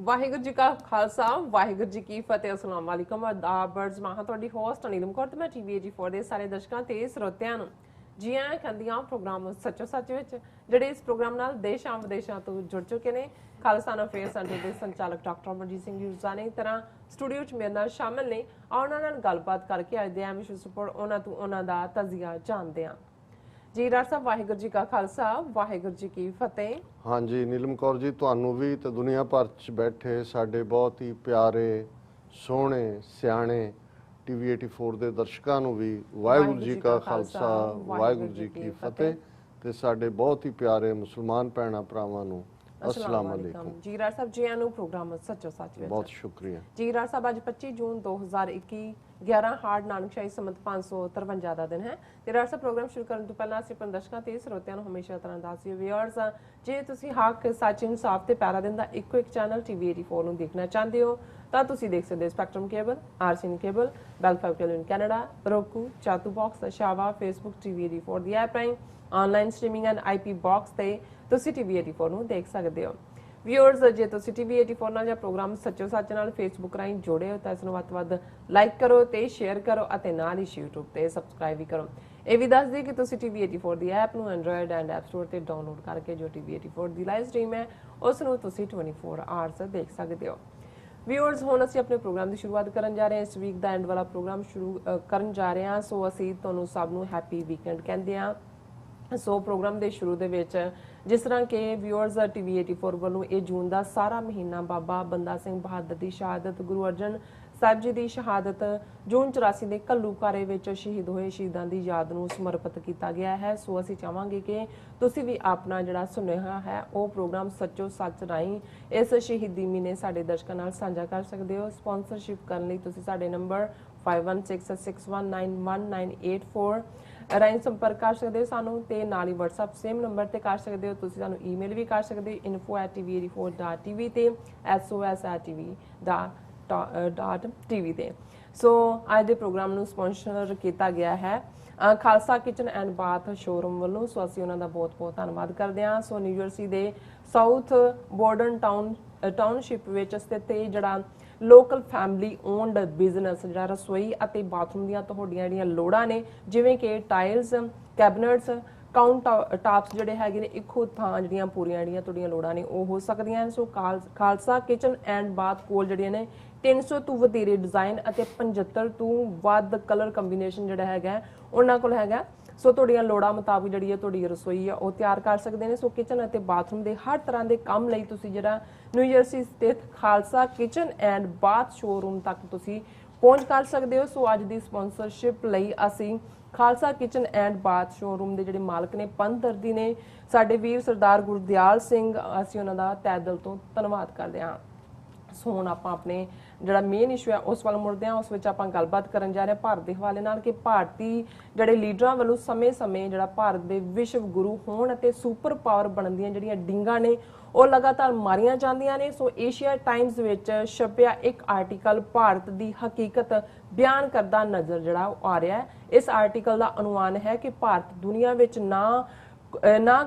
ਵਾਹਿਗੁਰੂ ਜੀ ਕਾ ਖਾਲਸਾ ਵਾਹਿਗੁਰੂ ਜੀ ਕੀ ਫਤਿਹ। ਅਸਲਾਮ ਵਾਲੇਕੁਮ। ਆਦਾਬਰਜ਼ ਮਾਹਾਂ ਤੁਹਾਡੀ ਹੋਸਟ ਅਨੀਲਮ ਕੌਰ ਤੇ ਮੈਂ TV84 ਦੇ ਸਾਰੇ ਦਰਸ਼ਕਾਂ ਤੇ ਸਰੋਤਿਆਂ ਨੂੰ ਜੀ ਆਇਆਂ ਕਹਿੰਦੀਆਂ ਪ੍ਰੋਗਰਾਮ ਸੱਚੋ ਸੱਚ ਵਿੱਚ ਜਿਹੜੇ ਇਸ ਪ੍ਰੋਗਰਾਮ ਨਾਲ ਦੇਸ਼ਾਂ ਵਿਦੇਸ਼ਾਂ ਤੋਂ ਜੁੜ ਚੁੱਕੇ ਨੇ। ਖਾਲਿਸਤਾਨ ਅਫੇਅਰਸ ਸੈਂਟਰ ਦੇ ਸੰਚਾਲਕ ਡਾਕਟਰ ਅਮਰਜੀਤ ਸਿੰਘ ਯੂਜ਼ਾ ਨੇ ਤਰ੍ਹਾਂ ਸਟੂਡੀਓ 'ਚ ਮੇਰੇ ਨਾਲ ਸ਼ਾਮਿਲ ਨੇ। ਉਹਨਾਂ ਨਾਲ ਗੱਲਬਾਤ ਕਰਕੇ ਅੱਜ ਦੇ ਅਹਿਮ ਇਸ਼ੂਜ਼ ਉੱਪਰ ਉਹਨਾਂ ਤੋਂ ਉਹਨਾਂ ਦਾ ਤਜ਼ੀਆ ਜਾਣਦੇ ਹਾਂ। ਜੀ ਡਾਕਟਰ ਸਾਹਿਬ ਵਾਹਿਗੁਰੂ ਜੀ ਕਾ ਖਾਲਸਾ ਵਾਹਿਗੁਰੂ ਜੀ ਕੀ ਫਤਿਹ। हाँ जी नीलम कौर जी, ਤੁਹਾਨੂੰ ਵੀ ਤੇ ਦੁਨੀਆ ਭਰ 'ਚ ਬੈਠੇ ਸਾਡੇ ਬਹੁਤ ਹੀ ਪਿਆਰੇ ਸੋਹਣੇ ਸਿਆਣੇ TV84 ਦੇ ਦਰਸ਼ਕਾਂ ਨੂੰ ਵੀ ਵਾਹਿਗੁਰੂ ਜੀ ਕਾ ਖਾਲਸਾ ਵਾਹਿਗੁਰੂ ਜੀ ਕੀ ਫਤਿਹ ਤੇ ਸਾਡੇ ਬਹੁਤ ਹੀ ਪਿਆਰੇ ਮੁਸਲਮਾਨ ਭੈਣਾਂ ਭਰਾਵਾਂ ਨੂੰ अस्सलाम वालेकुम। जी राज साहब जी आनू प्रोग्राम सच्चो सच विच बहुत शुक्रिया जी राज साहब। आज 25 जून 2021 11 हार्ड नानकशाही संमत 553 ਦਾ ਦਿਨ ਹੈ ਤੇ ਰਾਜ ਸਾਹਿਬ ਪ੍ਰੋਗਰਾਮ ਸ਼ੁਰੂ ਕਰਨ ਤੋਂ ਪਹਿਲਾਂ ਅਸੀਂ ਆਪਣੇ ਦਰਸ਼ਕਾਂ ਤੇ ਸਰੋਤਿਆਂ ਨੂੰ ਹਮੇਸ਼ਾ ਤਰ੍ਹਾਂ ਦੱਸਦੇ ਵਿਅਰਸ ਜੇ ਤੁਸੀਂ ਹੱਕ ਸੱਚ ਇਨਸਾਫ ਤੇ ਪੈਰਾ ਦਿਨ ਦਾ ਇੱਕੋ ਇੱਕ ਚੈਨਲ TV84 ਨੂੰ ਦੇਖਣਾ ਚਾਹੁੰਦੇ ਹੋ ਤਾਂ ਤੁਸੀਂ ਦੇਖ ਸਕਦੇ ਹੋ spectrum cable, RCN cable, Bell 5 cable Canada, roku, ਚਾਤੂ ਬਾਕਸ, ਸ਼ਾਵਾ, ਫੇਸਬੁੱਕ, TV84 ਦੀ ਐਪ ਰਾਹੀਂ online streaming and IP box ਤੇ ਤੁਸੀਂ TV84 ਨੂੰ ਦੇਖ ਸਕਦੇ ਹੋ। ਵਿਊਅਰਸ ਜੇ ਤੁਸੀਂ TV84 ਨਾਲ ਜਾਂ ਪ੍ਰੋਗਰਾਮ ਸੱਚੋ ਸੱਚ ਨਾਲ ਫੇਸਬੁੱਕ ਰਾਹੀਂ ਜੁੜੇ ਹੋ ਤਾਂ ਇਸ ਨੂੰ ਵੱਧ ਤੋਂ ਵੱਧ ਲਾਈਕ ਕਰੋ ਤੇ ਸ਼ੇਅਰ ਕਰੋ ਅਤੇ ਨਾਲ ਹੀ YouTube ਤੇ ਸਬਸਕ੍ਰਾਈਬ ਵੀ ਕਰੋ। ਇਹ ਵੀ ਦੱਸ ਦਿਓ ਕਿ ਤੁਸੀਂ TV84 ਦੀ ਐਪ ਨੂੰ ਐਂਡਰੋਇਡ ਐਂਡ ਐਪ ਸਟੋਰ ਤੇ ਡਾਊਨਲੋਡ ਕਰਕੇ ਜੋ TV84 ਦੀ ਲਾਈਵ ਸਟ੍ਰੀਮ ਹੈ ਉਸ ਨੂੰ ਤੁਸੀਂ 24 ਆਵਰਸ ਦੇਖ ਸਕਦੇ ਹੋ। ਵਿਊਅਰਸ ਹੁਣ ਅਸੀਂ ਆਪਣੇ ਪ੍ਰੋਗਰਾਮ ਦੀ ਸ਼ੁਰੂਆਤ ਕਰਨ ਜਾ ਰਹੇ ਹਾਂ। ਇਸ ਵੀਕ ਦਾ ਐਂਡ ਵਾਲਾ ਪ੍ਰੋਗਰਾਮ ਸ਼ੁਰੂ ਕਰਨ ਜਾ ਰਹੇ ਹਾਂ। ਸੋ ਅਸੀਂ ਤੁਹਾਨੂੰ ਸਭ ਨੂੰ ਹੈਪੀ ਵੀਕਐਂਡ ਕਹਿੰਦੇ ਹਾਂ। ਸੋ ਪ੍ਰੋਗਰਾਮ ਦੇ ਸ਼ੁਰੂ ਦੇ ਵਿੱਚ ਜਿਸ ਤਰ੍ਹਾਂ ਕਿ ਵਿਊਅਰਸ TV84 ਵੱਲੋਂ ਇਹ ਜੂਨ ਦਾ ਸਾਰਾ ਮਹੀਨਾ ਬਾਬਾ ਬੰਦਾ ਸਿੰਘ ਬਹਾਦਰ ਦੀ ਸ਼ਹਾਦਤ, ਗੁਰੂ ਅਰਜਨ ਸਾਹਿਬ ਜੀ ਦੀ ਸ਼ਹਾਦਤ, ਜੂਨ 84 ਦੇ ਘੱਲੂਘਾਰੇ ਵਿੱਚ ਸ਼ਹੀਦ ਹੋਏ ਸ਼ਹੀਦਾਂ ਦੀ ਯਾਦ ਨੂੰ ਸਮਰਪਿਤ ਕੀਤਾ ਗਿਆ ਹੈ। ਸੋ ਅਸੀਂ ਚਾਹਾਂਗੇ ਕਿ ਤੁਸੀਂ ਵੀ ਆਪਣਾ ਜਿਹੜਾ ਸੁਨੇਹਾ ਹੈ ਉਹ ਪ੍ਰੋਗਰਾਮ ਸੱਚੋ ਸੱਚ ਰਾਹੀਂ ਇਸ ਸ਼ਹੀਦੀ ਮਹੀਨੇ ਸਾਡੇ ਦਰਸ਼ਕਾਂ ਨਾਲ ਸਾਂਝਾ ਕਰ ਸਕਦੇ ਹੋ। ਸਪਾਂਸਰਸ਼ਿਪ ਕਰਨ ਲਈ ਤੁਸੀਂ ਸਾਡੇ ਨੰਬਰ 5166191984 ਰਾਹੀਂ ਸੰਪਰਕ ਕਰ ਸਕਦੇ ਹੋ ਸਾਨੂੰ ਤੇ ਨਾਲ ਹੀ WhatsApp ਸੇਮ ਨੰਬਰ ਤੇ ਕਰ ਸਕਦੇ ਹੋ। ਤੁਸੀਂ ਸਾਨੂੰ ਈਮੇਲ ਵੀ ਕਰ ਸਕਦੇ ਹੋ info@tv84.tv ਤੇ sos@tv.tv ਤੇ। ਸੋ ਅੱਜ ਦੇ ਪ੍ਰੋਗਰਾਮ ਨੂੰ ਸਪਾਂਸਰ ਕੀਤਾ ਗਿਆ ਹੈ Khalsa kitchen and bath showroom ਵੱਲੋਂ। ਸੋ ਅਸੀਂ ਉਹਨਾਂ ਦਾ ਬਹੁਤ ਬਹੁਤ ਧੰਨਵਾਦ ਕਰਦੇ ਹਾਂ। ਸੋ ਨਿਊ ਜਰਸੀ ਦੇ ਸਾਊਥ ਬੋਰਡਨ ਟਾਊਨਸ਼ਿਪ ਵਿੱਚ ਸਥਿਤ ਇਹ ਜਿਹੜਾ ਲੋਕਲ ਫੈਮਿਲੀ ਓਨਡ ਬਿਜ਼ਨਸ ਜਿਹੜਾ ਰਸੋਈ ਅਤੇ ਬਾਥਰੂਮ ਦੀਆਂ ਤੁਹਾਡੀਆਂ ਜਿਹੜੀਆਂ ਲੋੜਾਂ ਨੇ ਜਿਵੇਂ ਕਿ ਟਾਇਲਸ, ਕੈਬਨਟਸ, ਕਾਊਂਟਰ ਟਾਪਸ ਜਿਹੜੇ ਹੈਗੇ ਨੇ ਇੱਕੋ ਥਾਂ ਜਿਹੜੀਆਂ ਪੂਰੀਆਂ ਜਿਹੜੀਆਂ ਤੁਹਾਡੀਆਂ ਲੋੜਾਂ ਨੇ ਉਹ ਹੋ ਸਕਦੀਆਂ। ਸੋ ਖਾਲਸਾ ਕਿਚਨ ਐਂਡ ਬਾਥ ਕੋਲ ਜਿਹੜੀਆਂ ਨੇ 300 ਤੋਂ ਵਧੇਰੇ ਡਿਜ਼ਾਈਨ ਅਤੇ 75 ਤੋਂ ਵੱਧ ਕਲਰ ਕੰਬੀਨੇਸ਼ਨ ਜਿਹੜਾ ਹੈਗਾ ਉਹਨਾਂ ਕੋਲ ਹੈਗਾ। ਸੋ ਤੁਹਾਡੀਆਂ ਲੋੜਾਂ ਮੁਤਾਬਕ ਜਿਹੜੀ ਹੈ ਤੁਹਾਡੀ ਰਸੋਈ ਆ ਉਹ ਤਿਆਰ ਕਰ ਸਕਦੇ ਨੇ। ਸੋ ਕਿਚਨ ਅਤੇ ਬਾਥਰੂਮ ਦੇ ਹਰ ਤਰ੍ਹਾਂ ਦੇ ਕੰਮ ਲਈ ਤੁਸੀਂ ਜਿਹੜਾ ਨਿਊ ਜਰਸੀ ਸਥਿਤ Khalsa kitchen and bath showroom ਤੱਕ ਤੁਸੀਂ ਪਹੁੰਚ ਕਰ ਸਕਦੇ ਹੋ। ਸੋ ਅੱਜ ਦੀ ਸਪਾਂਸਰਸ਼ਿਪ ਲਈ ਅਸੀਂ Khalsa kitchen and bath showroom ਦੇ ਜਿਹੜੇ ਮਾਲਕ ਨੇ ਪੰਥਦਰਦੀ ਨੇ ਸਾਡੇ ਵੀਰ ਸਰਦਾਰ ਗੁਰਦਿਆਲ ਸਿੰਘ, ਅਸੀਂ ਉਹਨਾਂ ਦਾ ਤਹਿ ਦਿਲ ਤੋਂ ਧੰਨਵਾਦ ਕਰਦੇ ਹਾਂ। ਸੋ ਹੁਣ ਆਪਾਂ ਆਪਣੇ ਜਿਹੜਾ ਮੇਨ ਇਸ਼ੂ ਹੈ ਉਸ ਵੱਲ ਮੁੜਦੇ ਹਾਂ। ਉਸ ਵਿੱਚ ਆਪਾਂ ਗੱਲਬਾਤ ਕਰਨ ਜਾ ਰਹੇ ਹਾਂ ਭਾਰਤ ਦੇ ਹਵਾਲੇ ਨਾਲ ਕਿ ਭਾਰਤੀ ਜਿਹੜੇ ਲੀਡਰਾਂ ਵੱਲੋਂ ਸਮੇਂ-ਸਮੇਂ ਜਿਹੜਾ ਭਾਰਤ ਦੇ ਵਿਸ਼ਵ ਗੁਰੂ ਹੋਣ ਅਤੇ ਸੁਪਰ ਪਾਵਰ ਬਣਨ ਦੀਆਂ ਜਿਹੜੀਆਂ ਡਿੰਗਾਂ ਨੇ ਉਹ ਲਗਾਤਾਰ ਮਾਰੀਆਂ ਜਾਂਦੀਆਂ ਨੇ। ਸੋ ਏਸ਼ੀਆ ਟਾਈਮਜ਼ ਵਿੱਚ ਛਪਿਆ ਇੱਕ ਆਰਟੀਕਲ ਭਾਰਤ ਦੀ ਹਕੀਕਤ ਬਿਆਨ ਕਰਦਾ ਨਜ਼ਰ ਜਿਹੜਾ ਉਹ ਆ ਰਿਹਾ ਹੈ। ਇਸ ਆਰਟੀਕਲ ਦਾ ਅਨੁਮਾਨ ਹੈ ਕਿ ਭਾਰਤ ਦੁਨੀਆ ਵਿੱਚ ਨਾ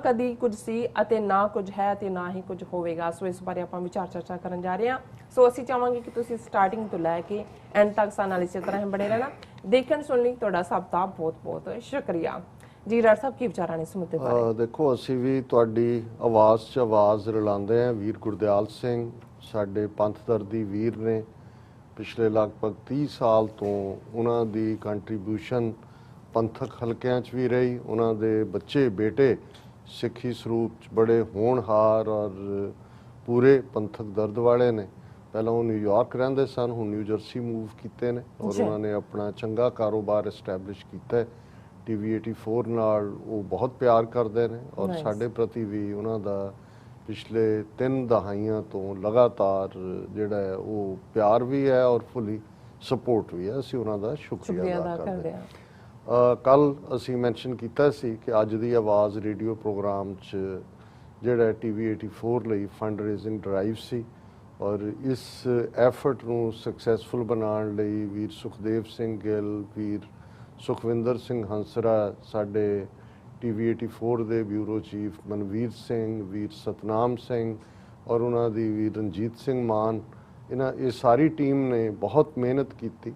ਕਦੀ ਕੁਝ ਸੀ ਅਤੇ ਨਾ ਕੁਝ ਹੈ ਤੇ ਨਾ ਹੀ ਕੁਝ ਹੋਵੇਗਾ। ਸੋ ਇਸ ਬਾਰੇ ਆਪਾਂ ਵਿਚਾਰ ਚਰਚਾ ਕਰਨ ਜਾ ਰਹੇ ਹਾਂ। ਸੋ ਅਸੀਂ ਚਾਹਾਂਗੇ ਕਿ ਤੁਸੀਂ ਸਟਾਰਟਿੰਗ ਤੋਂ ਲੈ ਕੇ ਐਂਡ ਤੱਕ ਸਾਡੇ ਨਾਲ ਇਸੇ ਤਰ੍ਹਾਂ ਹੀ ਬਣੇ ਰਹਿਣਾ। ਦੇਖਣ ਸੁਣਨ ਲਈ ਤੁਹਾਡਾ ਸਭ ਦਾ ਬਹੁਤ ਬਹੁਤ ਸ਼ੁਕਰੀਆ। ਜੀ ਰਾਜ ਸਾਹਿਬ ਕੀ ਵਿਚਾਰਾਂ ਨੇ ਇਸ ਮੁੱਦੇ ਬਾਰੇ? ਦੇਖੋ ਅਸੀਂ ਵੀ ਤੁਹਾਡੀ ਆਵਾਜ਼ 'ਚ ਆਵਾਜ਼ ਰਲਾਉਂਦੇ ਹਾਂ। ਵੀਰ ਗੁਰਦਿਆਲ ਸਿੰਘ ਸਾਡੇ ਪੰਥਦਰਦੀ ਵੀਰ ਨੇ। ਪਿਛਲੇ ਲਗਭਗ 30 ਸਾਲ ਤੋਂ ਉਹਨਾਂ ਦੀ ਕੰਟਰੀਬਿਊਸ਼ਨ ਪੰਥਕ ਹਲਕਿਆਂ 'ਚ ਵੀ ਰਹੀ। ਉਹਨਾਂ ਦੇ ਬੱਚੇ ਬੇਟੇ ਸਿੱਖੀ ਸਰੂਪ 'ਚ ਬੜੇ ਹੋਣਹਾਰ ਔਰ ਪੂਰੇ ਪੰਥਕ ਦਰਦ ਵਾਲੇ ਨੇ। ਪਹਿਲਾਂ ਉਹ ਨਿਊਯਾਰਕ ਰਹਿੰਦੇ ਸਨ, ਹੁਣ ਨਿਊ ਜਰਸੀ ਮੂਵ ਕੀਤੇ ਨੇ ਔਰ ਉਹਨਾਂ ਨੇ ਆਪਣਾ ਚੰਗਾ ਕਾਰੋਬਾਰ ਐਸਟੈਬਲਿਸ਼ ਕੀਤਾ ਹੈ। TV84 ਨਾਲ ਉਹ ਬਹੁਤ ਪਿਆਰ ਕਰਦੇ ਨੇ ਔਰ ਸਾਡੇ ਪ੍ਰਤੀ ਵੀ ਉਹਨਾਂ ਦਾ ਪਿਛਲੇ 3 ਦਹਾਈਆਂ ਤੋਂ ਲਗਾਤਾਰ ਜਿਹੜਾ ਹੈ ਉਹ ਪਿਆਰ ਵੀ ਹੈ ਔਰ ਫੁੱਲੀ ਸਪੋਰਟ ਵੀ ਹੈ। ਅਸੀਂ ਉਹਨਾਂ ਦਾ ਸ਼ੁਕਰੀਆ ਅਦਾ ਕਰਦੇ ਹਾਂ। ਕੱਲ ਅਸੀਂ ਮੈਂਸ਼ਨ ਕੀਤਾ ਸੀ ਕਿ ਅੱਜ ਦੀ ਆਵਾਜ਼ ਰੇਡੀਓ ਪ੍ਰੋਗਰਾਮ 'ਚ ਜਿਹੜਾ TV84 ਲਈ ਫੰਡ ਰੇਜ਼ਿੰਗ ਡਰਾਈਵ ਸੀ ਔਰ ਇਸ ਐਫਰਟ ਨੂੰ ਸਕਸੈਸਫੁਲ ਬਣਾਉਣ ਲਈ ਵੀਰ ਸੁਖਦੇਵ ਸਿੰਘ ਗਿੱਲ, ਵੀਰ ਸੁਖਵਿੰਦਰ ਸਿੰਘ ਹੰਸਰਾ, ਸਾਡੇ TV84 ਦੇ ਬਿਊਰੋ ਚੀਫ ਮਨਵੀਰ ਸਿੰਘ, ਵੀਰ ਸਤਨਾਮ ਸਿੰਘ, ਔਰ ਉਹਨਾਂ ਦੀ ਵੀ ਰਣਜੀਤ ਸਿੰਘ ਮਾਨ, ਇਹ ਸਾਰੀ ਟੀਮ ਨੇ ਬਹੁਤ ਮਿਹਨਤ ਕੀਤੀ।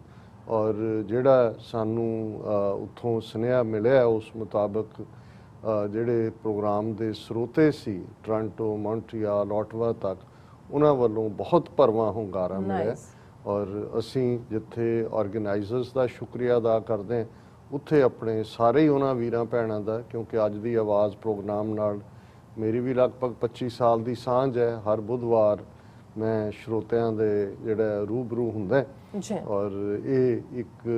ਔਰ ਜਿਹੜਾ ਸਾਨੂੰ ਉੱਥੋਂ ਸੁਨੇਹਾ ਮਿਲਿਆ ਉਸ ਮੁਤਾਬਕ ਜਿਹੜੇ ਪ੍ਰੋਗਰਾਮ ਦੇ ਸਰੋਤੇ ਸੀ ਟੋਰਾਂਟੋ, ਮੌਂਟਰੀਆਲ, ਓਟਵਾ ਤੱਕ, ਉਹਨਾਂ ਵੱਲੋਂ ਬਹੁਤ ਭਰਵਾਂ ਹੁੰਗਾਰਾ ਮਿਲਿਆ। ਔਰ ਅਸੀਂ ਜਿੱਥੇ ਆਰਗੇਨਾਈਜ਼ਰਸ ਦਾ ਸ਼ੁਕਰੀਆ ਅਦਾ ਕਰਦੇ ਹਾਂ, ਉੱਥੇ ਆਪਣੇ ਸਾਰੇ ਹੀ ਉਹਨਾਂ ਵੀਰਾਂ ਭੈਣਾਂ ਦਾ, ਕਿਉਂਕਿ ਅੱਜ ਦੀ ਆਵਾਜ਼ ਪ੍ਰੋਗਰਾਮ ਨਾਲ ਮੇਰੀ ਵੀ ਲਗਭਗ 25 ਸਾਲ ਦੀ ਸਾਂਝ ਹੈ। ਹਰ ਬੁੱਧਵਾਰ ਮੈਂ ਸਰੋਤਿਆਂ ਦੇ ਜਿਹੜਾ ਰੂਬਰੂ ਹੁੰਦਾ ਔਰ ਇਹ ਇੱਕ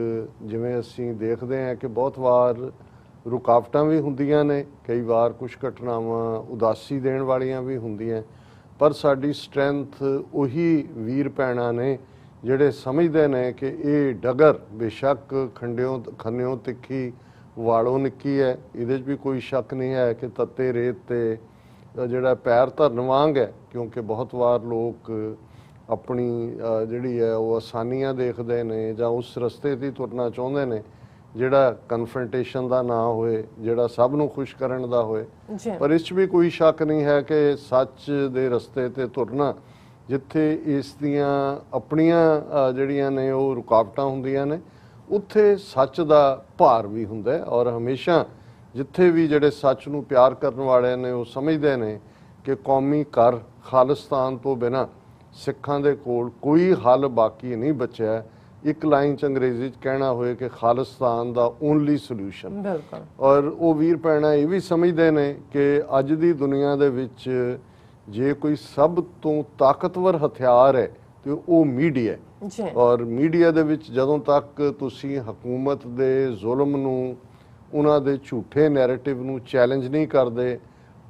ਜਿਵੇਂ ਅਸੀਂ ਦੇਖਦੇ ਹਾਂ ਕਿ ਬਹੁਤ ਵਾਰ ਰੁਕਾਵਟਾਂ ਵੀ ਹੁੰਦੀਆਂ ਨੇ, ਕਈ ਵਾਰ ਕੁਝ ਘਟਨਾਵਾਂ ਉਦਾਸੀ ਦੇਣ ਵਾਲੀਆਂ ਵੀ ਹੁੰਦੀਆਂ, ਪਰ ਸਾਡੀ ਸਟਰੈਂਥ ਉਹੀ ਵੀਰ ਭੈਣਾਂ ਨੇ ਜਿਹੜੇ ਸਮਝਦੇ ਨੇ ਕਿ ਇਹ ਡਗਰ ਬੇਸ਼ੱਕ ਖੰਨਿਓ ਤਿੱਖੀ ਵਾਲੋਂ ਨਿੱਕੀ ਹੈ, ਇਹਦੇ 'ਚ ਵੀ ਕੋਈ ਸ਼ੱਕ ਨਹੀਂ ਹੈ ਕਿ ਤੱਤੇ ਰੇਤ ਤੇ ਜਿਹੜਾ ਪੈਰ ਧਰਨ ਵਾਂਗ ਹੈ, ਕਿਉਂਕਿ ਬਹੁਤ ਵਾਰ ਲੋਕ ਆਪਣੀ ਜਿਹੜੀ ਹੈ ਉਹ ਆਸਾਨੀਆਂ ਦੇਖਦੇ ਨੇ ਜਾਂ ਉਸ ਰਸਤੇ 'ਤੇ ਤੁਰਨਾ ਚਾਹੁੰਦੇ ਨੇ ਜਿਹੜਾ ਕਨਫਰੰਟੇਸ਼ਨ ਦਾ ਨਾ ਹੋਏ, ਜਿਹੜਾ ਸਭ ਨੂੰ ਖੁਸ਼ ਕਰਨ ਦਾ ਹੋਏ। ਪਰ ਇਸ 'ਚ ਵੀ ਕੋਈ ਸ਼ੱਕ ਨਹੀਂ ਹੈ ਕਿ ਸੱਚ ਦੇ ਰਸਤੇ 'ਤੇ ਤੁਰਨਾ, ਜਿੱਥੇ ਇਸ ਦੀਆਂ ਆਪਣੀਆਂ ਜਿਹੜੀਆਂ ਨੇ ਉਹ ਰੁਕਾਵਟਾਂ ਹੁੰਦੀਆਂ ਨੇ, ਉੱਥੇ ਸੱਚ ਦਾ ਭਾਰ ਵੀ ਹੁੰਦਾ ਹੈ। ਔਰ ਹਮੇਸ਼ਾ ਜਿੱਥੇ ਵੀ ਜਿਹੜੇ ਸੱਚ ਨੂੰ ਪਿਆਰ ਕਰਨ ਵਾਲੇ ਨੇ ਉਹ ਸਮਝਦੇ ਨੇ ਕਿ ਕੌਮੀ ਘਰ ਖਾਲਿਸਤਾਨ ਤੋਂ ਬਿਨਾਂ ਸਿੱਖਾਂ ਦੇ ਕੋਲ ਕੋਈ ਹੱਲ ਬਾਕੀ ਨਹੀਂ ਬਚਿਆ। ਇੱਕ ਲਾਈਨ 'ਚ ਅੰਗਰੇਜ਼ੀ 'ਚ ਕਹਿਣਾ ਹੋਏ ਕਿ ਖਾਲਿਸਤਾਨ ਦਾ ਓਨਲੀ ਸੋਲੂਸ਼ਨ। ਔਰ ਉਹ ਵੀਰ ਭੈਣਾਂ ਇਹ ਵੀ ਸਮਝਦੇ ਨੇ ਕਿ ਅੱਜ ਦੀ ਦੁਨੀਆ ਦੇ ਵਿੱਚ ਜੇ ਕੋਈ ਸਭ ਤੋਂ ਤਾਕਤਵਰ ਹਥਿਆਰ ਹੈ ਤੇ ਉਹ ਮੀਡੀਆ ਹੈ। ਔਰ ਮੀਡੀਆ ਦੇ ਵਿੱਚ ਜਦੋਂ ਤੱਕ ਤੁਸੀਂ ਹਕੂਮਤ ਦੇ ਜ਼ੁਲਮ ਨੂੰ, ਉਹਨਾਂ ਦੇ ਝੂਠੇ ਨੈਰੇਟਿਵ ਨੂੰ ਚੈਲੰਜ ਨਹੀਂ ਕਰਦੇ,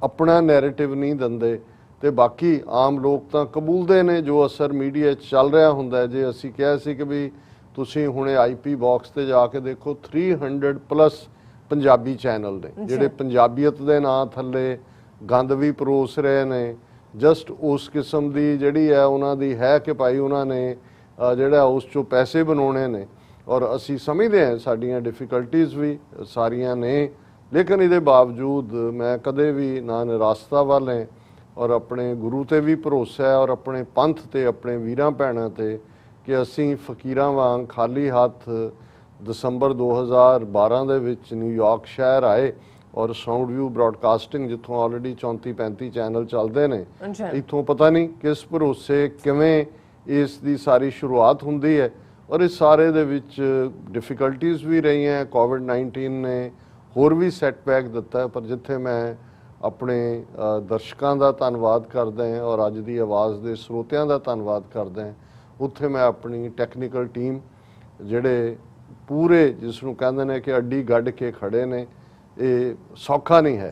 ਆਪਣਾ ਨੈਰੇਟਿਵ ਨਹੀਂ ਦਿੰਦੇ, ਤੇ ਬਾਕੀ ਆਮ ਲੋਕ ਤਾਂ ਕਬੂਲਦੇ ਨੇ ਜੋ ਅਸਰ ਮੀਡੀਆ 'ਚ ਚੱਲ ਰਿਹਾ ਹੁੰਦਾ। ਜੇ ਅਸੀਂ ਕਿਹਾ ਸੀ ਕਿ ਵੀ ਤੁਸੀਂ ਹੁਣੇ IP ਬਾਕਸ ਤੇ ਜਾ ਕੇ ਦੇਖੋ, 300+ ਪੰਜਾਬੀ ਚੈਨਲ ਨੇ ਜਿਹੜੇ ਪੰਜਾਬੀਅਤ ਦੇ ਨਾਂ ਥੱਲੇ ਗੰਦ ਵੀ ਪਰੋਸ ਰਹੇ ਨੇ। ਜਸਟ ਉਸ ਕਿਸਮ ਦੀ ਜਿਹੜੀ ਹੈ ਉਹਨਾਂ ਦੀ ਹੈ ਕਿ ਭਾਈ ਉਹਨਾਂ ਨੇ ਜਿਹੜਾ ਉਸ 'ਚੋਂ ਪੈਸੇ ਬਣਾਉਣੇ ਨੇ। ਔਰ ਅਸੀਂ ਸਮਝਦੇ ਹਾਂ ਸਾਡੀਆਂ ਡਿਫਿਕਲਟੀਜ਼ ਵੀ ਸਾਰੀਆਂ ਨੇ, ਲੇਕਿਨ ਇਹਦੇ ਬਾਵਜੂਦ ਮੈਂ ਕਦੇ ਵੀ ਨਾ ਨਿਰਾਸ਼ਤਾ ਵੱਲ ਹੈ ਔਰ ਆਪਣੇ ਗੁਰੂ ਤੇ ਵੀ ਭਰੋਸਾ ਹੈ ਔਰ ਆਪਣੇ ਪੰਥ ਤੇ, ਆਪਣੇ ਵੀਰਾਂ ਭੈਣਾਂ ਤੇ, ਕਿ ਅਸੀਂ ਫਕੀਰਾਂ ਵਾਂਗ ਖਾਲੀ ਹੱਥ ਦਸੰਬਰ 2012 ਦੇ ਵਿੱਚ ਨਿਊਯਾਰਕ ਸ਼ਹਿਰ ਆਏ ਔਰ ਸਾਊਂਡ ਵਿਊ ਬ੍ਰਾਡਕਾਸਟਿੰਗ ਜਿੱਥੋਂ ਆਲਰੇਡੀ 34-35 ਚੈਨਲ ਚੱਲਦੇ ਨੇ, ਇੱਥੋਂ ਪਤਾ ਨਹੀਂ ਕਿਸ ਭਰੋਸੇ ਕਿਵੇਂ ਇਸ ਦੀ ਸਾਰੀ ਸ਼ੁਰੂਆਤ ਹੁੰਦੀ ਹੈ। ਔਰ ਇਸ ਸਾਰੇ ਦੇ ਵਿੱਚ ਡਿਫਿਕਲਟੀਜ਼ ਵੀ ਰਹੀਆਂ। ਕੋਵਿਡ-19 ਨੇ ਹੋਰ ਵੀ ਸੈਟਬੈਕ ਦਿੱਤਾ, ਪਰ ਜਿੱਥੇ ਮੈਂ ਆਪਣੇ ਦਰਸ਼ਕਾਂ ਦਾ ਧੰਨਵਾਦ ਕਰਦਾ ਹਾਂ ਔਰ ਅੱਜ ਦੀ ਆਵਾਜ਼ ਦੇ ਸਰੋਤਿਆਂ ਦਾ ਧੰਨਵਾਦ ਕਰਦਾ ਹਾਂ, ਉੱਥੇ ਮੈਂ ਆਪਣੀ ਟੈਕਨੀਕਲ ਟੀਮ ਜਿਹੜੇ ਪੂਰੇ ਜਿਸ ਨੂੰ ਕਹਿੰਦੇ ਨੇ ਕਿ ਅੱਡੀ ਗੱਡ ਕੇ ਖੜੇ ਨੇ, ਇਹ ਸੌਖਾ ਨਹੀਂ ਹੈ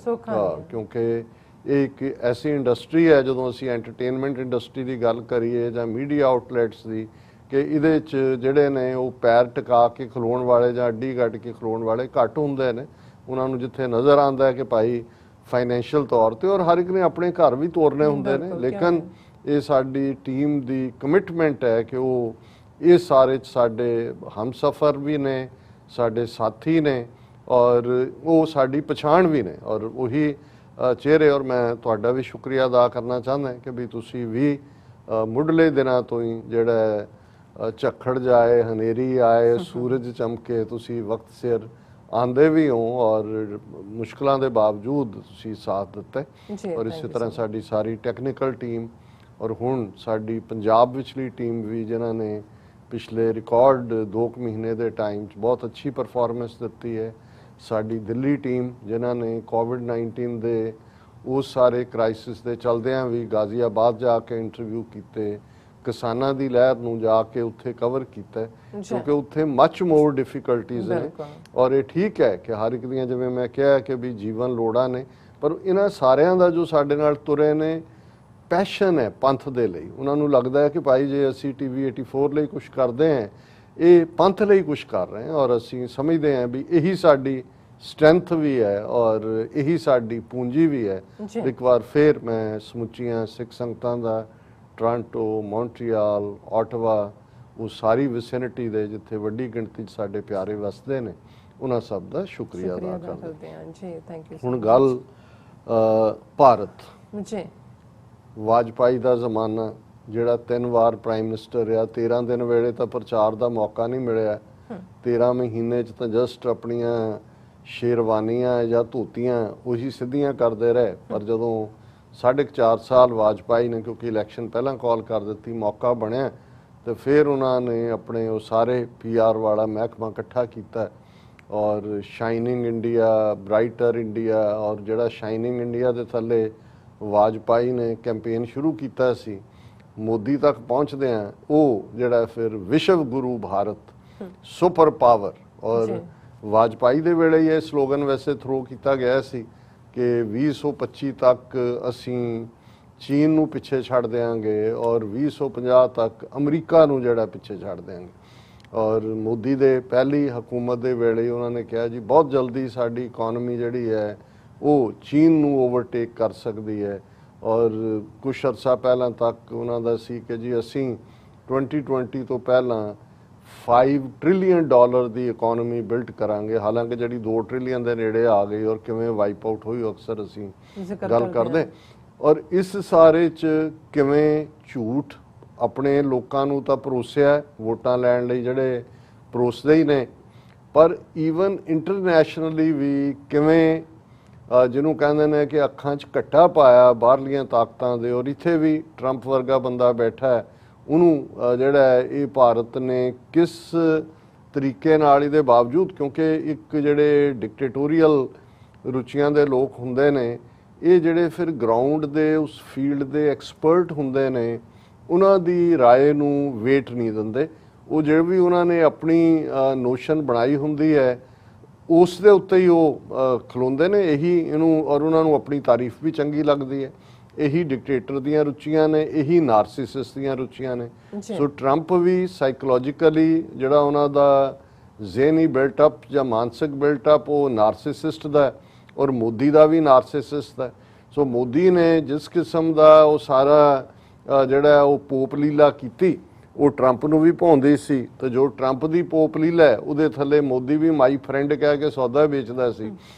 ਕਿਉਂਕਿ ਇਹ ਇੱਕ ਐਸੀ ਇੰਡਸਟਰੀ ਹੈ, ਜਦੋਂ ਅਸੀਂ ਐਂਟਰਟੇਨਮੈਂਟ ਇੰਡਸਟਰੀ ਦੀ ਗੱਲ ਕਰੀਏ ਜਾਂ ਮੀਡੀਆ ਆਊਟਲੈਟਸ ਦੀ, ਕਿ ਇਹਦੇ 'ਚ ਜਿਹੜੇ ਨੇ ਉਹ ਪੈਰ ਟਿਕਾ ਕੇ ਖਲੋਣ ਵਾਲੇ ਜਾਂ ਅੱਡੀ ਗੱਡ ਕੇ ਖਲੋਣ ਵਾਲੇ ਘੱਟ ਹੁੰਦੇ ਨੇ। ਉਹਨਾਂ ਨੂੰ ਜਿੱਥੇ ਨਜ਼ਰ ਆਉਂਦਾ ਹੈ ਕਿ ਭਾਈ ਫਾਈਨੈਂਸ਼ੀਅਲ ਤੌਰ ਤੇ, ਔਰ ਹਰ ਇੱਕ ਨੇ ਆਪਣੇ ਘਰ ਵੀ ਤੋਰਨੇ ਹੁੰਦੇ ਨੇ, ਲੇਕਿਨ ਇਹ ਸਾਡੀ ਟੀਮ ਦੀ ਕਮਿਟਮੈਂਟ ਹੈ ਕਿ ਉਹ ਇਹ ਸਾਰੇ ਸਾਡੇ ਹਮਸਫਰ ਵੀ ਨੇ, ਸਾਡੇ ਸਾਥੀ ਨੇ ਔਰ ਉਹ ਸਾਡੀ ਪਛਾਣ ਵੀ ਨੇ ਔਰ ਉਹੀ ਚਿਹਰੇ। ਔਰ ਮੈਂ ਤੁਹਾਡਾ ਵੀ ਸ਼ੁਕਰੀਆ ਅਦਾ ਕਰਨਾ ਚਾਹੁੰਦਾ ਕਿ ਵੀ ਤੁਸੀਂ ਵੀ ਮੁੱਢਲੇ ਦਿਨਾਂ ਤੋਂ ਹੀ ਜਿਹੜਾ ਝੱਖੜ ਜਾਏ, ਹਨੇਰੀ ਆਏ, ਸੂਰਜ ਚਮਕੇ, ਤੁਸੀਂ ਵਕਤ ਸਿਰ ਆਂਦੇ ਵੀ ਹੋ ਔਰ ਮੁਸ਼ਕਲਾਂ ਦੇ ਬਾਵਜੂਦ ਤੁਸੀਂ ਸਾਥ ਦਿੱਤਾ। ਔਰ ਇਸੇ ਤਰ੍ਹਾਂ ਸਾਡੀ ਸਾਰੀ ਟੈਕਨੀਕਲ ਟੀਮ ਔਰ ਹੁਣ ਸਾਡੀ ਪੰਜਾਬ ਵਿਚਲੀ ਟੀਮ ਵੀ, ਜਿਨ੍ਹਾਂ ਨੇ ਪਿਛਲੇ ਰਿਕਾਰਡ 2 ਮਹੀਨੇ ਦੇ ਟਾਈਮ 'ਚ ਬਹੁਤ ਅੱਛੀ ਪਰਫਾਰਮੈਂਸ ਦਿੱਤੀ ਹੈ। ਸਾਡੀ ਦਿੱਲੀ ਟੀਮ ਜਿਨ੍ਹਾਂ ਨੇ ਕੋਵਿਡ-19 ਦੇ ਉਸ ਸਾਰੇ ਕ੍ਰਾਈਸਿਸ ਦੇ ਚਲਦਿਆਂ ਵੀ ਗਾਜ਼ੀਆਬਾਦ ਜਾ ਕੇ ਇੰਟਰਵਿਊ ਕੀਤੇ, ਕਿਸਾਨਾਂ ਦੀ ਲਹਿਰ ਨੂੰ ਜਾ ਕੇ ਉੱਥੇ ਕਵਰ ਕੀਤਾ, ਕਿਉਂਕਿ ਉੱਥੇ ਮੱਚ ਮੋਰ ਡਿਫਿਕਲਟੀਜ਼ ਨੇ। ਔਰ ਇਹ ਠੀਕ ਹੈ ਕਿ ਹਰ ਇੱਕ ਦੀਆਂ, ਜਿਵੇਂ ਮੈਂ ਕਿਹਾ ਕਿ ਵੀ ਜੀਵਨ ਲੋੜਾਂ ਨੇ, ਪਰ ਇਹਨਾਂ ਸਾਰਿਆਂ ਦਾ ਜੋ ਸਾਡੇ ਨਾਲ ਤੁਰੇ ਨੇ ਪੈਸ਼ਨ ਹੈ ਪੰਥ ਦੇ ਲਈ। ਉਹਨਾਂ ਨੂੰ ਲੱਗਦਾ ਹੈ ਕਿ ਭਾਈ ਜੇ ਅਸੀਂ TV 84 ਲਈ ਕੁਝ ਕਰਦੇ ਹਾਂ, ਇਹ ਪੰਥ ਲਈ ਕੁਝ ਕਰ ਰਹੇ ਹਾਂ ਔਰ ਅਸੀਂ ਸਮਝਦੇ ਹਾਂ ਵੀ ਇਹੀ ਸਾਡੀ ਸਟਰੈਂਥ ਵੀ ਹੈ ਔਰ ਇਹੀ ਸਾਡੀ ਪੂੰਜੀ ਵੀ ਹੈ। ਇੱਕ ਵਾਰ ਫਿਰ ਮੈਂ ਸਮੁੱਚੀਆਂ ਸਿੱਖ ਸੰਗਤਾਂ ਦਾ ਟੋਰਾਂਟੋ, ਮੌਂਟਰੀਆਲ, ਓਟਵਾ, ਉਹ ਸਾਰੀ ਵਿਸਿਨਿਟੀ ਦੇ ਜਿੱਥੇ ਵੱਡੀ ਗਿਣਤੀ 'ਚ ਸਾਡੇ ਪਿਆਰੇ ਵਸਦੇ ਨੇ, ਉਹਨਾਂ ਸਭ ਦਾ ਸ਼ੁਕਰੀਆ ਅਦਾ ਕਰਦੇ ਹਾਂ। ਜੀ ਥੈਂਕ ਯੂ। ਹੁਣ ਗੱਲ ਭਾਰਤ। ਜੀ ਵਾਜਪਾਈ ਦਾ ਜ਼ਮਾਨਾ ਜਿਹੜਾ 3 ਵਾਰ ਪ੍ਰਾਈਮ ਮਿਨਿਸਟਰ ਰਿਹਾ, 13 ਦਿਨ ਵੇਲੇ ਤਾਂ ਪ੍ਰਚਾਰ ਦਾ ਮੌਕਾ ਨਹੀਂ ਮਿਲਿਆ। 13 ਮਹੀਨੇ 'ਚ ਤਾਂ ਜਸਟ ਆਪਣੀਆਂ ਸ਼ੇਰਵਾਨੀਆਂ ਜਾਂ ਧੋਤੀਆਂ ਉਹੀ ਸਿੱਧੀਆਂ ਕਰਦੇ ਰਹੇ। ਪਰ ਜਦੋਂ 4.5 ਸਾਲ ਵਾਜਪਾਈ ਨੇ, ਕਿਉਂਕਿ ਇਲੈਕਸ਼ਨ ਪਹਿਲਾਂ ਕਾਲ ਕਰ ਦਿੱਤੀ, ਮੌਕਾ ਬਣਿਆ, ਤੇ ਫਿਰ ਉਹਨਾਂ ਨੇ ਆਪਣੇ ਉਹ ਸਾਰੇ PR ਵਾਲਾ ਮਹਿਕਮਾ ਇਕੱਠਾ ਕੀਤਾ ਔਰ ਸ਼ਾਈਨਿੰਗ ਇੰਡੀਆ, ਬ੍ਰਾਈਟਰ ਇੰਡੀਆ, ਔਰ ਜਿਹੜਾ ਸ਼ਾਈਨਿੰਗ ਇੰਡੀਆ ਦੇ ਥੱਲੇ ਵਾਜਪਾਈ ਨੇ ਕੈਂਪੇਨ ਸ਼ੁਰੂ ਕੀਤਾ ਸੀ, ਮੋਦੀ ਤੱਕ ਪਹੁੰਚਦੇ ਆ ਉਹ ਜਿਹੜਾ ਫਿਰ ਵਿਸ਼ਵ ਗੁਰੂ ਭਾਰਤ, ਸੁਪਰ ਪਾਵਰ। ਔਰ ਵਾਜਪਾਈ ਦੇ ਵੇਲੇ ਇਹ ਸਲੋਗਨ ਵੈਸੇ ਥਰੋ ਕੀਤਾ ਗਿਆ ਸੀ ਕਿ 2025 ਤੱਕ ਅਸੀਂ ਚੀਨ ਨੂੰ ਪਿੱਛੇ ਛੱਡ ਦੇਵਾਂਗੇ ਔਰ 2050 ਤੱਕ ਅਮਰੀਕਾ ਨੂੰ ਜਿਹੜਾ ਪਿੱਛੇ ਛੱਡ ਦੇਵਾਂਗੇ। ਔਰ ਮੋਦੀ ਦੇ ਪਹਿਲੀ ਹਕੂਮਤ ਦੇ ਵੇਲੇ ਉਹਨਾਂ ਨੇ ਕਿਹਾ ਜੀ ਬਹੁਤ ਜਲਦੀ ਸਾਡੀ ਇਕਨੋਮੀ ਜਿਹੜੀ ਹੈ ਉਹ ਚੀਨ ਨੂੰ ਓਵਰਟੇਕ ਕਰ ਸਕਦੀ ਹੈ। ਔਰ ਕੁਛ ਅਰਸਾ ਪਹਿਲਾਂ ਤੱਕ ਉਹਨਾਂ ਦਾ ਸੀ ਕਿ ਜੀ ਅਸੀਂ 2020 ਤੋਂ ਪਹਿਲਾਂ $5 ਟ੍ਰਿਲੀਅਨ ਦੀ ਇਕਨੋਮੀ ਬਿਲਟ ਕਰਾਂਗੇ। ਹਾਲਾਂਕਿ ਜਿਹੜੀ 2 ਟ੍ਰਿਲੀਅਨ ਦੇ ਨੇੜੇ ਆ ਗਈ ਔਰ ਕਿਵੇਂ ਵਾਈਪ ਆਊਟ ਹੋਈ ਅਕਸਰ ਅਸੀਂ ਗੱਲ ਕਰਦੇ। ਔਰ ਇਸ ਸਾਰੇ 'ਚ ਕਿਵੇਂ ਝੂਠ ਆਪਣੇ ਲੋਕਾਂ ਨੂੰ ਤਾਂ ਪਰੋਸਿਆ ਵੋਟਾਂ ਲੈਣ ਲਈ, ਜਿਹੜੇ ਪਰੋਸਦੇ ਹੀ ਨੇ, ਪਰ ਈਵਨ ਇੰਟਰਨੈਸ਼ਨਲੀ ਵੀ ਕਿਵੇਂ ਜਿਹਨੂੰ ਕਹਿੰਦੇ ਨੇ ਕਿ ਅੱਖਾਂ 'ਚ ਘੱਟਾ ਪਾਇਆ ਬਾਹਰਲੀਆਂ ਤਾਕਤਾਂ ਦੇ। ਔਰ ਇੱਥੇ ਵੀ ਟਰੰਪ ਵਰਗਾ ਬੰਦਾ ਬੈਠਾ ਹੈ, ਉਹਨੂੰ ਜਿਹੜਾ ਇਹ ਭਾਰਤ ਨੇ ਕਿਸ ਤਰੀਕੇ ਨਾਲ ਇਹਦੇ ਬਾਵਜੂਦ, ਕਿਉਂਕਿ ਇੱਕ ਜਿਹੜੇ ਡਿਕਟੇਟੋਰੀਅਲ ਰੁਚੀਆਂ ਦੇ ਲੋਕ ਹੁੰਦੇ ਨੇ, ਇਹ ਜਿਹੜੇ ਫਿਰ ਗਰਾਊਂਡ ਦੇ ਉਸ ਫੀਲਡ ਦੇ ਐਕਸਪਰਟ ਹੁੰਦੇ ਨੇ, ਉਹਨਾਂ ਦੀ ਰਾਏ ਨੂੰ ਵੇਟ ਨਹੀਂ ਦਿੰਦੇ। ਉਹ ਜਿਹੜੇ ਵੀ ਉਹਨਾਂ ਨੇ ਆਪਣੀ ਨੋਸ਼ਨ ਬਣਾਈ ਹੁੰਦੀ ਹੈ ਉਸ ਦੇ ਉੱਤੇ ਹੀ ਉਹ ਖਲੋਂਦੇ ਨੇ। ਇਹੀ ਇਹਨੂੰ, ਔਰ ਉਹਨਾਂ ਨੂੰ ਆਪਣੀ ਤਾਰੀਫ ਵੀ ਚੰਗੀ ਲੱਗਦੀ ਹੈ। ਇਹੀ ਡਿਕਟੇਟਰ ਦੀਆਂ ਰੁਚੀਆਂ ਨੇ, ਇਹੀ ਨਾਰਸਿਸਿਸਟ ਦੀਆਂ ਰੁਚੀਆਂ ਨੇ। ਸੋ ਟਰੰਪ ਵੀ ਸਾਈਕੋਲੋਜੀਕਲੀ ਜਿਹੜਾ ਉਹਨਾਂ ਦਾ ਜ਼ੇਨੀ ਬਿਲਟਅਪ ਜਾਂ ਮਾਨਸਿਕ ਬਿਲਟਅਪ ਉਹ ਨਾਰਸਿਸਿਸਟ ਦਾ, ਔਰ ਮੋਦੀ ਦਾ ਵੀ ਨਾਰਸਿਸਿਸਟ ਦਾ। ਸੋ ਮੋਦੀ ਨੇ ਜਿਸ ਕਿਸਮ ਦਾ ਉਹ ਸਾਰਾ ਜਿਹੜਾ ਉਹ ਪੋਪ ਲੀਲਾ ਕੀਤੀ, ਉਹ ਟਰੰਪ ਨੂੰ ਵੀ ਭਾਉਂਦੀ ਸੀ। ਤੇ ਜੋ ਟਰੰਪ ਦੀ ਪੋਪ ਲੀਲਾ ਹੈ ਉਹਦੇ ਥੱਲੇ ਮੋਦੀ ਵੀ ਮਾਈ ਫਰੈਂਡ ਕਹਿ ਕੇ ਸੌਦਾ ਵੇਚਦਾ ਸੀ।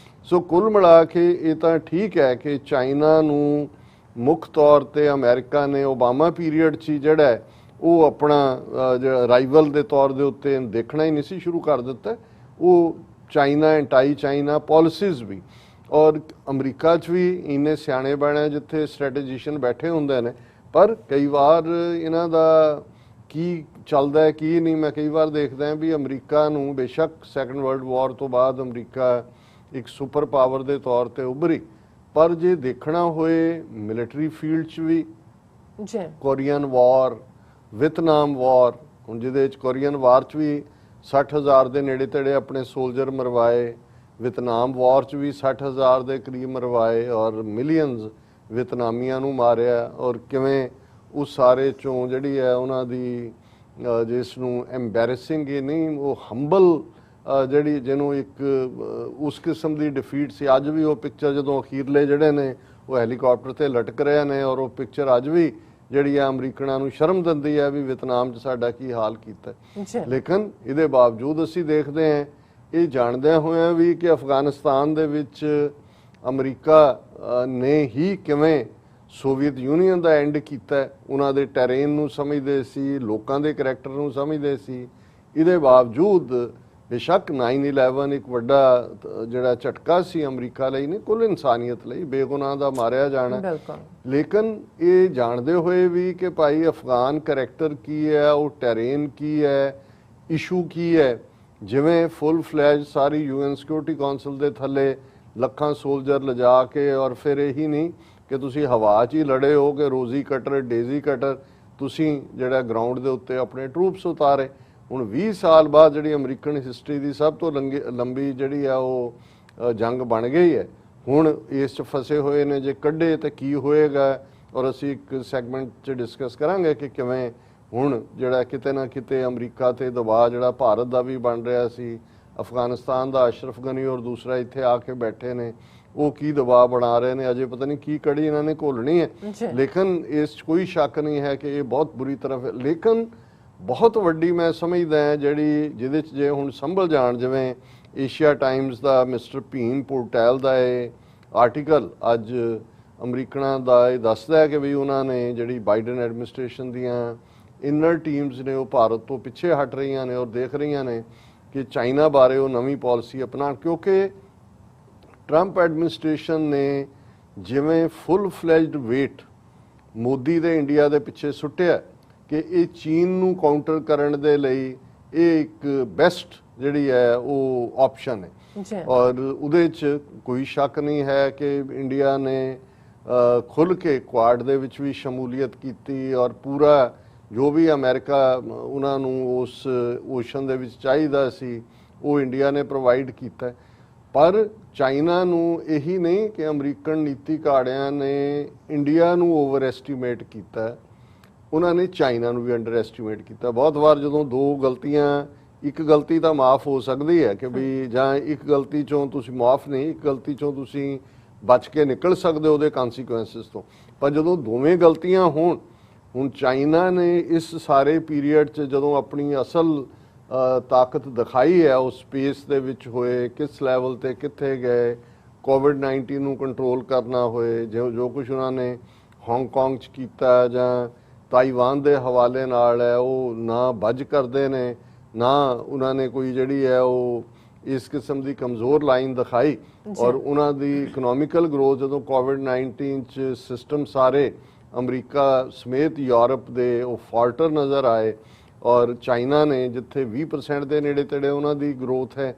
ਸੋ ਕੁੱਲ ਮਿਲਾ ਕੇ ਇਹ ਤਾਂ ਠੀਕ ਹੈ ਕਿ ਚਾਈਨਾ ਨੂੰ ਮੁੱਖ ਤੌਰ ਤੇ ਅਮਰੀਕਾ ਨੇ ਓਬਾਮਾ ਪੀਰੀਅਡ 'ਚ ਜਿਹੜਾ ਉਹ ਆਪਣਾ ਰਾਈਵਲ ਦੇ ਤੌਰ ਦੇ ਉੱਤੇ ਦੇਖਣਾ ਹੀ ਨਹੀਂ ਸੀ ਸ਼ੁਰੂ ਕਰ ਦਿੱਤਾ। ਉਹ ਚਾਈਨਾ ਐਂਟਾਈ ਚਾਈਨਾ ਪਾਲਿਸੀਜ਼ ਵੀ, ਔਰ ਅਮਰੀਕਾ 'ਚ ਵੀ ਇੰਨੇ ਸਿਆਣੇ ਬਣੇ ਜਿੱਥੇ ਸਟ੍ਰੈਟੇਜੀਸ਼ੀਅਨ ਬੈਠੇ ਹੁੰਦੇ ਨੇ, ਪਰ ਕਈ ਵਾਰ ਇਹਨਾਂ ਦਾ ਕੀ ਚੱਲਦਾ ਹੈ ਕੀ ਨਹੀਂ। ਮੈਂ ਕਈ ਵਾਰ ਦੇਖਦਾ ਹਾਂ ਵੀ ਅਮਰੀਕਾ ਨੂੰ, ਬੇਸ਼ੱਕ ਸੈਕੰਡ ਵਰਲਡ ਵਾਰ ਤੋਂ ਬਾਅਦ ਅਮਰੀਕਾ ਇੱਕ ਸੁਪਰ ਪਾਵਰ ਦੇ ਤੌਰ ਤੇ ਉੱਭਰੀ, ਪਰ ਜੇ ਦੇਖਣਾ ਹੋਏ ਮਿਲਟਰੀ ਫੀਲਡ 'ਚ ਵੀ, ਕੋਰੀਅਨ ਵਾਰ, ਵਿਤਨਾਮ ਵਾਰ, ਹੁਣ ਜਿਹਦੇ 'ਚ ਕੋਰੀਅਨ ਵਾਰ 'ਚ ਵੀ 60,000 ਦੇ ਨੇੜੇ ਤੇੜੇ ਆਪਣੇ ਸੋਲਜਰ ਮਰਵਾਏ, ਵਿਤਨਾਮ ਵਾਰ 'ਚ ਵੀ 60,000 ਦੇ ਕਰੀਬ ਮਰਵਾਏ, ਔਰ ਮਿਲੀਅਨਸ ਵਿਤਨਾਮੀਆਂ ਨੂੰ ਮਾਰਿਆ। ਔਰ ਕਿਵੇਂ ਉਸ ਸਾਰੇ 'ਚੋਂ ਜਿਹੜੀ ਹੈ ਉਹਨਾਂ ਦੀ ਜਿਸ ਨੂੰ ਐਮਬੈਰਸਿੰਗ ਹੀ ਨਹੀਂ, ਉਹ ਹੰਬਲ ਜਿਹੜੀ ਜਿਹਨੂੰ ਇੱਕ ਉਸ ਕਿਸਮ ਦੀ ਡਿਫੀਟ ਸੀ। ਅੱਜ ਵੀ ਉਹ ਪਿਕਚਰ ਜਦੋਂ ਅਖੀਰਲੇ ਜਿਹੜੇ ਨੇ ਉਹ ਹੈਲੀਕਾਪਟਰ ਤੇ ਲਟਕ ਰਹੇ ਨੇ, ਔਰ ਉਹ ਪਿਕਚਰ ਅੱਜ ਵੀ ਜਿਹੜੀ ਆ ਅਮਰੀਕਨਾਂ ਨੂੰ ਸ਼ਰਮ ਦਿੰਦੀ ਹੈ ਵੀ ਵਿਤਨਾਮ 'ਚ ਸਾਡਾ ਕੀ ਹਾਲ ਕੀਤਾ। ਲੇਕਿਨ ਇਹਦੇ ਬਾਵਜੂਦ ਅਸੀਂ ਦੇਖਦੇ ਹਾਂ, ਇਹ ਜਾਣਦਿਆਂ ਹੋਇਆਂ ਵੀ ਕਿ ਅਫਗਾਨਿਸਤਾਨ ਦੇ ਵਿੱਚ ਅਮਰੀਕਾ ਨੇ ਹੀ ਕਿਵੇਂ ਸੋਵੀਅਤ ਯੂਨੀਅਨ ਦਾ ਐਂਡ ਕੀਤਾ। ਉਹਨਾਂ ਦੇ ਟੈਰੇਨ ਨੂੰ ਸਮਝਦੇ ਸੀ, ਲੋਕਾਂ ਦੇ ਕਰੈਕਟਰ ਨੂੰ ਸਮਝਦੇ ਸੀ। ਇਹਦੇ ਬਾਵਜੂਦ ਬੇਸ਼ੱਕ 9/11 ਇੱਕ ਵੱਡਾ ਜਿਹੜਾ ਝਟਕਾ ਸੀ ਅਮਰੀਕਾ ਲਈ, ਨਹੀਂ ਕੁੱਲ ਇਨਸਾਨੀਅਤ ਲਈ, ਬੇਗੁਨਾਹ ਦਾ ਮਾਰਿਆ ਜਾਣਾ। ਲੇਕਿਨ ਇਹ ਜਾਣਦੇ ਹੋਏ ਵੀ ਕਿ ਭਾਈ ਅਫਗਾਨ ਕਰੈਕਟਰ ਕੀ ਹੈ, ਉਹ ਟੈਰੇਨ ਕੀ ਹੈ, ਇਸ਼ੂ ਕੀ ਹੈ, ਜਿਵੇਂ ਫੁੱਲ ਫਲੈਜ ਸਾਰੀ UN ਸਿਕਿਉਰਿਟੀ ਕਾਉਂਸਲ ਦੇ ਥੱਲੇ ਲੱਖਾਂ ਸੋਲਜਰ ਲਿਜਾ ਕੇ, ਔਰ ਫਿਰ ਇਹੀ ਨਹੀਂ ਕਿ ਤੁਸੀਂ ਹਵਾ 'ਚ ਹੀ ਲੜੇ ਹੋ ਕਿ ਰੋਜ਼ੀ ਕਟਰ ਡੇਜ਼ੀ ਕਟਰ, ਤੁਸੀਂ ਜਿਹੜਾ ਗਰਾਊਂਡ ਦੇ ਉੱਤੇ ਆਪਣੇ ਟਰੂਪਸ ਉਤਾਰੇ। ਹੁਣ 20 ਸਾਲ ਬਾਅਦ ਜਿਹੜੀ ਅਮਰੀਕਨ ਹਿਸਟਰੀ ਦੀ ਸਭ ਤੋਂ ਲੰਬੀ ਜਿਹੜੀ ਆ ਉਹ ਜੰਗ ਬਣ ਗਈ ਹੈ। ਹੁਣ ਇਸ 'ਚ ਫਸੇ ਹੋਏ ਨੇ, ਜੇ ਕੱਢੇ ਤਾਂ ਕੀ ਹੋਏਗਾ। ਔਰ ਅਸੀਂ ਇੱਕ ਸੈਗਮੈਂਟ 'ਚ ਡਿਸਕਸ ਕਰਾਂਗੇ ਕਿ ਕਿਵੇਂ ਹੁਣ ਜਿਹੜਾ ਕਿਤੇ ਨਾ ਕਿਤੇ ਅਮਰੀਕਾ ਤੇ ਦਬਾਅ ਜਿਹੜਾ ਭਾਰਤ ਦਾ ਵੀ ਬਣ ਰਿਹਾ ਸੀ, ਅਫਗਾਨਿਸਤਾਨ ਦਾ ਅਸ਼ਰਫ ਗਨੀ ਔਰ ਦੂਸਰਾ ਇੱਥੇ ਆ ਕੇ ਬੈਠੇ ਨੇ, ਉਹ ਕੀ ਦਬਾਅ ਬਣਾ ਰਹੇ ਨੇ। ਅਜੇ ਪਤਾ ਨਹੀਂ ਕੀ ਕੜੀ ਇਹਨਾਂ ਨੇ ਘੋਲਣੀ ਹੈ। ਲੇਕਿਨ ਇਸ 'ਚ ਕੋਈ ਸ਼ੱਕ ਨਹੀਂ ਹੈ ਕਿ ਇਹ ਬਹੁਤ ਬੁਰੀ ਤਰ੍ਹਾਂ, ਲੇਕਿਨ ਬਹੁਤ ਵੱਡੀ ਮੈਂ ਸਮਝਦਾ ਜਿਹਦੇ 'ਚ ਜੇ ਹੁਣ ਸੰਭਲ ਜਾਣ, ਜਿਵੇਂ ਏਸ਼ੀਆ ਟਾਈਮਸ ਦਾ ਮਿਸਟਰ ਭੀਮ ਪੋਰਟੈਲ ਦਾ ਇਹ ਆਰਟੀਕਲ ਅੱਜ ਅਮਰੀਕਨਾਂ ਦਾ ਇਹ ਦੱਸਦਾ ਹੈ ਕਿ ਵੀ ਉਹਨਾਂ ਨੇ ਜਿਹੜੀ ਬਾਈਡਨ ਐਡਮਿਨਿਸਟ੍ਰੇਸ਼ਨ ਦੀਆਂ ਇਨਰ ਟੀਮਸ ਨੇ ਉਹ ਭਾਰਤ ਤੋਂ ਪਿੱਛੇ ਹਟ ਰਹੀਆਂ ਨੇ ਔਰ ਦੇਖ ਰਹੀਆਂ ਨੇ ਕਿ ਚਾਈਨਾ ਬਾਰੇ ਉਹ ਨਵੀਂ ਪਾਲਿਸੀ ਅਪਣਾਉਣ, ਕਿਉਂਕਿ ਟਰੰਪ ਐਡਮਿਨਿਸਟ੍ਰੇਸ਼ਨ ਨੇ ਜਿਵੇਂ ਫੁੱਲ ਫਲੈਜਡ ਵੇਟ ਮੋਦੀ ਦੇ ਇੰਡੀਆ ਦੇ ਪਿੱਛੇ ਸੁੱਟਿਆ ਕਿ ਇਹ ਚੀਨ ਨੂੰ ਕਾਊਂਟਰ ਕਰਨ ਦੇ ਲਈ ਇਹ ਇੱਕ ਬੈਸਟ ਜਿਹੜੀ ਹੈ ਉਹ ਆਪਸ਼ਨ ਹੈ। ਔਰ ਉਹਦੇ 'ਚ ਕੋਈ ਸ਼ੱਕ ਨਹੀਂ ਹੈ ਕਿ ਇੰਡੀਆ ਨੇ ਖੁੱਲ੍ਹ ਕੇ ਕੁਆਡ ਦੇ ਵਿੱਚ ਵੀ ਸ਼ਮੂਲੀਅਤ ਕੀਤੀ ਔਰ ਪੂਰਾ ਜੋ ਵੀ ਅਮਰੀਕਾ ਉਹਨਾਂ ਨੂੰ ਉਸ ਓਸ਼ਨ ਦੇ ਵਿੱਚ ਚਾਹੀਦਾ ਸੀ ਉਹ ਇੰਡੀਆ ਨੇ ਪ੍ਰੋਵਾਈਡ ਕੀਤਾ। ਪਰ ਚਾਈਨਾ ਨੂੰ ਇਹੀ ਨਹੀਂ ਕਿ ਅਮਰੀਕਨ ਨੀਤੀ ਘਾੜਿਆਂ ਨੇ ਇੰਡੀਆ ਨੂੰ ਓਵਰ ਐਸਟੀਮੇਟ ਕੀਤਾ, ਉਹਨਾਂ ਨੇ ਚਾਈਨਾ ਨੂੰ ਵੀ ਅੰਡਰ ਐਸਟੀਮੇਟ ਕੀਤਾ। ਬਹੁਤ ਵਾਰ ਜਦੋਂ ਦੋ ਗਲਤੀਆਂ, ਇੱਕ ਗਲਤੀ ਤਾਂ ਮਾਫ ਹੋ ਸਕਦੀ ਹੈ ਕਿ ਵੀ ਜਾਂ ਇੱਕ ਗਲਤੀ ਚੋਂ ਤੁਸੀਂ ਮਾਫ ਨਹੀਂ, ਇੱਕ ਗਲਤੀ ਚੋਂ ਤੁਸੀਂ ਬਚ ਕੇ ਨਿਕਲ ਸਕਦੇ ਹੋ ਉਹਦੇ ਕਨਸੀਕੁਐਂਸਿਸ ਤੋਂ, ਪਰ ਜਦੋਂ ਦੋਵੇਂ ਗਲਤੀਆਂ ਹੋਣ, ਹੁਣ ਚਾਈਨਾ ਨੇ ਇਸ ਸਾਰੇ ਪੀਰੀਅਡ 'ਚ ਜਦੋਂ ਆਪਣੀ ਅਸਲ ਤਾਕਤ ਦਿਖਾਈ ਹੈ ਉਸ ਸਪੇਸ ਦੇ ਵਿੱਚ ਹੋਏ, ਕਿਸ ਲੈਵਲ ਤੇ ਕਿੱਥੇ ਗਏ, ਕੋਵਿਡ-19 ਨੂੰ ਕੰਟਰੋਲ ਕਰਨਾ ਹੋਏ, ਜੋ ਕੁਝ ਉਹਨਾਂ ਨੇ ਹਾਂਗਕਾਂਗ 'ਚ ਕੀਤਾ ਜਾਂ ਤਾਈਵਾਨ ਦੇ ਹਵਾਲੇ ਨਾਲ ਹੈ, ਉਹ ਨਾ ਬੱਜ ਕਰਦੇ ਨੇ, ਨਾ ਉਹਨਾਂ ਨੇ ਕੋਈ ਜਿਹੜੀ ਹੈ ਉਹ ਇਸ ਕਿਸਮ ਦੀ ਕਮਜ਼ੋਰ ਲਾਈਨ ਦਿਖਾਈ। ਔਰ ਉਹਨਾਂ ਦੀ ਇਕਨੋਮਿਕਲ ਗਰੋਥ ਜਦੋਂ ਕੋਵਿਡ-19 'ਚ ਸਿਸਟਮ ਸਾਰੇ ਅਮਰੀਕਾ ਸਮੇਤ ਯੂਰਪ ਦੇ ਉਹ ਫਾਲਟਰ ਨਜ਼ਰ ਆਏ ਔਰ ਚਾਈਨਾ ਨੇ ਜਿੱਥੇ 20% ਦੇ ਨੇੜੇ ਤੇੜੇ ਉਹਨਾਂ ਦੀ ਗਰੋਥ ਹੈ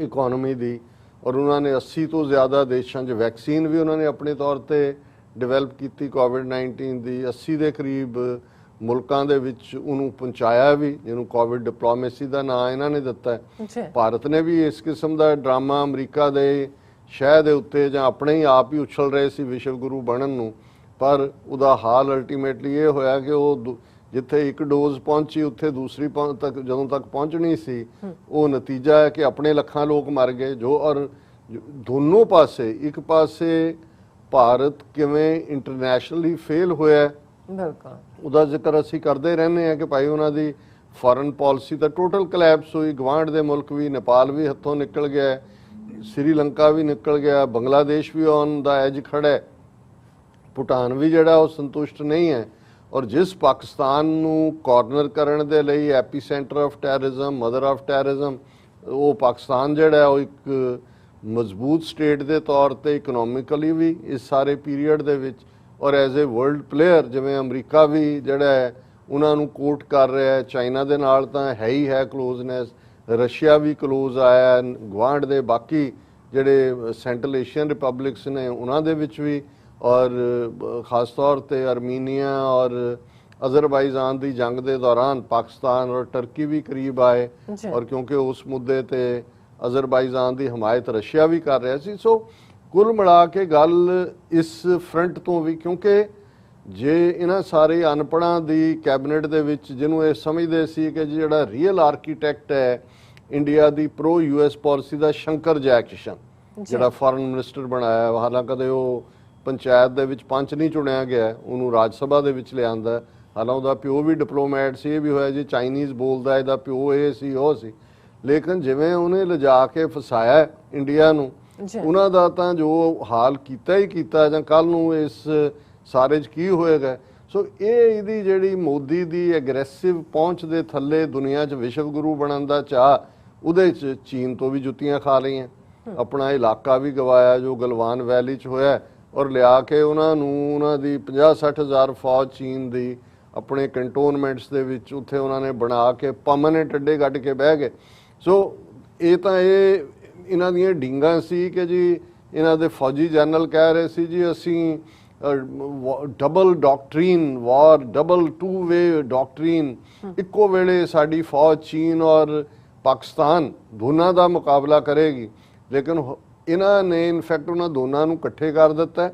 ਇਕਨੋਮੀ ਦੀ, ਔਰ ਉਹਨਾਂ ਨੇ 80 ਤੋਂ ਜ਼ਿਆਦਾ ਦੇਸ਼ਾਂ 'ਚ ਵੈਕਸੀਨ ਵੀ ਉਹਨਾਂ ਨੇ ਆਪਣੇ ਤੌਰ ਤੇ ਡਿਵੈਲਪ ਕੀਤੀ ਕੋਵਿਡ-19 ਦੀ, 80 ਦੇ ਕਰੀਬ ਮੁਲਕਾਂ ਦੇ ਵਿੱਚ ਉਹਨੂੰ ਪਹੁੰਚਾਇਆ ਵੀ, ਜਿਹਨੂੰ ਕੋਵਿਡ ਡਿਪਲੋਮੇਸੀ ਦਾ ਨਾਂ ਇਹਨਾਂ ਨੇ ਦਿੱਤਾ ਹੈ। ਭਾਰਤ ਨੇ ਵੀ ਇਸ ਕਿਸਮ ਦਾ ਡਰਾਮਾ ਅਮਰੀਕਾ ਦੇ ਸ਼ਹਿ ਦੇ ਉੱਤੇ ਜਾਂ ਆਪਣੇ ਹੀ ਆਪ ਹੀ ਉਛਲ ਰਹੇ ਸੀ ਵਿਸ਼ਵ ਗੁਰੂ ਬਣਨ ਨੂੰ, ਪਰ ਉਹਦਾ ਹਾਲ ਅਲਟੀਮੇਟਲੀ ਇਹ ਹੋਇਆ ਕਿ ਉਹ ਜਿੱਥੇ ਇੱਕ ਡੋਜ਼ ਪਹੁੰਚੀ ਉੱਥੇ ਦੂਸਰੀ ਤੱਕ ਜਦੋਂ ਤੱਕ ਪਹੁੰਚਣੀ ਸੀ, ਉਹ ਨਤੀਜਾ ਹੈ ਕਿ ਆਪਣੇ ਲੱਖਾਂ ਲੋਕ ਮਰ ਗਏ। ਜੋ ਔਰ ਦੋਨੋਂ ਪਾਸੇ, ਇੱਕ ਪਾਸੇ ਭਾਰਤ ਕਿਵੇਂ ਇੰਟਰਨੈਸ਼ਨਲੀ ਫੇਲ ਹੋਇਆ, ਬਿਲਕੁਲ ਉਹਦਾ ਜ਼ਿਕਰ ਅਸੀਂ ਕਰਦੇ ਰਹਿੰਦੇ ਹਾਂ ਕਿ ਭਾਈ ਉਹਨਾਂ ਦੀ ਫੋਰਨ ਪਾਲਿਸੀ ਤਾਂ ਟੋਟਲ ਕਲੈਪਸ ਹੋਈ, ਗਵਾਂਢ ਦੇ ਮੁਲਕ ਵੀ, ਨੇਪਾਲ ਵੀ ਹੱਥੋਂ ਨਿਕਲ ਗਿਆ, ਸ੍ਰੀਲੰਕਾ ਵੀ ਨਿਕਲ ਗਿਆ, ਬੰਗਲਾਦੇਸ਼ ਵੀ ਔਨ ਦਾ ਐਜ ਖੜਾ ਹੈ, ਭੂਟਾਨ ਵੀ ਜਿਹੜਾ ਉਹ ਸੰਤੁਸ਼ਟ ਨਹੀਂ ਹੈ। ਔਰ ਜਿਸ ਪਾਕਿਸਤਾਨ ਨੂੰ ਕਾਰਨਰ ਕਰਨ ਦੇ ਲਈ epicentre of terrorism, mother of terrorism, ਉਹ ਪਾਕਿਸਤਾਨ ਜਿਹੜਾ ਉਹ ਇੱਕ ਮਜ਼ਬੂਤ ਸਟੇਟ ਦੇ ਤੌਰ ਤੇ ਇਕਨੋਮਿਕਲੀ ਵੀ ਇਸ ਸਾਰੇ ਪੀਰੀਅਡ ਦੇ ਵਿੱਚ ਔਰ ਐਜ਼ ਏ ਵਰਲਡ ਪਲੇਅਰ ਜਿਵੇਂ ਅਮਰੀਕਾ ਵੀ ਜਿਹੜਾ ਹੈ ਉਹਨਾਂ ਨੂੰ ਕੋਟ ਕਰ ਰਿਹਾ ਹੈ। ਚਾਈਨਾ ਦੇ ਨਾਲ ਤਾਂ ਹੈ ਹੀ ਹੈ ਕਲੋਜ਼ਨੈਸ, ਰਸ਼ੀਆ ਵੀ ਕਲੋਜ਼ ਆਇਆ, ਗਵਾਂਢ ਦੇ ਬਾਕੀ ਜਿਹੜੇ ਸੈਂਟਰਲ ਏਸ਼ੀਅਨ ਰਿਪਬਲਿਕਸ ਨੇ ਉਹਨਾਂ ਦੇ ਵਿੱਚ ਵੀ, ਔਰ ਖਾਸ ਤੌਰ ਤੇ ਅਰਮੀਨੀਆ ਔਰ ਅਜ਼ਰਬਾਈਜਾਨ ਦੀ ਜੰਗ ਦੇ ਦੌਰਾਨ ਪਾਕਿਸਤਾਨ ਔਰ ਟਰਕੀ ਵੀ ਕਰੀਬ ਆਏ, ਔਰ ਕਿਉਂਕਿ ਉਸ ਮੁੱਦੇ ਤੇ ਅਜ਼ਰਬਾਈਜਾਨ ਦੀ ਹਮਾਇਤ ਰਸ਼ੀਆ ਵੀ ਕਰ ਰਿਹਾ ਸੀ। ਸੋ ਕੁੱਲ ਮਿਲਾ ਕੇ ਗੱਲ ਇਸ ਫਰੰਟ ਤੋਂ ਵੀ, ਕਿਉਂਕਿ ਜੇ ਇਹਨਾਂ ਸਾਰੇ ਅਨਪੜ੍ਹਾਂ ਦੀ ਕੈਬਨਿਟ ਦੇ ਵਿੱਚ ਜਿਹਨੂੰ ਇਹ ਸਮਝਦੇ ਸੀ ਕਿ ਜਿਹੜਾ ਰੀਅਲ ਆਰਕੀਟੈਕਟ ਹੈ ਇੰਡੀਆ ਦੀ ਪ੍ਰੋ ਯੂਐਸ ਪਾਲਿਸੀ ਦਾ, ਸ਼ੰਕਰ ਜੈਕਿਸ਼ਨ ਜਿਹੜਾ ਫੋਰਨ ਮਿਨਿਸਟਰ ਬਣਾਇਆ, ਹਾਲਾਂਕਿ ਕਦੇ ਉਹ ਪੰਚਾਇਤ ਦੇ ਵਿੱਚ ਪੰਚ ਨਹੀਂ ਚੁਣਿਆ ਗਿਆ, ਉਹਨੂੰ ਰਾਜ ਸਭਾ ਦੇ ਵਿੱਚ ਲਿਆਂਦਾ, ਹਾਲਾਂ ਉਹਦਾ ਪਿਓ ਵੀ ਡਿਪਲੋਮੈਟ ਸੀ, ਇਹ ਵੀ ਹੋਇਆ ਜੀ ਚਾਈਨੀਜ਼ ਬੋਲਦਾ, ਇਹਦਾ ਪਿਓ ਇਹ ਸੀ ਉਹ ਸੀ, ਲੇਕਿਨ ਜਿਵੇਂ ਉਹਨੇ ਲਿਜਾ ਕੇ ਫਸਾਇਆ ਇੰਡੀਆ ਨੂੰ, ਉਹਨਾਂ ਦਾ ਤਾਂ ਜੋ ਹਾਲ ਕੀਤਾ ਹੀ ਕੀਤਾ, ਜਾਂ ਕੱਲ ਨੂੰ ਇਸ ਸਾਰੇ 'ਚ ਕੀ ਹੋਏਗਾ। ਸੋ ਇਹ ਇਹਦੀ ਜਿਹੜੀ ਮੋਦੀ ਦੀ ਐਗਰੈਸਿਵ ਪਹੁੰਚ ਦੇ ਥੱਲੇ ਦੁਨੀਆ 'ਚ ਵਿਸ਼ਵ ਗੁਰੂ ਬਣਨ ਦਾ ਚਾਹ, ਉਹਦੇ 'ਚ ਚੀਨ ਤੋਂ ਵੀ ਜੁੱਤੀਆਂ ਖਾ ਲਈਆਂ, ਆਪਣਾ ਇਲਾਕਾ ਵੀ ਗਵਾਇਆ ਜੋ ਗਲਵਾਨ ਵੈਲੀ 'ਚ ਹੋਇਆ, ਔਰ ਲਿਆ ਕੇ ਉਹਨਾਂ ਨੂੰ ਉਹਨਾਂ ਦੀ 50-60 ਹਜ਼ਾਰ ਫੌਜ ਚੀਨ ਦੀ ਆਪਣੇ ਕੰਟੋਨਮੈਂਟਸ ਦੇ ਵਿੱਚ ਉੱਥੇ ਉਹਨਾਂ ਨੇ ਬਣਾ ਕੇ ਪਰਮਾਨੈਂਟ ਅੱਡੇ ਕੱਢ ਕੇ ਬਹਿ ਗਏ। ਸੋ ਇਹ ਤਾਂ ਇਹ ਇਹਨਾਂ ਦੀਆਂ ਡੀਂਗਾਂ ਸੀ ਕਿ ਜੀ ਇਹਨਾਂ ਦੇ ਫੌਜੀ ਜਨਰਲ ਕਹਿ ਰਹੇ ਸੀ ਜੀ ਅਸੀਂ ਡਬਲ ਡਾਕਟਰੀਨ ਵਾਰ, ਡਬਲ ਟੂ ਵੇ ਡਾਕਟਰੀਨ, ਇੱਕੋ ਵੇਲੇ ਸਾਡੀ ਫੌਜ ਚੀਨ ਔਰ ਪਾਕਿਸਤਾਨ ਦੋਨਾਂ ਦਾ ਮੁਕਾਬਲਾ ਕਰੇਗੀ, ਲੇਕਿਨ ਇਹਨਾਂ ਨੇ ਇਨਫੈਕਟ ਉਹਨਾਂ ਦੋਨਾਂ ਨੂੰ ਇਕੱਠੇ ਕਰ ਦਿੱਤਾ।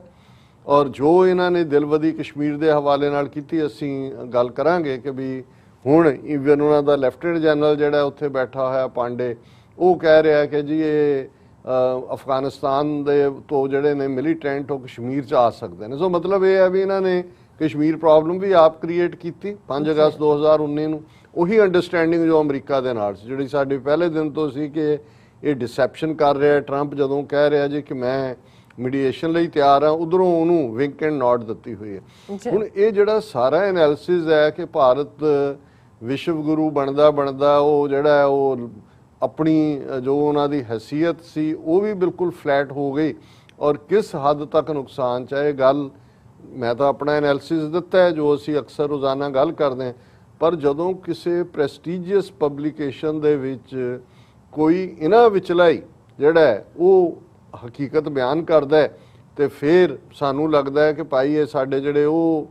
ਔਰ ਜੋ ਇਹਨਾਂ ਨੇ ਦਿਲਵਦੀ ਕਸ਼ਮੀਰ ਦੇ ਹਵਾਲੇ ਨਾਲ ਕੀਤੀ, ਅਸੀਂ ਗੱਲ ਕਰਾਂਗੇ ਕਿ ਵੀ ਹੁਣ ਈਵਨ ਉਹਨਾਂ ਦਾ ਲੈਫਟੀਨੈਂਟ ਜਨਰਲ ਜਿਹੜਾ ਉੱਥੇ ਬੈਠਾ ਹੋਇਆ ਪਾਂਡੇ, ਉਹ ਕਹਿ ਰਿਹਾ ਕਿ ਜੀ ਇਹ ਅਫਗਾਨਿਸਤਾਨ ਦੇ ਤੋਂ ਜਿਹੜੇ ਨੇ ਮਿਲੀਟੈਂਟ ਉਹ ਕਸ਼ਮੀਰ 'ਚ ਆ ਸਕਦੇ ਨੇ। ਸੋ ਮਤਲਬ ਇਹ ਹੈ ਵੀ ਇਹਨਾਂ ਨੇ ਕਸ਼ਮੀਰ ਪ੍ਰੋਬਲਮ ਵੀ ਆਪ ਕ੍ਰੀਏਟ ਕੀਤੀ 5 ਅਗਸਤ 2019 ਨੂੰ, ਉਹੀ ਅੰਡਰਸਟੈਂਡਿੰਗ ਜੋ ਅਮਰੀਕਾ ਦੇ ਨਾਲ ਸੀ, ਜਿਹੜੀ ਸਾਡੇ ਪਹਿਲੇ ਦਿਨ ਤੋਂ ਸੀ ਕਿ ਇਹ ਡਿਸੈਪਸ਼ਨ ਕਰ ਰਿਹਾ ਟਰੰਪ, ਜਦੋਂ ਕਹਿ ਰਿਹਾ ਜੀ ਕਿ ਮੈਂ ਮੀਡੀਏਸ਼ਨ ਲਈ ਤਿਆਰ ਆ, ਉਧਰੋਂ ਉਹਨੂੰ ਵਿੰਕ ਐਂਡ ਨੋਟ ਦਿੱਤੀ ਹੋਈ ਹੈ। ਜੀ। ਹੁਣ ਇਹ ਜਿਹੜਾ ਸਾਰਾ ਐਨਾਲਿਸਿਸ ਹੈ ਕਿ ਭਾਰਤ ਵਿਸ਼ਵ ਗੁਰੂ ਬਣਦਾ ਉਹ ਜਿਹੜਾ ਉਹ ਆਪਣੀ ਜੋ ਉਹਨਾਂ ਦੀ ਹੈਸੀਅਤ ਸੀ ਉਹ ਵੀ ਬਿਲਕੁਲ ਫਲੈਟ ਹੋ ਗਈ, ਔਰ ਕਿਸ ਹੱਦ ਤੱਕ ਨੁਕਸਾਨ ਚ ਹੈ। ਇਹ ਗੱਲ ਮੈਂ ਤਾਂ ਆਪਣਾ ਐਨਾਲਿਸਿਸ ਦਿੱਤਾ ਹੈ ਜੋ ਅਸੀਂ ਅਕਸਰ ਰੋਜ਼ਾਨਾ ਗੱਲ ਕਰਦੇ ਹਾਂ, ਪਰ ਜਦੋਂ ਕਿਸੇ ਪ੍ਰੈਸਟੀਜੀਅਸ ਪਬਲੀਕੇਸ਼ਨ ਦੇ ਵਿੱਚ ਕੋਈ ਇਹਨਾਂ ਵਿਚਲਾ ਹੀ ਜਿਹੜਾ ਹੈ ਉਹ ਹਕੀਕਤ ਬਿਆਨ ਕਰਦਾ ਹੈ ਤੇ ਫਿਰ ਸਾਨੂੰ ਲੱਗਦਾ ਹੈ ਕਿ ਭਾਈ ਇਹ ਸਾਡੇ ਜਿਹੜੇ ਉਹ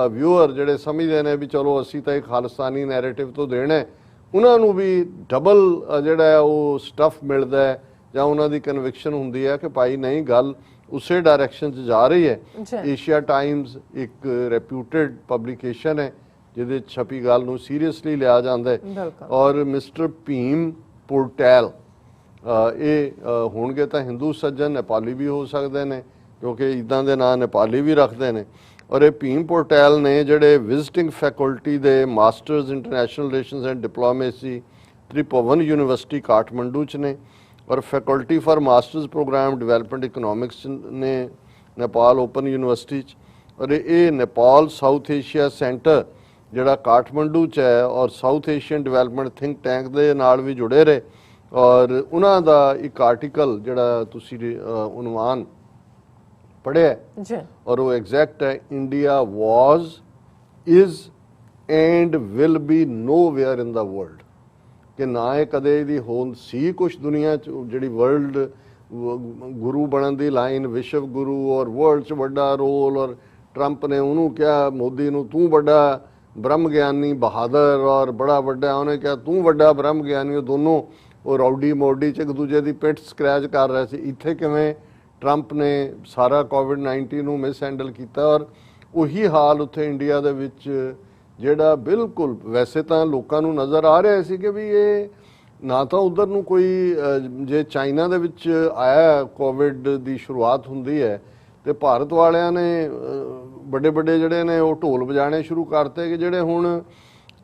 ਵਿਊਅਰ ਜਿਹੜੇ ਸਮਝਦੇ ਨੇ ਵੀ ਚਲੋ ਅਸੀਂ ਤਾਂ ਇੱਕ ਖਾਲਿਸਤਾਨੀ ਨੈਰੇਟਿਵ ਤੋਂ ਦੇਣਾ ਹੈ, ਉਹਨਾਂ ਨੂੰ ਵੀ ਡਬਲ ਜਿਹੜਾ ਹੈ ਉਹ ਸਟਫ ਮਿਲਦਾ ਹੈ, ਜਾਂ ਉਹਨਾਂ ਦੀ ਕਨਵਿਕਸ਼ਨ ਹੁੰਦੀ ਹੈ ਕਿ ਭਾਈ ਨਹੀਂ ਗੱਲ ਉਸੇ ਡਾਇਰੈਕਸ਼ਨ 'ਚ ਜਾ ਰਹੀ ਹੈ। ਏਸ਼ੀਆ ਟਾਈਮਜ਼ ਇੱਕ ਰੈਪਿਊਟਡ ਪਬਲੀਕੇਸ਼ਨ ਹੈ ਜਿਹਦੇ ਛਪੀ ਗੱਲ ਨੂੰ ਸੀਰੀਅਸਲੀ ਲਿਆ ਜਾਂਦਾ ਹੈ, ਔਰ ਮਿਸਟਰ ਭੀਮ ਪੋਰਟੈਲ ਇਹ ਹੋਣਗੇ ਤਾਂ ਹਿੰਦੂ ਸੱਜਣ, ਨੇਪਾਲੀ ਵੀ ਹੋ ਸਕਦੇ ਨੇ ਕਿਉਂਕਿ ਇੱਦਾਂ ਦੇ ਨਾਂ ਨੇਪਾਲੀ ਵੀ ਰੱਖਦੇ ਨੇ, ਔਰ ਇਹ ਭੀਮ ਪੋਰਟੈਲ ਨੇ ਜਿਹੜੇ ਵਿਜ਼ਿਟਿੰਗ ਫੈਕਲਟੀ ਦੇ masters international relations and diplomacy Tribhuvan university Kathmandu 'ਚ ਨੇ, ਔਰ faculty for masters programme development economics ਨੇ ਨੇਪਾਲ ਓਪਨ ਯੂਨੀਵਰਸਿਟੀ 'ਚ, ਔਰ ਇਹ ਨੇਪਾਲ ਸਾਊਥ ਏਸ਼ੀਆ ਸੈਂਟਰ ਜਿਹੜਾ ਕਾਠਮੰਡੂ 'ਚ ਹੈ ਔਰ south Asian development think tank ਦੇ ਨਾਲ ਵੀ ਜੁੜੇ ਰਹੇ, ਔਰ ਉਹਨਾਂ ਦਾ ਇੱਕ ਆਰਟੀਕਲ ਜਿਹੜਾ ਤੁਸੀਂ ਉਨਵਾਨ ਪੜ੍ਹਿਆ ਜੀ, ਔਰ ਉਹ ਐਗਜ਼ੈਕਟ ਹੈ, India was is and will be nowhere in the world, ਕਿ ਨਾ ਇਹ ਕਦੇ ਦੀ ਹੋਂਦ ਸੀ ਕੁਛ ਦੁਨੀਆ 'ਚ ਜਿਹੜੀ ਵਰਲਡ ਗੁਰੂ ਬਣਨ ਦੀ ਲਾਈਨ ਵਿਸ਼ਵ ਗੁਰੂ ਔਰ ਵਰਲਡ 'ਚ ਵੱਡਾ ਰੋਲ, ਔਰ ਟਰੰਪ ਨੇ ਉਹਨੂੰ ਕਿਹਾ ਮੋਦੀ ਨੂੰ ਤੂੰ ਵੱਡਾ ਬ੍ਰਹਮ ਗਿਆਨੀ ਬਹਾਦਰ ਔਰ ਬੜਾ ਵੱਡਾ, ਉਹਨੇ ਕਿਹਾ ਤੂੰ ਵੱਡਾ ਬ੍ਰਹਮ ਗਿਆਨੀ, ਉਹ ਦੋਨੋਂ ਉਹ ਰੌਡੀ ਮੋਡੀ 'ਚ ਇੱਕ ਦੂਜੇ ਦੀ ਪਿੱਠ ਸਕ੍ਰੈਚ ਕਰ ਰਹੇ ਸੀ। ਇੱਥੇ ਕਿਵੇਂ ਟਰੰਪ ਨੇ ਸਾਰਾ ਕੋਵਿਡ-19 ਨੂੰ ਮਿਸ ਹੈਂਡਲ ਕੀਤਾ, ਔਰ ਉਹੀ ਹਾਲ ਉੱਥੇ ਇੰਡੀਆ ਦੇ ਵਿੱਚ ਜਿਹੜਾ ਬਿਲਕੁਲ ਵੈਸੇ ਤਾਂ ਲੋਕਾਂ ਨੂੰ ਨਜ਼ਰ ਆ ਰਿਹਾ ਸੀ ਕਿ ਵੀ ਇਹ ਨਾ ਤਾਂ ਉਧਰ ਨੂੰ ਕੋਈ ਜੇ ਚਾਈਨਾ ਦੇ ਵਿੱਚ ਆਇਆ ਕੋਵਿਡ ਦੀ ਸ਼ੁਰੂਆਤ ਹੁੰਦੀ ਹੈ ਤੇ ਭਾਰਤ ਵਾਲਿਆਂ ਨੇ ਵੱਡੇ ਵੱਡੇ ਜਿਹੜੇ ਨੇ ਉਹ ਢੋਲ ਵਜਾਣੇ ਸ਼ੁਰੂ ਕਰਤੇ ਕਿ ਜਿਹੜੇ ਹੁਣ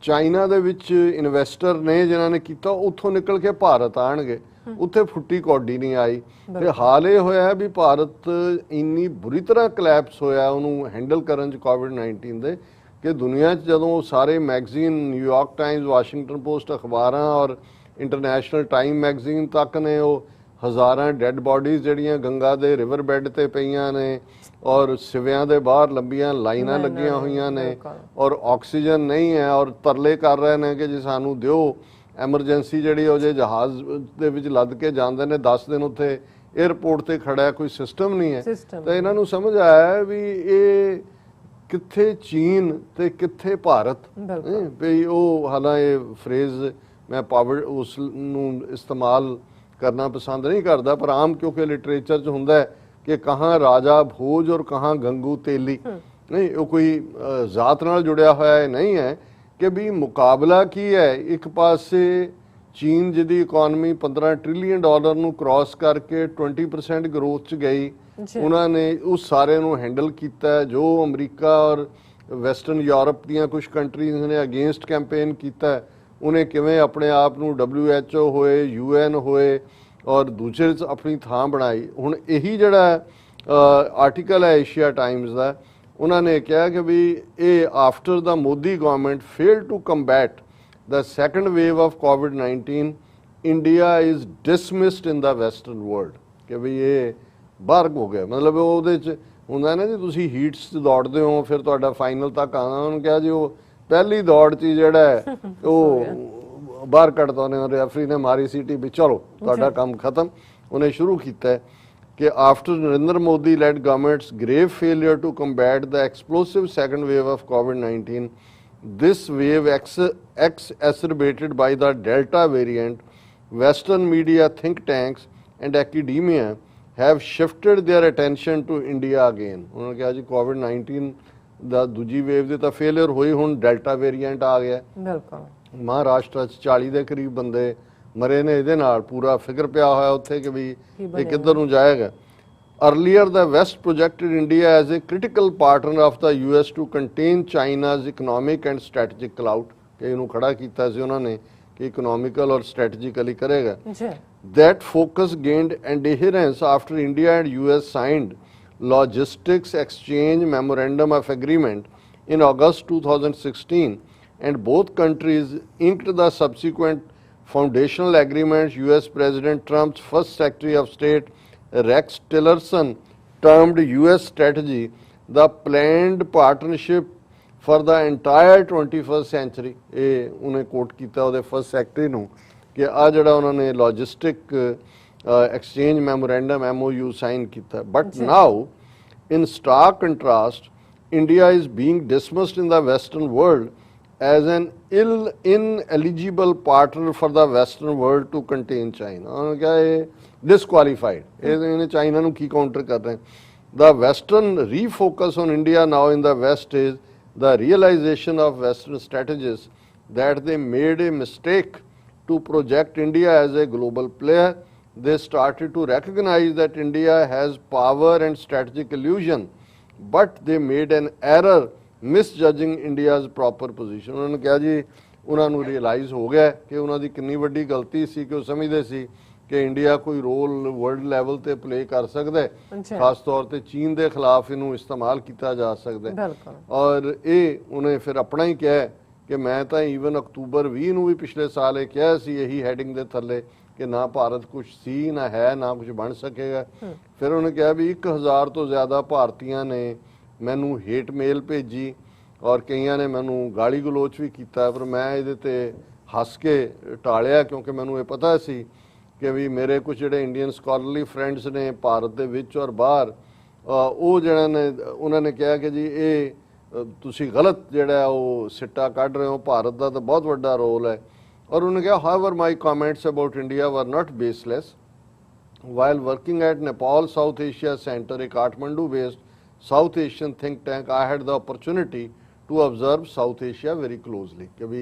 ਚਾਈਨਾ ਦੇ ਵਿੱਚ ਇਨਵੈਸਟਰ ਨੇ ਜਿਨ੍ਹਾਂ ਨੇ ਕੀਤਾ ਉੱਥੋਂ ਨਿਕਲ ਕੇ ਭਾਰਤ ਆਣਗੇ, ਉੱਥੇ ਫੁੱਟੀ ਕੌਡੀ ਨਹੀਂ ਆਈ। ਤੇ ਹਾਲ ਇਹ ਹੋਇਆ ਵੀ ਭਾਰਤ ਇੰਨੀ ਬੁਰੀ ਤਰ੍ਹਾਂ ਕਲੈਪਸ ਹੋਇਆ ਉਹਨੂੰ ਹੈਂਡਲ ਕਰਨ 'ਚ ਕੋਵਿਡ-19 ਦੇ ਕਿ ਦੁਨੀਆ 'ਚ ਜਦੋਂ ਸਾਰੇ magazine New York Times, Washington post ਅਖਬਾਰਾਂ ਔਰ ਇੰਟਰਨੈਸ਼ਨਲ ਟਾਈਮ ਮੈਗਜ਼ੀਨ ਤੱਕ ਨੇ ਉਹ ਹਜ਼ਾਰਾਂ ਡੈੱਡ ਬਾਡੀਜ਼ ਜਿਹੜੀਆਂ ਗੰਗਾ ਦੇ ਰਿਵਰ ਬੈੱਡ ਤੇ ਪਈਆਂ ਨੇ, ਔਰ ਸਿਵਿਆਂ ਦੇ ਬਾਹਰ ਲੰਬੀਆਂ ਲਾਈਨਾਂ ਲੱਗੀਆਂ ਹੋਈਆਂ ਨੇ, ਔਰ ਆਕਸੀਜਨ ਨਹੀਂ ਹੈ, ਔਰ ਤਰਲੇ ਕਰ ਰਹੇ ਨੇ ਕਿ ਜੇ ਸਾਨੂੰ ਦਿਓ ਐਮਰਜੈਂਸੀ ਜਿਹੜੀ ਉਹ ਜੇ ਜਹਾਜ਼ ਦੇ ਵਿੱਚ ਲੱਦ ਕੇ ਜਾਂਦੇ ਨੇ 10 ਦਿਨ ਉੱਥੇ 에ਅਰਪੋਰਟ ਤੇ ਖੜਾ, ਕੋਈ ਸਿਸਟਮ ਨਹੀਂ ਹੈ। ਤਾਂ ਇਹਨਾਂ ਨੂੰ ਸਮਝ ਆਇਆ ਵੀ ਇਹ ਕਿੱਥੇ ਚੀਨ ਤੇ ਕਿੱਥੇ ਭਾਰਤ, ਵੀ ਉਹ ਹਾਲਾਂ ਇਹ ਫਰੇਜ਼ ਮੈਂ ਪਾਵਰ ਉਸ ਨੂੰ ਇਸਤੇਮਾਲ ਕਰਨਾ ਪਸੰਦ ਨਹੀਂ ਕਰਦਾ, ਪਰ ਆਮ ਕਿਉਂਕਿ ਲਿਟਰੇਚਰ 'ਚ ਹੁੰਦਾ ਹੈ ਕਿ ਕਹਾਂ ਰਾਜਾ ਭੋਜ ਔਰ ਕਹਾਂ ਗੰਗੂ ਤੇਲੀ, ਨਹੀਂ ਉਹ ਕੋਈ ਜ਼ਾਤ ਨਾਲ ਜੁੜਿਆ ਹੋਇਆ ਨਹੀਂ ਹੈ ਕਿ ਵੀ ਮੁਕਾਬਲਾ ਕੀ ਹੈ। ਇੱਕ ਪਾਸੇ ਚੀਨ ਜਿਹਦੀ ਇਕਨੋਮੀ $15 ਟ੍ਰਿਲੀਅਨ ਨੂੰ ਕ੍ਰਾਸ ਕਰਕੇ 20% ਗਰੋਥ 'ਚ ਗਈ, ਉਹਨਾਂ ਨੇ ਉਸ ਸਾਰੇ ਨੂੰ ਹੈਂਡਲ ਕੀਤਾ। ਜੋ ਅਮਰੀਕਾ ਔਰ ਵੈਸਟਰਨ ਯੂਰਪ ਦੀਆਂ ਕੁਝ ਕੰਟਰੀਜ਼ ਨੇ ਅਗੇਂਸਟ ਕੈਂਪੇਨ ਕੀਤਾ, ਉਹਨੇ ਕਿਵੇਂ ਆਪਣੇ ਆਪ ਨੂੰ WHO ਹੋਏ, UN ਹੋਏ ਔਰ ਦੂਜੇ 'ਚ ਆਪਣੀ ਥਾਂ ਬਣਾਈ। ਹੁਣ ਇਹੀ ਜਿਹੜਾ ਆਰਟੀਕਲ ਹੈ ਏਸ਼ੀਆ ਟਾਈਮਜ਼ ਦਾ, ਉਹਨਾਂ ਨੇ ਕਿਹਾ ਕਿ ਵੀ ਇਹ after the Modi government fail to combat the second wave of COVID-19, India is dismissed in the Western world, ਕਿ ਵੀ ਇਹ ਬਾਹਰ ਹੋ ਗਿਆ। ਮਤਲਬ ਉਹਦੇ 'ਚ ਹੁੰਦਾ ਨਾ ਜੀ ਤੁਸੀਂ ਹੀਟਸ 'ਚ ਦੌੜਦੇ ਹੋ ਫਿਰ ਤੁਹਾਡਾ ਫਾਈਨਲ ਤੱਕ ਆਉਣਾ, ਉਹਨੂੰ ਕਿਹਾ ਜੀ ਉਹ ਪਹਿਲੀ ਦੌੜ 'ਚ ਜਿਹੜਾ ਹੈ ਉਹ ਬਾਹਰ ਕੱਢਦਾ, ਉਹਨੇ ਰੈਫਰੀ ਨੇ ਮਾਰੀ ਸੀਟੀ ਵੀ ਚਲੋ ਤੁਹਾਡਾ ਕੰਮ ਖਤਮ। ਉਹਨੇ ਸ਼ੁਰੂ ਕੀਤਾ ਕਿ after Narendra Modi led government's grave failure to combat the explosive second wave of COVID-19, this wave exacerbated by the Delta variant, Western media, think tanks and academia have shifted their attention to India again. ਉਹਨਾਂ ਨੇ ਕਿਹਾ ਜੀ COVID-19 ਦਾ ਦੂਜੀ wave ਦੇ ਤਾਂ failure ਹੋਈ, ਹੁਣ delta variant ਆ ਗਿਆ। ਬਿਲਕੁਲ ਮਹਾਰਾਸ਼ਟਰ 'ਚ 40 ਦੇ ਕਰੀਬ ਬੰਦੇ ਮਰੇ ਨੇ ਇਹਦੇ ਨਾਲ, ਪੂਰਾ ਫਿਕਰ ਪਿਆ ਹੋਇਆ ਉੱਥੇ ਕਿ ਵੀ ਇਹ ਕਿੱਧਰ ਨੂੰ ਜਾਏਗਾ। Earlier, the West projected India as a critical partner of the US to contain China's economic and strategic clout, ਕਿ ਇਹਨੂੰ ਖੜਾ ਕੀਤਾ ਸੀ ਉਹਨਾਂ ਨੇ कि इकोनॉमिकल और स्ट्रेटजिकली करेगा। जी That focus gained adherence after India and US signed Logistics Exchange Memorandum of Agreement in August 2016, and both countries inked the subsequent foundational agreements. US President Trump's first Secretary of State Rex Tillerson termed US strategy the planned partnership for the entire 21st century। ਇਹ ਉਹਨੇ ਕੋਟ ਕੀਤਾ ਉਹਦੇ first secretary ਨੂੰ ਕਿ ਆ ਜਿਹੜਾ ਉਹਨਾਂ ਨੇ logistic exchange memorandum MOU sign ਕੀਤਾ। But now in stark contrast, India is being dismissed in the Western world as an ineligible partner for the Western world to contain China। उन्होंने कहा ये disqualified, इन्हें चाइना ਨੂੰ ਕੀ counter कर रहे हैं। The Western refocus on India now in the West is the realization of Western strategists that they made a mistake to project India as a global player. They started to recognize that India has power and strategic illusion, but they made an error misjudging India's proper position। उन्होंने कहा जी ਉਹਨਾਂ ਨੂੰ realise ਹੋ ਗਿਆ ਕਿ ਉਹਨਾਂ ਦੀ ਕਿੰਨੀ ਵੱਡੀ ਗਲਤੀ ਸੀ ਕਿ ਉਹ ਸਮਝਦੇ ਸੀ ਕਿ ਇੰਡੀਆ ਕੋਈ ਰੋਲ ਵਰਲਡ ਲੈਵਲ ਤੇ ਪਲੇ ਕਰ ਸਕਦਾ ਹੈ, ਖਾਸ ਤੌਰ ਤੇ ਚੀਨ ਦੇ ਖਿਲਾਫ ਇਹਨੂੰ ਇਸਤੇਮਾਲ ਕੀਤਾ ਜਾ ਸਕਦਾ ਹੈ। ਔਰ ਇਹ ਉਹਨੇ ਫਿਰ ਆਪਣਾ ਹੀ ਕਿਹਾ ਕਿ ਮੈਂ ਤਾਂ ਈਵਨ ਅਕਤੂਬਰ 20 ਨੂੰ ਵੀ ਪਿਛਲੇ ਸਾਲ ਇਹ ਕਿਹਾ ਸੀ ਇਹੀ ਹੈਡਿੰਗ ਦੇ ਥੱਲੇ ਕਿ ਨਾ ਭਾਰਤ ਕੁਝ ਸੀ ਨਾ ਹੈ ਨਾ ਕੁਝ ਬਣ ਸਕੇਗਾ। ਫਿਰ ਉਹਨੇ ਕਿਹਾ ਵੀ 1000 ਤੋਂ ਜ਼ਿਆਦਾ ਭਾਰਤੀਆਂ ਨੇ ਮੈਨੂੰ ਹੇਟ ਮੇਲ ਭੇਜੀ ਔਰ ਕਈਆਂ ਨੇ ਮੈਨੂੰ ਗਾਲੀ ਗਲੋਚ ਵੀ ਕੀਤਾ, ਪਰ ਮੈਂ ਇਹਦੇ ਤੇ ਹੱਸ ਕੇ ਟਾਲਿਆ ਕਿਉਂਕਿ ਮੈਨੂੰ ਇਹ ਪਤਾ ਸੀ ਕਿ ਵੀ ਮੇਰੇ ਕੁਝ ਜਿਹੜੇ ਇੰਡੀਅਨ ਸਕਾਲਰਲੀ ਫਰੈਂਡਸ ਨੇ ਭਾਰਤ ਦੇ ਵਿੱਚ ਔਰ ਬਾਹਰ ਉਹ ਜਿਹੜਾ ਨੇ ਉਹਨਾਂ ਨੇ ਕਿਹਾ ਕਿ ਜੀ ਇਹ ਤੁਸੀਂ ਗਲਤ ਜਿਹੜਾ ਉਹ ਸਿੱਟਾ ਕੱਢ ਰਹੇ ਹੋ, ਭਾਰਤ ਦਾ ਤਾਂ ਬਹੁਤ ਵੱਡਾ ਰੋਲ ਹੈ। ਔਰ ਉਹਨੇ ਕਿਹਾ however my comments about India were not baseless. While working at Nepal South Asia Center, a Kathmandu based South Asian think tank, I had the opportunity to observe South Asia very closely। कि भी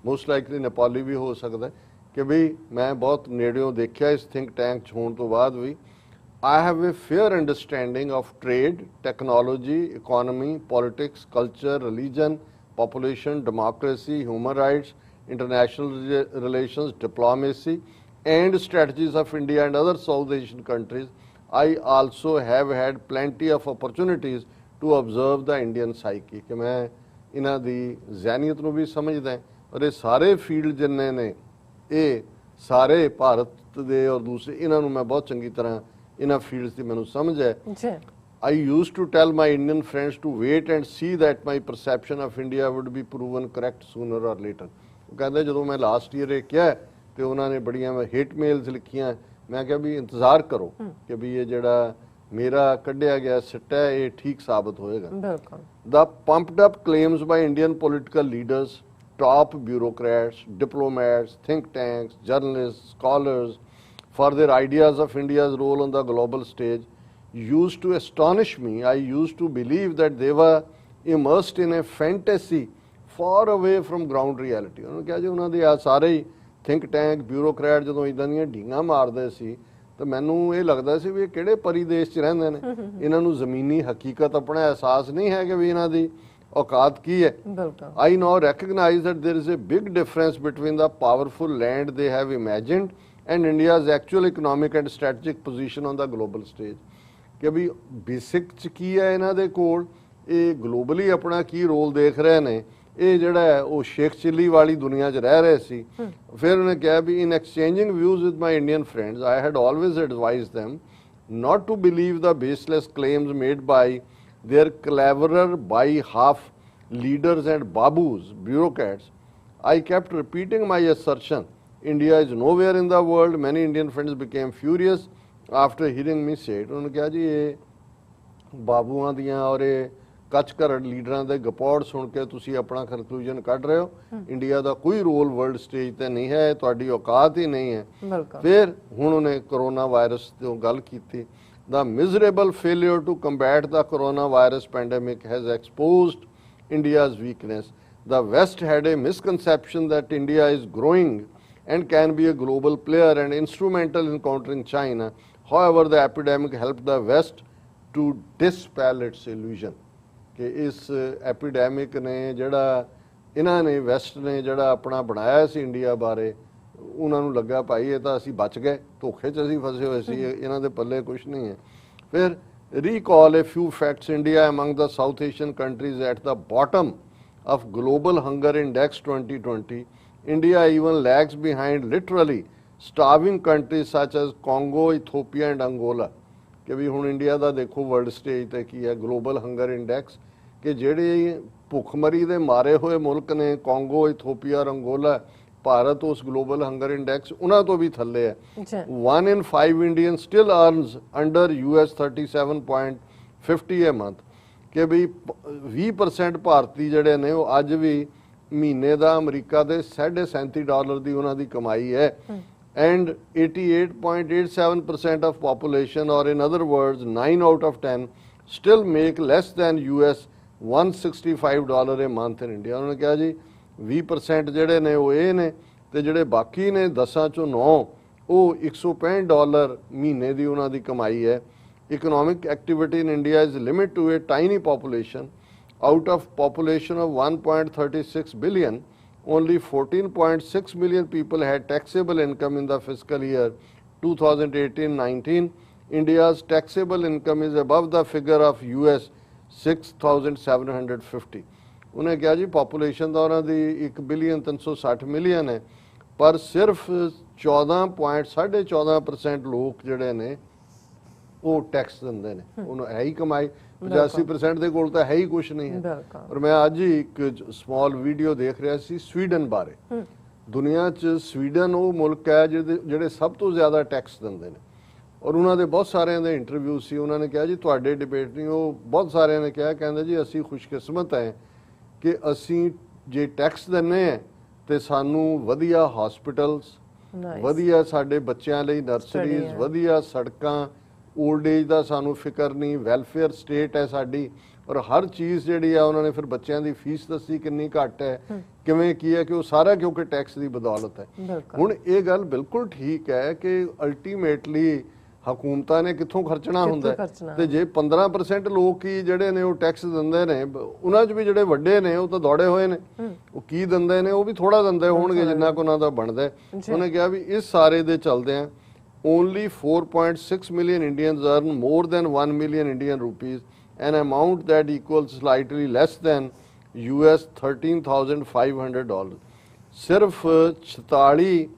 most likely Nepali भी हो सकता है कि भी मैं बहुत नेड़ियों देखा इस थिंक टैंक होने तो बाद भी। I have a fair understanding of trade, technology, economy, politics, culture, religion, population, democracy, human rights, international relations, diplomacy, and strategies of India and other South Asian countries. I also have had plenty of opportunities to observe the Indian psyche। कि मैं इन्हां दी ज़हनीयत नूं भी समझदा और ये सारे field जिन्ने ने ये सारे भारत दे और दूसरे इन्हां नूं मैं बहुत चंगी तरह इन्हां फील्ड्स दी मैनूं समझ है। I used to tell my Indian friends to wait and see that my perception of India would be proven correct sooner or later। ਕਹਿੰਦੇ ਜਦੋਂ ਮੈਂ ਲਾਸਟ ਈਅਰ ਇਹ ਕਿਹਾ ਤੇ ਉਹਨਾਂ ਨੇ ਬੜੀਆਂ ਹੇਟ ਮੇਲਸ ਲਿਖੀਆਂ, ਮੈਂ ਕਿਹਾ ਵੀ ਇੰਤਜ਼ਾਰ ਕਰੋ ਕਿ ਵੀ ਇਹ ਜਿਹੜਾ ਮੇਰਾ ਕੱਢਿਆ ਗਿਆ ਸਿੱਟਾ ਇਹ ਠੀਕ ਸਾਬਤ ਹੋਏਗਾ। The pumped up claims by Indian political leaders, top bureaucrats, diplomats, think tanks, journalists, scholars for their ideas of India's role on the global stage used to astonish me. I used to believe that they were immersed in a fantasy far away from ground reality। ਉਹਨੂੰ ਕਿਹਾ ਜੀ ਉਹਨਾਂ ਦੇ ਆ ਸਾਰੇ ਹੀ think tank bureaucrat ਜਦੋਂ ਇਦਾਂ ਦੀਆਂ ਢੀਂਗਾਂ ਮਾਰਦੇ ਸੀ ਤਾਂ ਮੈਨੂੰ ਇਹ ਲੱਗਦਾ ਸੀ ਵੀ ਇਹ ਕਿਹੜੇ ਪਰਿਦੇਸ਼ 'ਚ ਰਹਿੰਦੇ ਨੇ, ਇਹਨਾਂ ਨੂੰ ਜ਼ਮੀਨੀ ਹਕੀਕਤ ਆਪਣਾ ਅਹਿਸਾਸ ਨਹੀਂ ਹੈ ਕਿ ਵੀ ਇਹਨਾਂ ਦੀ ਔਕਾਤ ਕੀ ਹੈ। I now recognize that there is a big difference between the powerful land they have imagined and India's actual economic and strategic position on the global stage। ਕਿ ਵੀ ਬੇਸਿਕ 'ਚ ਕੀ ਹੈ ਇਹਨਾਂ ਦੇ ਕੋਲ, ਇਹ ਗਲੋਬਲੀ ਆਪਣਾ ਕੀ ਰੋਲ ਦੇਖ ਰਹੇ ਨੇ, ਇਹ ਜਿਹੜਾ ਹੈ ਉਹ ਸ਼ੇਖ ਚਿੱਲੀ ਵਾਲੀ ਦੁਨੀਆ 'ਚ ਰਹਿ ਰਹੇ ਸੀ। ਫਿਰ ਉਹਨੇ ਕਿਹਾ ਵੀ in exchanging views with my Indian friends I had always advised them not to believe the baseless claims made by their cleverer by half leaders and babus, bureaucrats. I kept repeating my assertion, India is nowhere in the world। Many Indian friends became furious after hearing me say it। ਉਹਨੇ ਕਿਹਾ ਜੀ ਇਹ ਬਾਬੂਆਂ ਦੀਆਂ ਔਰ ਇਹ ਕੱਚ ਘਰੜ ਲੀਡਰਾਂ ਦੇ ਗਪੌੜ ਸੁਣ ਕੇ ਤੁਸੀਂ ਆਪਣਾ ਕਨਕਲੂਜਨ ਕੱਢ ਰਹੇ ਹੋ, ਇੰਡੀਆ ਦਾ ਕੋਈ ਰੋਲ ਵਰਲਡ ਸਟੇਜ ਤੇ ਨਹੀਂ ਹੈ, ਤੁਹਾਡੀ ਔਕਾਤ ਹੀ ਨਹੀਂ ਹੈ। ਫਿਰ ਹੁਣ ਉਹਨੇ ਕਰੋਨਾ ਵਾਇਰਸ ਤੋਂ ਗੱਲ ਕੀਤੀ। The miserable failure to combat the coronavirus pandemic has exposed India's weakness. The West had a misconception that India is growing and can be a global player and instrumental in countering China. However, the epidemic helped the West to dispel its illusion। कि इस epidemic ने जड़ा ਇਹਨਾਂ ਨੇ West ਨੇ ਜਿਹੜਾ ਆਪਣਾ ਬਣਾਇਆ ਸੀ ਇੰਡੀਆ ਬਾਰੇ, ਉਹਨਾਂ ਨੂੰ ਲੱਗਾ ਭਾਈ ਇਹ ਤਾਂ ਅਸੀਂ ਬਚ ਗਏ, ਧੋਖੇ 'ਚ ਅਸੀਂ ਫਸੇ ਹੋਏ ਸੀ, ਇਹਨਾਂ ਦੇ ਪੱਲੇ ਕੁਝ ਨਹੀਂ ਹੈ। ਫਿਰ recall a few facts. India among the South Asian countries at the bottom of Global Hunger Index 2020. India even lags behind literally starving countries such as Congo, Ethiopia and Angola. कि भी हुण इंडिया का देखो world stage ते की है global hunger index कि जेड़े भुखमरी दे मारे हुए मुल्क ने कॉन्गो, इथोपिया और अंगोला, भारत उस ग्लोबल हंगर इंडेक्स उन्हां तो भी थल्ले है। 1 in 5 Indians still earns under US 37.50 a month कि भी 20% भारती जड़े ने वो अज भी महीने का अमरीका के $37.5 की उन्हां दी कमाई है। And 88.87% of population, or in other words 9 out of 10, still make less than US $165 a month in India. उन्होंने कहा जी 20% ਜਿਹੜੇ ਨੇ ਉਹ ਇਹ ਨੇ ਤੇ ਜਿਹੜੇ ਬਾਕੀ ਨੇ 10 ਚੋਂ 9 ਉਹ $165 ਮਹੀਨੇ ਦੀ ਉਹਨਾਂ ਦੀ ਕਮਾਈ ਹੈ। Economic activity in India is limited to a tiny population. Out of population of 1.36 billion, only 14.6 million people had taxable income in the fiscal year 2018-19. India's taxable income is above the figure of US 6,750. उन्हें कहा जी population तो उन्होंने 1 billion 360 million है, पर सिर्फ 14.14% लोग जड़े ने वो टैक्स देंगे ने, उन्होंने है ही कमाई 85% ਦੇ ਕੋਲ ਤਾਂ ਹੈ ਹੀ ਕੁਝ ਨਹੀਂ ਹੈ। ਔਰ ਮੈਂ ਅੱਜ ਹੀ ਇੱਕ ਸਮਾਲ ਵੀਡੀਓ ਦੇਖ ਰਿਹਾ ਸੀ ਸਵੀਡਨ ਬਾਰੇ। ਦੁਨੀਆ 'ਚ ਸਵੀਡਨ ਉਹ ਮੁਲਕ ਹੈ ਜਿਹੜੇ ਸਭ ਤੋਂ ਜ਼ਿਆਦਾ ਟੈਕਸ ਦਿੰਦੇ ਨੇ, ਔਰ ਉਹਨਾਂ ਦੇ ਬਹੁਤ ਸਾਰਿਆਂ ਦੇ ਇੰਟਰਵਿਊ ਸੀ। ਉਹਨਾਂ ਨੇ ਕਿਹਾ ਜੀ ਤੁਹਾਡੇ ਡਿਬੇਟ ਨਹੀਂ, ਉਹ ਬਹੁਤ ਸਾਰਿਆਂ ਨੇ ਕਿਹਾ, ਕਹਿੰਦੇ ਜੀ ਅਸੀਂ ਖੁਸ਼ਕਿਸਮਤ ਹੈ ਕਿ ਅਸੀਂ ਜੇ ਟੈਕਸ ਦਿੰਦੇ ਹਾਂ ਤੇ ਸਾਨੂੰ ਵਧੀਆ ਹਸਪੀਟਲਸ, ਵਧੀਆ ਸਾਡੇ ਬੱਚਿਆਂ ਲਈ ਨਰਸਰੀਜ਼, ਵਧੀਆ ਸੜਕਾਂ, ओल्ड एज का सानू फिक्र नहीं, वैलफेयर स्टेट है साडी, और हर चीज़ जी है उन्होंने फिर बच्चों की फीस दसी कितनी घट है, किवें की है कि वो सारा क्योंकि टैक्स की बदौलत है। हुण ये गल बिल्कुल ठीक है कि अल्टीमेटली हुकूमतां ने कित्थों खर्चना हुंदा है, ते जे 15% लोग ही जिहड़े ने वो टैक्स दिंदे ने, उन्हां च भी जिहड़े वड्डे ने वो तां दौड़े होए ने, वो की दिंदे ने, वो भी थोड़ा दिंदे होणगे जिन्ना को उन्हां दा बनदा है। उन्होंने कहा भी इस सारे दे चलदे only 4.6 million Indians earn more than 1 million Indian rupees, an amount that equals slightly less than US $13,500. सिर्फ 46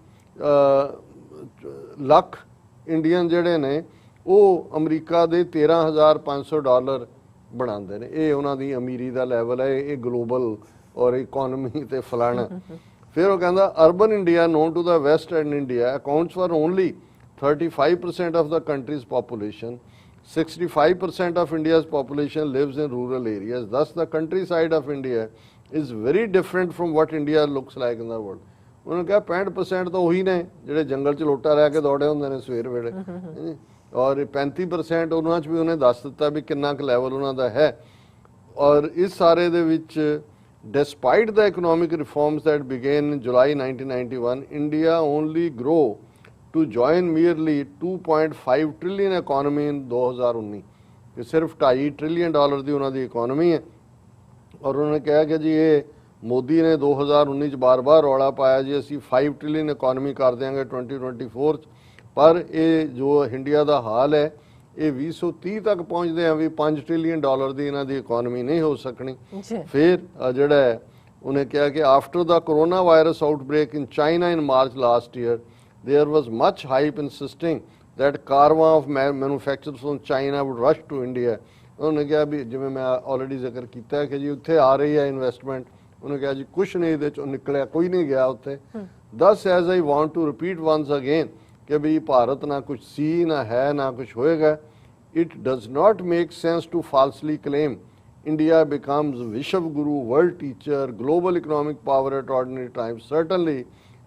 ਲੱਖ ਇੰਡੀਅਨ ਜਿਹੜੇ ਨੇ ਉਹ ਅਮਰੀਕਾ ਦੇ $13,500 ਬਣਾਉਂਦੇ ਨੇ। ਇਹ ਉਹਨਾਂ ਦੀ ਅਮੀਰੀ ਦਾ ਲੈਵਲ ਹੈ, ਇਹ ਗਲੋਬਲ ਔਰ ਇਕਨੋਮੀ ਤੇ ਫਲਾਣਾ। ਫਿਰ ਉਹ ਕਹਿੰਦਾ urban India known to the west and India accounts for only 35% of the country's population. 65% of India's population lives in rural areas. Thus, the countryside of India is very different from what India looks like in the world. उन्होंने कहा 65% तो वही ने ਜਿਹੜੇ ਜੰਗਲ 'ਚ ਲੋਟਾ ਰਹਿ ਕੇ ਦੌੜੇ ਹੁੰਦੇ ਨੇ ਸਵੇਰ ਵੇਲੇ, ਔਰ 35% ਉਹਨਾਂ 'ਚ ਵੀ ਉਹਨੇ ਦੱਸ ਦਿੱਤਾ ਵੀ ਕਿੰਨਾ ਕੁ ਲੈਵਲ ਉਹਨਾਂ ਦਾ ਹੈ। ਔਰ ਇਸ ਸਾਰੇ ਦੇ ਵਿੱਚ despite the economic reforms that began in July 1991, India only grew to join merely 2.5 trillion economy in 2019 कि सिर्फ $2.5 trillion ਦੀ ਉਹਨਾਂ ਦੀ ਇਕਨੋਮੀ ਹੈ। ਔਰ ਉਹਨਾਂ ਨੇ ਕਿਹਾ ਕਿ ਜੀ ਇਹ ਮੋਦੀ ਨੇ 2019 ਚ ਬਾਰ-ਬਾਰ ਰੌਲਾ ਪਾਇਆ ਜੀ ਅਸੀਂ 5 trillion ਇਕਨੋਮੀ ਕਰ ਦਿਆਂਗੇ 2024 ਚ, ਪਰ ਇਹ ਜੋ ਇੰਡੀਆ ਦਾ ਹਾਲ ਹੈ ਇਹ 2030 ਤੱਕ ਪਹੁੰਚਦੇ ਆ ਵੀ $5 trillion ਦੀ ਇਹਨਾਂ ਦੀ ਇਕਨੋਮੀ ਨਹੀਂ ਹੋ ਸਕਣੀ। ਫਿਰ ਜਿਹੜਾ ਹੈ ਉਹਨੇ ਕਿਹਾ ਕਿ after the corona virus outbreak in China in March last year, there was much hype insisting that caravan of manufacturers from China would rush to India. उन्होंने कहा भी जिवें मैं ऑलरेडी जिक्र किया है कि जी उत्थे आ रही है इन्वेस्टमेंट, उन्होंने कहा जी कुछ नहीं इहदे चों निकलिया, कोई नहीं गया उत्थे। Thus as I want to repeat once again कि भी भारत ना कुछ सी ना है ना कुछ होएगा, it does not make sense to falsely claim India becomes Vishwa Guru, world teacher, global economic power at ordinary times. Certainly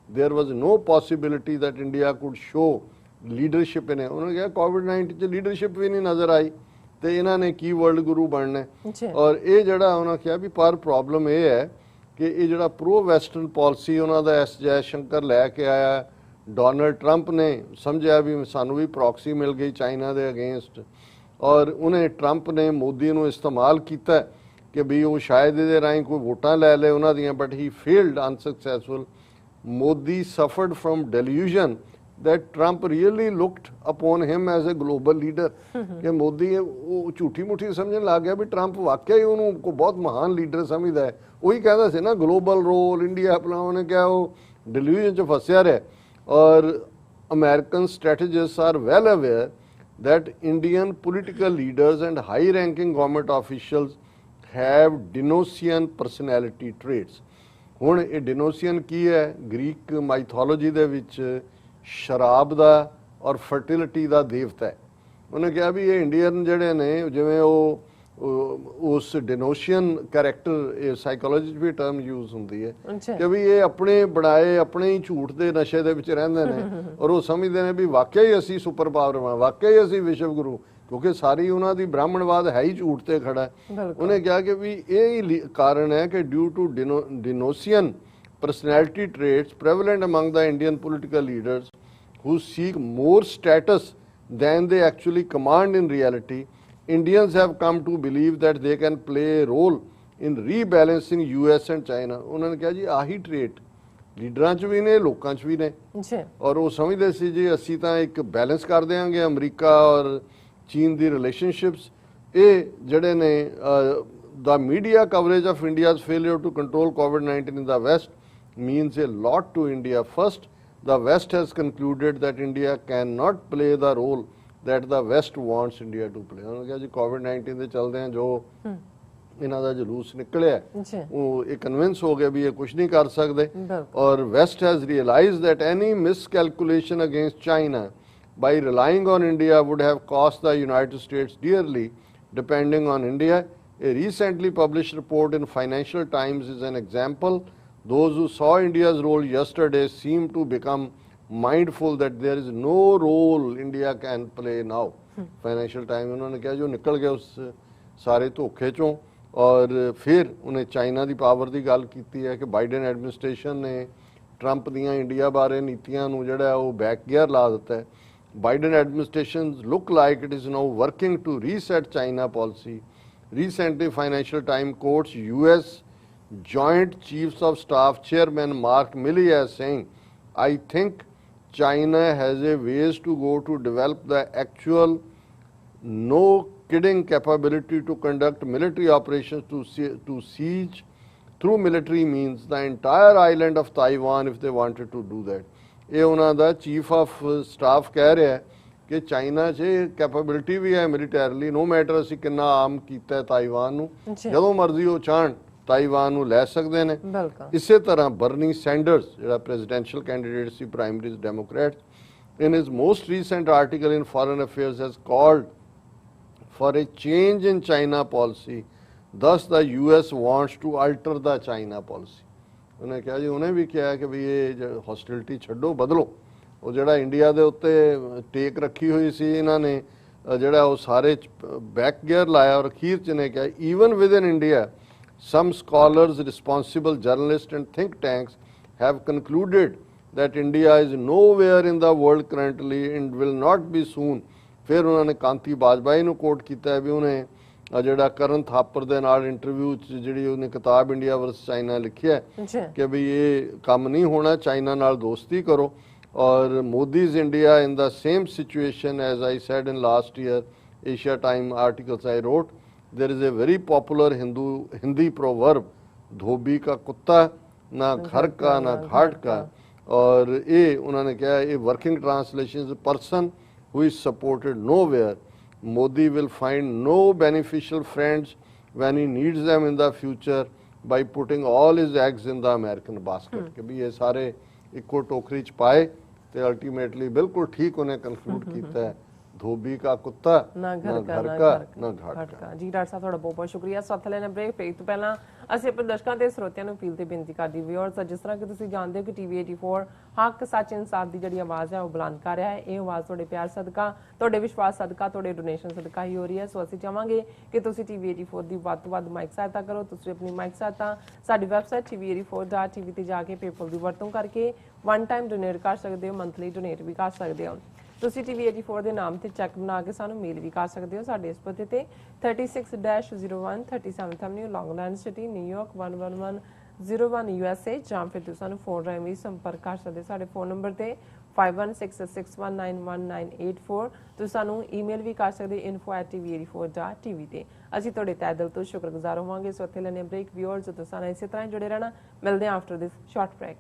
there was no possibility that India could show leadership in it. उन्होंने कहा COVID-19 च leadership भी नहीं नजर आई तो इन्होंने की world गुरु बनना है। और ये जड़ा उन्होंने कहा भी पर प्रॉब्लम ये है कि ये जड़ा प्रो वैसटर्न पॉलिसी उन्होंने एस जयशंकर लैके आया, डोनाल्ड ट्रंप ने समझा भी सानू भी प्रॉक्सी मिल गई चाइना के अगेंस्ट, और उन्हें ट्रंप ने मोदी को इस्तेमाल किया ਕਿ ਵੀ ਉਹ ਸ਼ਾਇਦ ਇਹਦੇ ਰਾਹੀਂ ਕੋਈ ਵੋਟਾਂ ਲੈ ਲਏ ਉਹਨਾਂ ਦੀਆਂ, but he failed unsuccessful. Modi suffered from delusion that Trump really looked upon him as a global leader ਕਿ ਮੋਦੀ ਉਹ ਝੂਠੀ ਮੁੱਠੀ ਸਮਝਣ ਲੱਗ ਗਿਆ ਵੀ ਟਰੰਪ ਵਾਕਿਆ ਹੀ ਉਹਨੂੰ ਕੋਈ ਬਹੁਤ ਮਹਾਨ ਲੀਡਰ ਸਮਝਦਾ ਹੈ। ਉਹੀ ਕਹਿੰਦਾ ਸੀ ਨਾ ਗਲੋਬਲ ਰੋਲ ਇੰਡੀਆ ਆਪਣਾ, ਉਹਨੇ ਕਿਹਾ ਉਹ ਡਿਲੂਜਨ 'ਚ ਫਸਿਆ ਰਿਹਾ। ਔਰ American strategists are well aware that Indian political leaders and high-ranking government officials have Dionysian personality traits। ਹੁਣ ਇਹ ਡਿਨੋਸੀਅਨ ਕੀ ਹੈ? ਗ੍ਰੀਕ ਮਾਈਥੋਲੋਜੀ ਦੇ ਵਿੱਚ ਸ਼ਰਾਬ ਦਾ ਔਰ ਫਰਟੀਲਿਟੀ ਦਾ ਦੇਵਤਾ ਹੈ। ਉਹਨੇ ਕਿਹਾ ਵੀ ਇਹ ਇੰਡੀਅਨ ਜਿਹੜੇ ਨੇ, ਜਿਵੇਂ ਉਹ ਉਸ ਡਿਨੋਸੀਅਨ ਕੈਰੈਕਟਰ, ਇਹ ਸਾਈਕੋਲੋਜੀ 'ਚ ਵੀ ਟਰਮ ਯੂਜ਼ ਹੁੰਦੀ ਹੈ ਕਿ ਵੀ ਇਹ ਆਪਣੇ ਬਣਾਏ ਆਪਣੇ ਹੀ ਝੂਠ ਦੇ ਨਸ਼ੇ ਦੇ ਵਿੱਚ ਰਹਿੰਦੇ ਨੇ ਔਰ ਉਹ ਸਮਝਦੇ ਨੇ ਵੀ ਵਾਕਿਆ ਹੀ ਅਸੀਂ ਸੁਪਰ ਪਾਵਰ ਹਾਂ, ਵਾਕਿਆ ਹੀ ਅਸੀਂ ਵਿਸ਼ਵ ਗੁਰੂ, ਕਿਉਂਕਿ ਸਾਰੀ ਉਹਨਾਂ ਦੀ ਬ੍ਰਾਹਮਣਵਾਦ ਹੈ ਹੀ ਝੂਠ ਤੇ ਖੜਾ ਹੈ। ਉਹਨੇ ਕਿਹਾ ਕਿ ਵੀ ਇਹ ਹੀ ਕਾਰਨ ਹੈ ਕਿ ਡਿਊ ਟੂ ਡਿਨੋਸੀਅਨ personality traits prevalent among the Indian political leaders who seek more status than they actually command in reality, Indians have come to believe that they can play a role in rebalancing US and China। उन्होंने कहा जी आही trait ਲੀਡਰਾਂ 'ਚ ਵੀ ਨੇ, ਲੋਕਾਂ 'ਚ ਵੀ ਨੇ ਔਰ ਉਹ ਸਮਝਦੇ ਸੀ ਜੀ ਅਸੀਂ ਤਾਂ ਇੱਕ ਬੈਲੈਂਸ ਕਰ ਦਿਆਂਗੇ ਅਮਰੀਕਾ ਔਰ ਚੀਨ ਦੀ ਰਿਲੇਸ਼ਨਸ਼ਿਪਸ। ਇਹ ਜਿਹੜੇ ਨੇ the media coverage of India's failure to control COVID-19 in the West means a lot to India. First, the West has concluded that India cannot play the role that the West wants India to play। उन्होंने कहा जी COVID-19 ਦੇ ਚੱਲਦੇ ਆ ਜੋ ਇਹਨਾਂ ਦਾ ਜਲੂਸ ਨਿਕਲਿਆ ਉਹ ਇਹ ਕਨਵਿੰਸ ਹੋ ਗਏ ਵੀ ਇਹ ਕੁਝ ਨਹੀਂ ਕਰ ਸਕਦੇ। ਔਰ West has realized that any miscalculation against China by relying on India would have cost the United States dearly depending on India। A recently published report in Financial Times is an example। Those who saw India's role yesterday seem to become mindful that there is no role India can play now। Financial Times उन्होंने कहा जो निकल गए उस सारे धोखे चों और फिर उन्हें चाइना की पावर की गल की है कि बाइडन एडमिनिस्ट्रेशन ने ट्रंप दियां इंडिया बारे नीतियां नूं जिहड़ा वो बैक गियर ला दिता है। Biden administration look like it is now working to reset China policy। Recently Financial Times quotes US Joint Chiefs of Staff Chairman Mark Milley as saying, I think China has a ways to go to develop the actual no kidding capability to conduct military operations to siege through military means the entire island of Taiwan if they wanted to do that। ਇਹ ਉਹਨਾਂ ਦਾ chief of staff ਕਹਿ ਰਿਹਾ ਕਿ China 'ਚ capability ਵੀ ਹੈ ਮਿਲੀਟੈਰਲੀ, ਨੋ matter ਅਸੀਂ ਕਿੰਨਾ ਆਮ ਕੀਤਾ ਤਾਈਵਾਨ ਨੂੰ, ਜਦੋਂ ਮਰਜ਼ੀ ਉਹ ਚਾਹਣ ਤਾਈਵਾਨ ਨੂੰ ਲੈ ਸਕਦੇ ਨੇ। ਇਸੇ ਤਰ੍ਹਾਂ ਬਰਨੀ ਸੈਂਡਰਸ ਜਿਹੜਾ ਪ੍ਰੈਜ਼ੀਡੈਂਸ਼ੀਅਲ ਕੈਂਡੀਡੇਟ ਸੀ primaries Democrats, in his most recent article in Foreign Affairs has called for a change in China policy। Thus the US wants to alter the China policy। ਉਹਨੇ ਕਿਹਾ ਜੀ ਉਹਨੇ ਵੀ ਕਿਹਾ ਕਿ ਵੀ ਇਹ ਹੌਸਟਿਲਿਟੀ ਛੱਡੋ, ਬਦਲੋ। ਉਹ ਜਿਹੜਾ ਇੰਡੀਆ ਦੇ ਉੱਤੇ ਟੇਕ ਰੱਖੀ ਹੋਈ ਸੀ ਇਹਨਾਂ ਨੇ ਜਿਹੜਾ ਉਹ ਸਾਰੇ ਬੈਕ ਗੇਅਰ ਲਾਇਆ ਔਰ ਅਖੀਰ 'ਚ ਨੇ ਕਿਹਾ even with in India some scholars, responsible journalists and think tanks have concluded that India is nowhere in the world currently and will not be soon। फिर उन्होंने कांति बाजपाई ਨੂੰ ਕੋਟ ਕੀਤਾ ਹੈ ਵੀ ਉਹਨੇ ਜਿਹੜਾ ਕਰਨ ਥਾਪਰ ਦੇ ਨਾਲ ਇੰਟਰਵਿਊ 'ਚ ਜਿਹੜੀ ਉਹਨੇ ਕਿਤਾਬ ਇੰਡੀਆ ਵਰਸ ਚਾਈਨਾ ਲਿਖਿਆ ਕਿ ਵੀ ਇਹ ਕੰਮ ਨਹੀਂ ਹੋਣਾ, ਚਾਈਨਾ ਨਾਲ ਦੋਸਤੀ ਕਰੋ। ਔਰ Modi's India in the same situation as I said in last year Asia Time articles I wrote। There is a very popular Hindi proverb, धोबी का कुत्ता ना घर का ना घाट का। और ये उन्होंने कहा ये working translation is a person who is supported nowhere। Modi will find no beneficial friends when he needs them in the future by putting all his eggs in the American basket। कि भी ये सारे eco टोकरी च पाए तो ultimately बिल्कुल ठीक उन्हें conclude किया है ਧੋਬੀ ਕਾ ਕੁੱਤਾ ਨਾ ਘਰ ਕਾ ਨਾ ਘਾਟ ਕਾ। ਜੀ ਡਾਕਟਰ ਸਾਹਿਬ ਤੁਹਾਡਾ ਬਹੁਤ ਬਹੁਤ ਸ਼ੁਕਰੀਆ। ਸਾਥ ਲੈਣਾ ਬ੍ਰੇਕ ਤੋਂ ਪਹਿਲਾਂ ਅਸੀਂ ਆਪਣੇ ਦਰਸ਼ਕਾਂ ਤੇ ਸਰੋਤਿਆਂ ਨੂੰ ਅਪੀਲ ਤੇ ਬੇਨਤੀ ਕਰਦੀ ਵਿਊਅਰਸ, ਜਿਸ ਤਰ੍ਹਾਂ ਕਿ ਤੁਸੀਂ ਜਾਣਦੇ ਹੋ ਕਿ ਟੀਵੀ 84 ਹੱਕ ਸੱਚ ਇਨਸਾਫ ਦੀ ਜਿਹੜੀ ਆਵਾਜ਼ ਹੈ ਉਹ ਬੁਲੰਦ ਕਰ ਰਿਹਾ ਹੈ। ਇਹ ਆਵਾਜ਼ ਤੁਹਾਡੇ ਪਿਆਰ ਸਦਕਾ, ਤੁਹਾਡੇ ਵਿਸ਼ਵਾਸ ਸਦਕਾ, ਤੁਹਾਡੇ ਡੋਨੇਸ਼ਨ ਸਦਕਾ ਹੀ ਹੋ ਰਹੀ ਹੈ। ਸੋ ਅਸੀਂ ਚਾਹਾਂਗੇ ਕਿ ਤੁਸੀਂ ਟੀਵੀ 84 ਦੀ ਵੱਧ ਤੋਂ ਵੱਧ ਮਾਈਕ ਸਹਾਇਤਾ ਕਰੋ। ਤੁਸੀਂ ਆਪਣੀ ਮਾਈਕ ਸਹਾਇਤਾ ਸਾਡੀ ਵੈਬਸਾਈਟ tv84.tv ਤੇ ਜਾ ਕੇ ਪੇਪਲ ਦੀ ਵਰਤੋਂ ਕਰਕੇ ਵਨ ਟਾਈਮ ਡੋਨੇਟ ਕਰ ਸਕਦੇ ਹੋ, ਮੰਥਲੀ ਡੋਨੇਟ ਵੀ ਕਰ ਸਕਦੇ ਹੋ। ਤੁਸੀਂ TV 84 ਦੇ ਨਾਮ ਤੇ ਚੈੱਕ ਬਣਾ ਕੇ ਸਾਨੂੰ ਮੇਲ ਵੀ ਕਰ ਸਕਦੇ ਹੋ ਸਾਡੇ ਇਸ ਪਤੇ ਤੇ 36-01 37th Avenue Long Island city New York 11101 USA ਜਾਂ ਫਿਰ ਤੁਸੀਂ ਸਾਨੂੰ ਫੋਨ ਰਾਹੀਂ ਵੀ ਸੰਪਰਕ ਕਰ ਸਕਦੇ ਸਾਡੇ ਫੋਨ ਨੰਬਰ ਤੇ 5166191984 ਤੁਸੀਂ ਸਾਨੂੰ ਈਮੇਲ ਵੀ ਕਰ ਸਕਦੇ info@tv84.tv ਤੇ ਅਸੀਂ ਤੁਹਾਡੇ ਤਹਿ ਦਿਲ ਤੋਂ ਸ਼ੁਕਰਗੁਜ਼ਾਰ ਹੋਵਾਂਗੇ। ਸੋ ਇੱਥੇ ਲੈਣੇ ਬ੍ਰੇਕ ਵਿਊਅਰਸ ਤੁਸੀਂ ਸਾਨੂੰ ਇਸੇ ਤਰ੍ਹਾਂ ਜੁੜੇ ਰਹਿਣਾ। ਮਿਲਦੇ ਹਾਂ after this short break.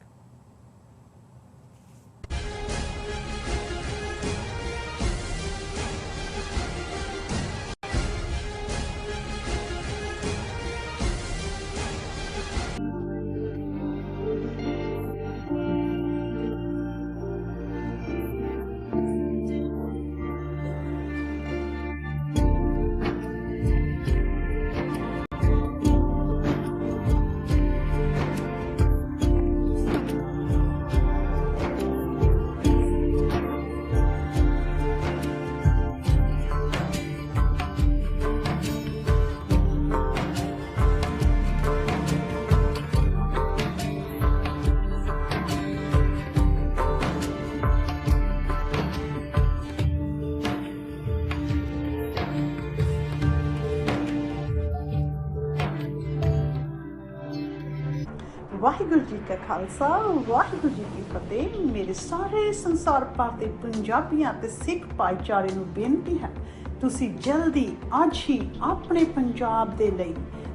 Waheguru ji ਕਾ ਖਾਲਸਾ ਵਾਹਿਗੁਰੂ ਜੀ ਕੀ ਫਤਿਹ। ਮੇਰੇ ਸਾਰੇ ਸੰਸਾਰ ਭਰ ਦੇ ਪੰਜਾਬੀਆਂ ਤੇ ਸਿੱਖ ਭਾਈਚਾਰੇ ਨੂੰ ਬੇਨਤੀ ਹੈ, ਤੁਸੀਂ ਜਲਦੀ ਅੱਜ ਹੀ ਆਪਣੇ ਪੰਜਾਬ ਦੇ ਲਈ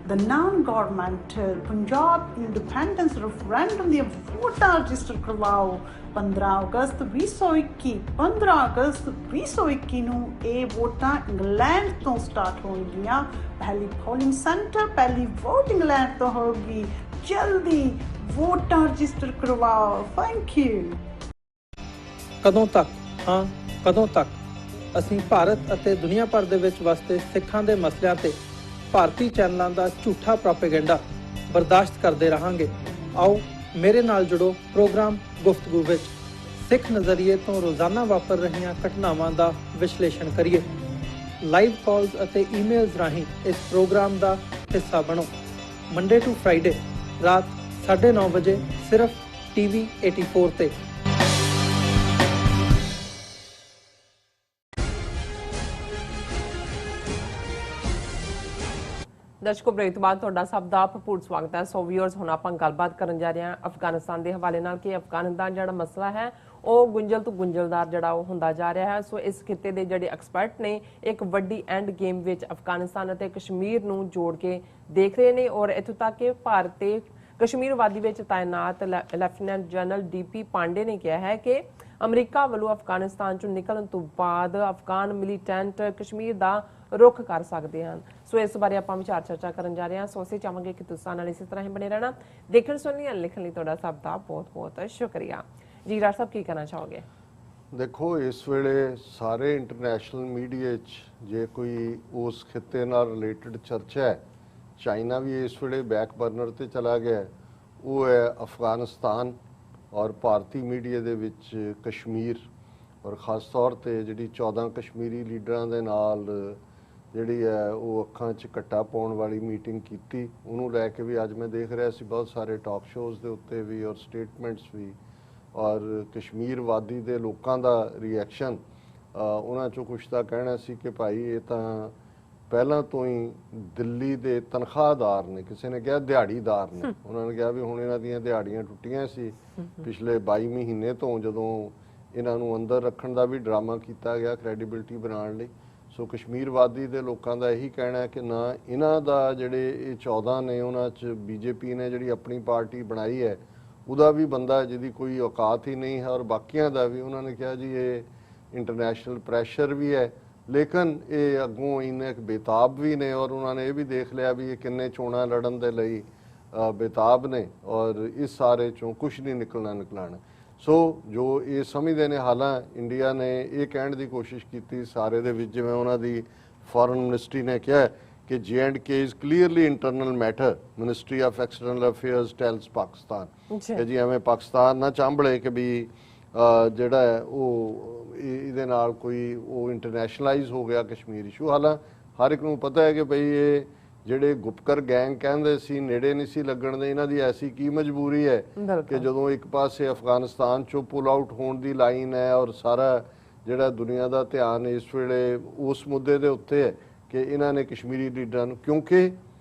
the non government Punjab independence referendum ਦੀਆਂ ਵੋਟਾਂ ਰਜਿਸਟਰ ਕਰਵਾਓ। 15 ਅਗਸਤ 2021 15 ਅਗਸਤ 2021 ਨੂੰ ਇਹ ਵੋਟਾਂ ਇੰਗਲੈਂਡ ਤੋਂ ਸਟਾਰਟ ਹੋਣਗੀਆਂ। ਪਹਿਲੀ ਪੋਲਿੰਗ ਸੈਂਟਰ ਪਹਿਲੀ ਵੋਟ ਇੰਗਲੈਂਡ ਤੋਂ ਹੋਗੀ। ਜਲਦੀ ਵੋਟਾਂ ਰਜਿਸਟਰ ਕਰਵਾਓ। Thank you. ਕਦੋਂ ਤੱਕ ਕਦੋਂ ਤੱਕ ਅਸੀਂ ਭਾਰਤ ਅਤੇ ਦੁਨੀਆ ਭਰ ਦੇ ਵਿੱਚ ਵਸਦੇ ਸਿੱਖਾਂ ਦੇ ਮਸਲਿਆਂ ਤੇ ਭਾਰਤੀ ਚੈਨਲਾਂ ਦਾ ਝੂਠਾ ਪ੍ਰੋਪੇਗੈਂਡਾ ਬਰਦਾਸ਼ਤ ਕਰਦੇ ਰਹਾਂਗੇ। ਆਓ ਮੇਰੇ ਨਾਲ ਜੁੜੋ ਪ੍ਰੋਗਰਾਮ ਗੁਫ਼ਤਗੂ ਵਿੱਚ ਸਿੱਖ ਨਜ਼ਰੀਏ ਤੋਂ ਰੋਜ਼ਾਨਾ ਵਾਪਰ ਰਹੀਆਂ ਘਟਨਾਵਾਂ ਦਾ ਵਿਸ਼ਲੇਸ਼ਣ ਕਰੀਏ। ਲਾਈਵ ਕਾਲਸ ਅਤੇ ਈਮੇਲਸ ਰਾਹੀਂ ਇਸ ਪ੍ਰੋਗਰਾਮ ਦਾ ਹਿੱਸਾ ਬਣੋ। ਮੰਡੇ ਟੂ ਫਰਾਈਡੇ ਰਾਤ 9:30 ਵਜੇ ਸਿਰਫ TV 84 ਤੇ। ਦਰਸ਼ਕੋ ਬ੍ਰੇਕ ਤੋਂ ਬਾਅਦ ਤੁਹਾਡਾ ਸਭ ਦਾ ਭਰਪੂਰ ਸਵਾਗਤ ਹੈ। ਸੋ ਵੀਅਰਸ ਹੁਣ ਆਪਾਂ ਗੱਲਬਾਤ ਕਰਨ ਜਾ ਰਹੇ ਹਾਂ ਅਫਗਾਨਿਸਤਾਨ ਦੇ ਹਵਾਲੇ ਨਾਲ ਕਿ ਅਫਗਾਨਿਸਤਾਨ ਜਿਹੜਾ ਮਸਲਾ ਹੈ ਉਹ ਗੁੰਝਲ ਤੋਂ ਗੁੰਝਲਦਾਰ ਜਿਹੜਾ ਉਹ ਹੁੰਦਾ ਜਾ ਰਿਹਾ ਹੈ। ਸੋ ਇਸ ਖਿੱਤੇ ਦੇ ਜਿਹੜੇ ਐਕਸਪਰਟ ਨੇ ਇੱਕ ਵੱਡੀ ਐਂਡ ਗੇਮ ਵਿੱਚ ਅਫਗਾਨਿਸਤਾਨ ਅਤੇ ਕਸ਼ਮੀਰ ਨੂੰ ਜੋੜ ਕੇ ਦੇਖ ਰਹੇ ਨੇ ਔਰ ਇੱਥੋਂ ਤੱਕ ਕਿ ਭਾਰਤ ਤੇ ਕਸ਼ਮੀਰ ਵਾਦੀ ਵਿੱਚ ਤਾਇਨਾਤ ਲੈਫਟੀਨੈਂਟ ਜਨਰਲ DP ਪਾਂਡੇ ਨੇ ਕਿਹਾ ਹੈ ਕਿ ਅਮਰੀਕਾ ਵੱਲੋਂ ਅਫਗਾਨਿਸਤਾਨ ਚੋਂ ਨਿਕਲਣ ਤੋਂ ਬਾਅਦ ਅਫਗਾਨ ਮਿਲੀਟੈਂਟ ਕਸ਼ਮੀਰ ਦਾ ਰੁਖ ਕਰ ਸਕਦੇ ਹਨ। ਸੋ ਇਸ ਬਾਰੇ ਆਪਾਂ ਵਿਚਾਰ ਚਰਚਾ ਕਰਨ ਜਾ ਰਹੇ ਹਾਂ। ਸੋ ਅਸੀਂ ਚਾਹਾਂਗੇ ਕਿ ਤੁਸੀਂ ਨਾਲ ਇਸੇ ਤਰ੍ਹਾਂ ਹੀ ਬਣੇ ਰਹਿਣਾ। ਦੇਖਣ ਸੁਣਨ ਲਿਖਣ ਲਈ ਤੁਹਾਡਾ ਸਭ ਦਾ ਬਹੁਤ ਬਹੁਤ ਸ਼ੁਕਰੀਆ ਜੀ। ਰਾਜ ਸਾਹਿਬ ਕੀ ਕਹਿਣਾ ਚਾਹੋਗੇ? ਦੇਖੋ ਇਸ ਵੇਲੇ ਸਾਰੇ ਇੰਟਰਨੈਸ਼ਨਲ ਮੀਡੀਆ 'ਚ ਜੇ ਕੋਈ ਉਸ ਖਿੱਤੇ ਨਾਲ ਰਿਲੇਟਡ ਚਰਚਾ ਹੈ, ਚਾਈਨਾ ਵੀ ਇਸ ਵੇਲੇ ਬੈਕ ਬਰਨਰ ਤੇ ਚਲਾ ਗਿਆ, ਉਹ ਹੈ ਅਫਗਾਨਿਸਤਾਨ ਔਰ ਭਾਰਤੀ ਮੀਡੀਆ ਦੇ ਵਿੱਚ ਕਸ਼ਮੀਰ ਔਰ ਖਾਸ ਤੌਰ ਤੇ ਜਿਹੜੀ 14 ਕਸ਼ਮੀਰੀ ਲੀਡਰਾਂ ਦੇ ਨਾਲ ਜਿਹੜੀ ਹੈ ਉਹ ਅੱਖਾਂ 'ਚ ਕੱਟਾ ਪਾਉਣ ਵਾਲੀ ਮੀਟਿੰਗ ਕੀਤੀ, ਉਹਨੂੰ ਲੈ ਕੇ ਵੀ ਅੱਜ ਮੈਂ ਦੇਖ ਰਿਹਾ ਸੀ ਬਹੁਤ ਸਾਰੇ ਟਾਕ ਸ਼ੋਜ਼ ਦੇ ਉੱਤੇ ਵੀ ਔਰ ਸਟੇਟਮੈਂਟਸ ਵੀ ਔਰ ਕਸ਼ਮੀਰ ਵਾਦੀ ਦੇ ਲੋਕਾਂ ਦਾ ਰਿਐਕਸ਼ਨ। ਉਹਨਾਂ 'ਚੋਂ ਕੁਛ ਤਾਂ ਕਹਿਣਾ ਸੀ ਕਿ ਭਾਈ ਇਹ ਤਾਂ ਪਹਿਲਾਂ ਤੋਂ ਹੀ ਦਿੱਲੀ ਦੇ ਤਨਖਾਹਦਾਰ ਨੇ, ਕਿਸੇ ਨੇ ਕਿਹਾ ਦਿਹਾੜੀਦਾਰ ਨੇ, ਉਹਨਾਂ ਨੇ ਕਿਹਾ ਵੀ ਹੁਣ ਇਹਨਾਂ ਦੀਆਂ ਦਿਹਾੜੀਆਂ ਟੁੱਟੀਆਂ ਸੀ ਪਿਛਲੇ 22 ਮਹੀਨੇ ਤੋਂ, ਜਦੋਂ ਇਹਨਾਂ ਨੂੰ ਅੰਦਰ ਰੱਖਣ ਦਾ ਵੀ ਡਰਾਮਾ ਕੀਤਾ ਗਿਆ ਕ੍ਰੈਡੀਬਿਲਿਟੀ ਬਣਾਉਣ ਲਈ। ਸੋ ਕਸ਼ਮੀਰ ਵਾਦੀ ਦੇ ਲੋਕਾਂ ਦਾ ਇਹੀ ਕਹਿਣਾ ਹੈ ਕਿ ਨਾ ਇਹਨਾਂ ਦਾ ਜਿਹੜੇ ਇਹ 14 ਨੇ ਉਹਨਾਂ 'ਚ BJP ਨੇ ਜਿਹੜੀ ਆਪਣੀ ਪਾਰਟੀ ਬਣਾਈ ਹੈ ਉਹਦਾ ਵੀ ਬੰਦਾ ਜਿਹਦੀ ਕੋਈ ਔਕਾਤ ਹੀ ਨਹੀਂ ਹੈ ਔਰ ਬਾਕੀਆਂ ਦਾ ਵੀ। ਉਹਨਾਂ ਨੇ ਕਿਹਾ ਜੀ ਇਹ ਇੰਟਰਨੈਸ਼ਨਲ ਪ੍ਰੈਸ਼ਰ ਵੀ ਹੈ ਲੇਕਿਨ ਇਹ ਅੱਗੋਂ ਇੰਨੇ ਬੇਤਾਬ ਵੀ ਨੇ ਔਰ ਉਹਨਾਂ ਨੇ ਇਹ ਵੀ ਦੇਖ ਲਿਆ ਵੀ ਇਹ ਕਿੰਨੇ ਚੋਣਾਂ ਲੜਨ ਦੇ ਲਈ ਬੇਤਾਬ ਨੇ ਔਰ ਇਸ ਸਾਰੇ ਚੋਂ ਕੁਛ ਨਹੀਂ ਨਿਕਲਣਾ। ਸੋ ਜੋ ਇਹ ਸਮਝਦੇ ਨੇ, ਹਾਲਾਂ ਇੰਡੀਆ ਨੇ ਇਹ ਕਹਿਣ ਦੀ ਕੋਸ਼ਿਸ਼ ਕੀਤੀ ਸਾਰੇ ਦੇ ਵਿੱਚ, ਜਿਵੇਂ ਉਹਨਾਂ ਦੀ ਫੋਰਨ ਮਿਨਿਸਟਰੀ ਨੇ ਕਿਹਾ ਕਿ J&K is clearly internal matter, ministry of external affairs tells Pakistan ਕਿ ਜੀ ਐਵੇਂ ਪਾਕਿਸਤਾਨ ਨਾ ਚਾਂਬਲੇ ਕਿ ਵੀ ਜਿਹੜਾ ਹੈ ਉਹ ਇਹਦੇ ਨਾਲ ਕੋਈ ਉਹ ਇੰਟਰਨੈਸ਼ਨਲਾਈਜ਼ ਹੋ ਗਿਆ ਕਸ਼ਮੀਰ ਇਸ਼ੂ। ਹਾਲਾਂ ਹਰ ਇੱਕ ਨੂੰ ਪਤਾ ਹੈ ਕਿ ਭਈ ਇਹ ਜਿਹੜੇ ਗੁਪਕਰ ਗੈਂਗ ਕਹਿੰਦੇ ਸੀ ਨੇੜੇ ਨਹੀਂ ਸੀ ਲੱਗਣ ਦੇ, ਇਹਨਾਂ ਦੀ ਐਸੀ ਕੀ ਮਜਬੂਰੀ ਹੈ ਕਿ ਜਦੋਂ ਇੱਕ ਪਾਸੇ ਅਫਗਾਨਿਸਤਾਨ ਚੋਂ ਪੁਲ ਆਊਟ ਹੋਣ ਦੀ ਲਾਈਨ ਹੈ ਔਰ ਸਾਰਾ ਜਿਹੜਾ ਦੁਨੀਆ ਦਾ ਧਿਆਨ ਇਸ ਵੇਲੇ ਉਸ ਮੁੱਦੇ ਦੇ ਉੱਤੇ ਹੈ ਕਿ ਇਹਨਾਂ ਨੇ ਕਸ਼ਮੀਰੀ ਲੀਡਰਾਂ ਨੂੰ, ਕਿਉਂਕਿ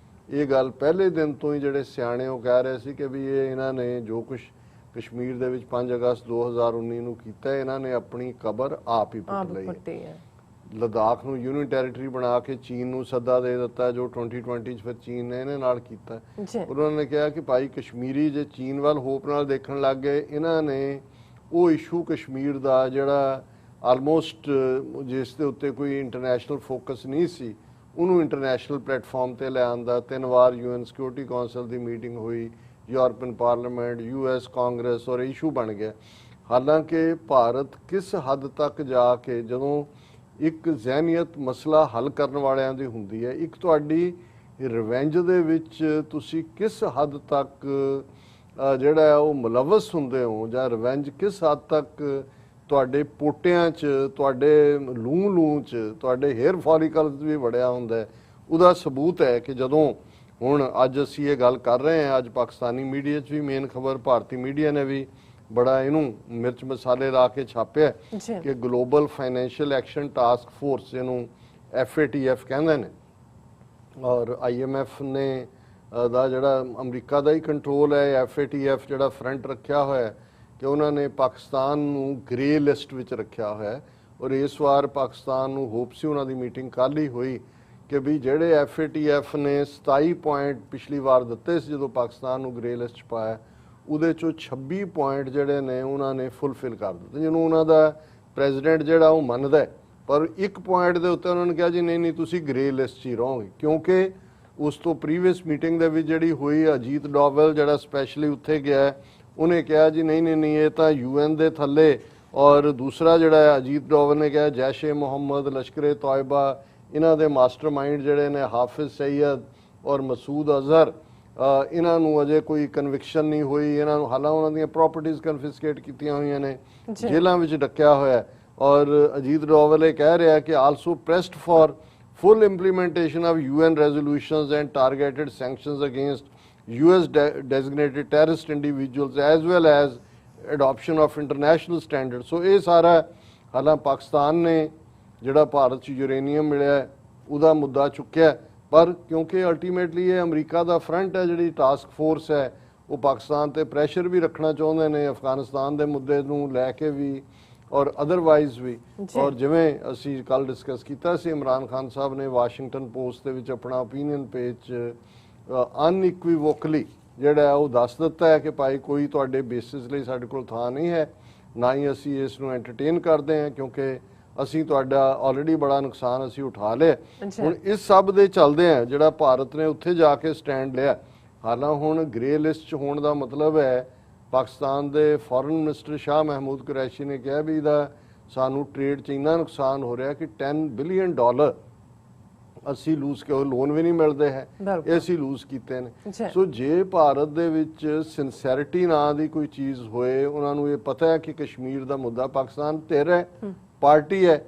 ਇਹ ਗੱਲ ਪਹਿਲੇ ਦਿਨ ਤੋਂ ਹੀ ਜਿਹੜੇ ਸਿਆਣੇ ਉਹ ਕਹਿ ਰਹੇ ਸੀ ਕਿ ਵੀ ਇਹ ਇਹਨਾਂ ਨੇ ਜੋ ਕੁਝ ਕਸ਼ਮੀਰ ਦੇ ਵਿੱਚ 5 ਅਗਸਤ 2019 ਨੂੰ ਕੀਤਾ, ਇਹਨਾਂ ਨੇ ਆਪਣੀ ਕਬਰ ਆਪ ਹੀ ਪੁੱਟ ਲਈ ਹੈ। ਲਦਾਖ ਨੂੰ ਯੂਨੀਅਨ ਟੈਰੀਟਰੀ ਬਣਾ ਕੇ ਚੀਨ ਨੂੰ ਸੱਦਾ ਦੇ ਦਿੱਤਾ, ਜੋ 2020 ਚ ਫਿਰ ਚੀਨ ਨੇ ਇਹਨੇ ਨਾਲ ਕੀਤਾ। ਉਹਨਾਂ ਨੇ ਕਿਹਾ ਕਿ ਭਾਈ ਕਸ਼ਮੀਰੀ ਜੇ ਚੀਨ ਵੱਲ ਹੋਪ ਨਾਲ ਦੇਖਣ ਲੱਗ ਗਏ, ਇਹਨਾਂ ਨੇ ਉਹ ਇਸ਼ੂ ਕਸ਼ਮੀਰ ਦਾ ਜਿਹੜਾ ਆਲਮੋਸਟ ਜਿਸ ਦੇ ਉੱਤੇ ਕੋਈ ਇੰਟਰਨੈਸ਼ਨਲ ਫੋਕਸ ਨਹੀਂ ਸੀ, ਉਹਨੂੰ ਇੰਟਰਨੈਸ਼ਨਲ ਪਲੇਟਫਾਰਮ ਤੇ ਲਿਆਉਣ ਦਾ 3 ਵਾਰ UN ਸਿਕਿਉਰਿਟੀ ਕੌਂਸਲ ਦੀ ਮੀਟਿੰਗ ਹੋਈ, ਯੂਰਪੀਅਨ ਪਾਰਲੀਮੈਂਟ, US ਕਾਂਗਰਸ, ਔਰ ਇਸ਼ੂ ਬਣ ਗਿਆ। ਹਾਲਾਂਕਿ ਭਾਰਤ ਕਿਸ ਹੱਦ ਤੱਕ ਜਾ ਕੇ ਜਦੋਂ ਇੱਕ ਜ਼ਹਿਨੀਅਤ ਮਸਲਾ ਹੱਲ ਕਰਨ ਵਾਲਿਆਂ ਦੀ ਹੁੰਦੀ ਹੈ, ਇੱਕ ਤੁਹਾਡੀ ਰਿਵੈਂਜ ਦੇ ਵਿੱਚ ਤੁਸੀਂ ਕਿਸ ਹੱਦ ਤੱਕ ਜਿਹੜਾ ਉਹ ਮੁਲਵਸ ਹੁੰਦੇ ਹੋ, ਜਾਂ ਰਿਵੈਂਜ ਕਿਸ ਹੱਦ ਤੱਕ ਤੁਹਾਡੇ ਪੋਟਿਆਂ 'ਚ, ਤੁਹਾਡੇ ਲੂੰ 'ਚ, ਤੁਹਾਡੇ ਹੇਅਰ ਫੋਲੀਕਲਸ ਵੀ ਵੜਿਆ ਹੁੰਦਾ, ਉਹਦਾ ਸਬੂਤ ਹੈ ਕਿ ਜਦੋਂ ਹੁਣ ਅੱਜ ਅਸੀਂ ਇਹ ਗੱਲ ਕਰ ਰਹੇ ਹਾਂ, ਅੱਜ ਪਾਕਿਸਤਾਨੀ ਮੀਡੀਆ 'ਚ ਵੀ ਮੇਨ ਖਬਰ, ਭਾਰਤੀ ਮੀਡੀਆ ਨੇ ਵੀ ਬੜਾ ਇਹਨੂੰ ਮਿਰਚ ਮਸਾਲੇ ਲਾ ਕੇ ਛਾਪਿਆ ਕਿ global financial action task force, ਇਹਨੂੰ FATF ਕਹਿੰਦੇ ਨੇ, ਔਰ IMF ਨੇ ਦਾ ਜਿਹੜਾ ਅਮਰੀਕਾ ਦਾ ਹੀ ਕੰਟਰੋਲ ਹੈ, FATF ਜਿਹੜਾ ਫਰੰਟ ਰੱਖਿਆ ਹੋਇਆ ਕਿ ਉਹਨਾਂ ਨੇ ਪਾਕਿਸਤਾਨ ਨੂੰ ਗ੍ਰੇ ਲਿਸਟ ਵਿੱਚ ਰੱਖਿਆ ਹੋਇਆ। ਔਰ ਇਸ ਵਾਰ ਪਾਕਿਸਤਾਨ ਨੂੰ ਹੋਪ ਸੀ, ਉਹਨਾਂ ਦੀ ਮੀਟਿੰਗ ਕੱਲ੍ਹ ਹੀ ਹੋਈ, ਕਿ ਵੀ ਜਿਹੜੇ FATF ਨੇ 27 ਪੁਆਇੰਟ ਪਿਛਲੀ ਵਾਰ ਦਿੱਤੇ ਸੀ ਜਦੋਂ ਪਾਕਿਸਤਾਨ ਨੂੰ ਗ੍ਰੇ ਲਿਸਟ 'ਚ ਪਾਇਆ, ਉਹਦੇ 'ਚੋਂ 26 ਪੁਆਇੰਟ ਜਿਹੜੇ ਨੇ ਉਹਨਾਂ ਨੇ ਫੁੱਲਫਿਲ ਕਰ ਦਿੱਤੇ, ਜਿਹਨੂੰ ਉਹਨਾਂ ਦਾ ਪ੍ਰੈਜ਼ੀਡੈਂਟ ਜਿਹੜਾ ਉਹ ਮੰਨਦਾ। ਪਰ ਇੱਕ ਪੁਆਇੰਟ ਦੇ ਉੱਤੇ ਉਹਨਾਂ ਨੇ ਕਿਹਾ ਜੀ ਨਹੀਂ ਤੁਸੀਂ ਗ੍ਰੇ ਲਿਸਟ 'ਚ ਹੀ ਰਹੋਗੇ, ਕਿਉਂਕਿ ਉਸ ਤੋਂ ਪ੍ਰੀਵੀਅਸ ਮੀਟਿੰਗ ਦੇ ਵਿੱਚ ਜਿਹੜੀ ਹੋਈ, ਅਜੀਤ ਡੋਵਲ ਜਿਹੜਾ ਸਪੈਸ਼ਲੀ ਉੱਥੇ ਗਿਆ, ਉਹਨੇ ਕਿਹਾ ਜੀ ਨਹੀਂ ਇਹ ਤਾਂ UN ਦੇ ਥੱਲੇ, ਔਰ ਦੂਸਰਾ ਜਿਹੜਾ ਅਜੀਤ ਡੋਵਲ ਨੇ ਕਿਹਾ ਜੈਸ਼-ਏ-ਮੁਹੰਮਦ, ਲਸ਼ਕਰ-ਏ-ਤੌਇਬਾ, ਇਹਨਾਂ ਦੇ ਮਾਸਟਰਮਾਈਂਡ ਜਿਹੜੇ ਨੇ ਹਾਫਿਜ਼ ਸਈਦ ਔਰ ਮਸੂਦ ਅਜ਼ਹਰ, ਇਹਨਾਂ ਨੂੰ ਅਜੇ ਕੋਈ ਕਨਵਿਕਸ਼ਨ ਨਹੀਂ ਹੋਈ, ਇਹਨਾਂ ਨੂੰ ਹਾਲਾਂ ਉਹਨਾਂ ਦੀਆਂ ਪ੍ਰਾਪਰਟੀਆਂ ਕਨਫਿਸਕੇਟ ਕੀਤੀਆਂ ਹੋਈਆਂ ਨੇ, ਜੇਲ੍ਹਾਂ ਵਿੱਚ ਡੱਕਿਆ ਹੋਇਆ। ਔਰ ਅਜੀਤ ਡੋਵਲ ਇਹ ਕਹਿ ਰਿਹਾ ਕਿ also pressed for full implementation of UN resolutions and targeted sanctions against US designated terrorist individuals as well as adoption of international standards। So ਇਹ ਸਾਰਾ ਹਾਲਾਂ ਪਾਕਿਸਤਾਨ ਨੇ ਜਿਹੜਾ ਭਾਰਤ 'ਚ ਯੂਰੇਨੀਅਮ ਮਿਲਿਆ ਉਹਦਾ ਮੁੱਦਾ ਚੁੱਕਿਆ, ਪਰ ਕਿਉਂਕਿ ਅਲਟੀਮੇਟਲੀ ਇਹ ਅਮਰੀਕਾ ਦਾ ਫਰੰਟ ਹੈ, ਜਿਹੜੀ ਟਾਸਕ ਫੋਰਸ ਹੈ, ਉਹ ਪਾਕਿਸਤਾਨ ਤੇ ਪ੍ਰੈਸ਼ਰ ਵੀ ਰੱਖਣਾ ਚਾਹੁੰਦੇ ਨੇ ਅਫਗਾਨਿਸਤਾਨ ਦੇ ਮੁੱਦੇ ਨੂੰ ਲੈ ਕੇ ਵੀ ਔਰ ਅਦਰਵਾਈਜ਼ ਵੀ। ਔਰ ਜਿਵੇਂ ਅਸੀਂ ਕੱਲ ਡਿਸਕਸ ਕੀਤਾ ਸੀ, ਇਮਰਾਨ ਖਾਨ ਸਾਹਿਬ ਨੇ ਵਾਸ਼ਿੰਗਟਨ ਪੋਸਟ ਦੇ ਵਿੱਚ ਆਪਣਾ ਓਪੀਨੀਅਨ ਪੇਜ 'ਚ ਅਨਇਕੁਇਵੋਕਲੀ ਜਿਹੜਾ ਉਹ ਦੱਸ ਦਿੱਤਾ ਹੈ ਕਿ ਭਾਈ ਕੋਈ ਤੁਹਾਡੇ ਬੇਸਿਸ ਲਈ ਸਾਡੇ ਕੋਲ ਥਾਂ ਨਹੀਂ ਹੈ, ਨਾ ਹੀ ਅਸੀਂ ਇਸ ਨੂੰ ਐਂਟਰਟੇਨ ਕਰਦੇ ਹਾਂ, ਕਿਉਂਕਿ ਅਸੀਂ ਤੁਹਾਡਾ ਆਲਰੇਡੀ ਬੜਾ ਨੁਕਸਾਨ ਅਸੀਂ ਉਠਾ ਲਿਆ। ਹੁਣ ਇਸ ਸਭ ਦੇ ਚੱਲਦੇ ਆ ਜਿਹੜਾ ਭਾਰਤ ਨੇ ਉੱਥੇ ਜਾ ਕੇ ਸਟੈਂਡ ਲਿਆ। ਹਾਲਾਂ ਹੁਣ ਗ੍ਰੇ ਲਿਸਟ 'ਚ ਹੋਣ ਦਾ ਮਤਲਬ ਹੈ, ਪਾਕਿਸਤਾਨ ਦੇ ਫੋਰਨ ਮਿਨਿਸਟਰ ਸ਼ਾਹ ਮਹਿਮੂਦ ਕੁਰੈਸ਼ੀ ਨੇ ਕਿਹਾ ਵੀ ਇਹਦਾ ਸਾਨੂੰ ਟ੍ਰੇਡ 'ਚ ਇੰਨਾ ਨੁਕਸਾਨ ਹੋ ਰਿਹਾ ਕਿ $10 ਬਿਲੀਅਨ ਅਸੀਂ ਲੂਜ਼ ਕੇ, ਲੋਨ ਵੀ ਨਹੀਂ ਮਿਲਦੇ ਹੈ, ਇਹ ਅਸੀਂ ਲੂਜ਼ ਕੀਤੇ ਨੇ। ਸੋ ਜੇ ਭਾਰਤ ਦੇ ਵਿੱਚ ਸਿੰਸੈਰਿਟੀ ਨਾਂ ਦੀ ਕੋਈ ਚੀਜ਼ ਹੋਏ, ਉਹਨਾਂ ਨੂੰ ਇਹ ਪਤਾ ਹੈ ਕਿ ਕਸ਼ਮੀਰ ਦਾ ਮੁੱਦਾ, ਪਾਕਿਸਤਾਨ ਧਿਰ ਹੈ, ਪਾਰਟੀ ਹੈ,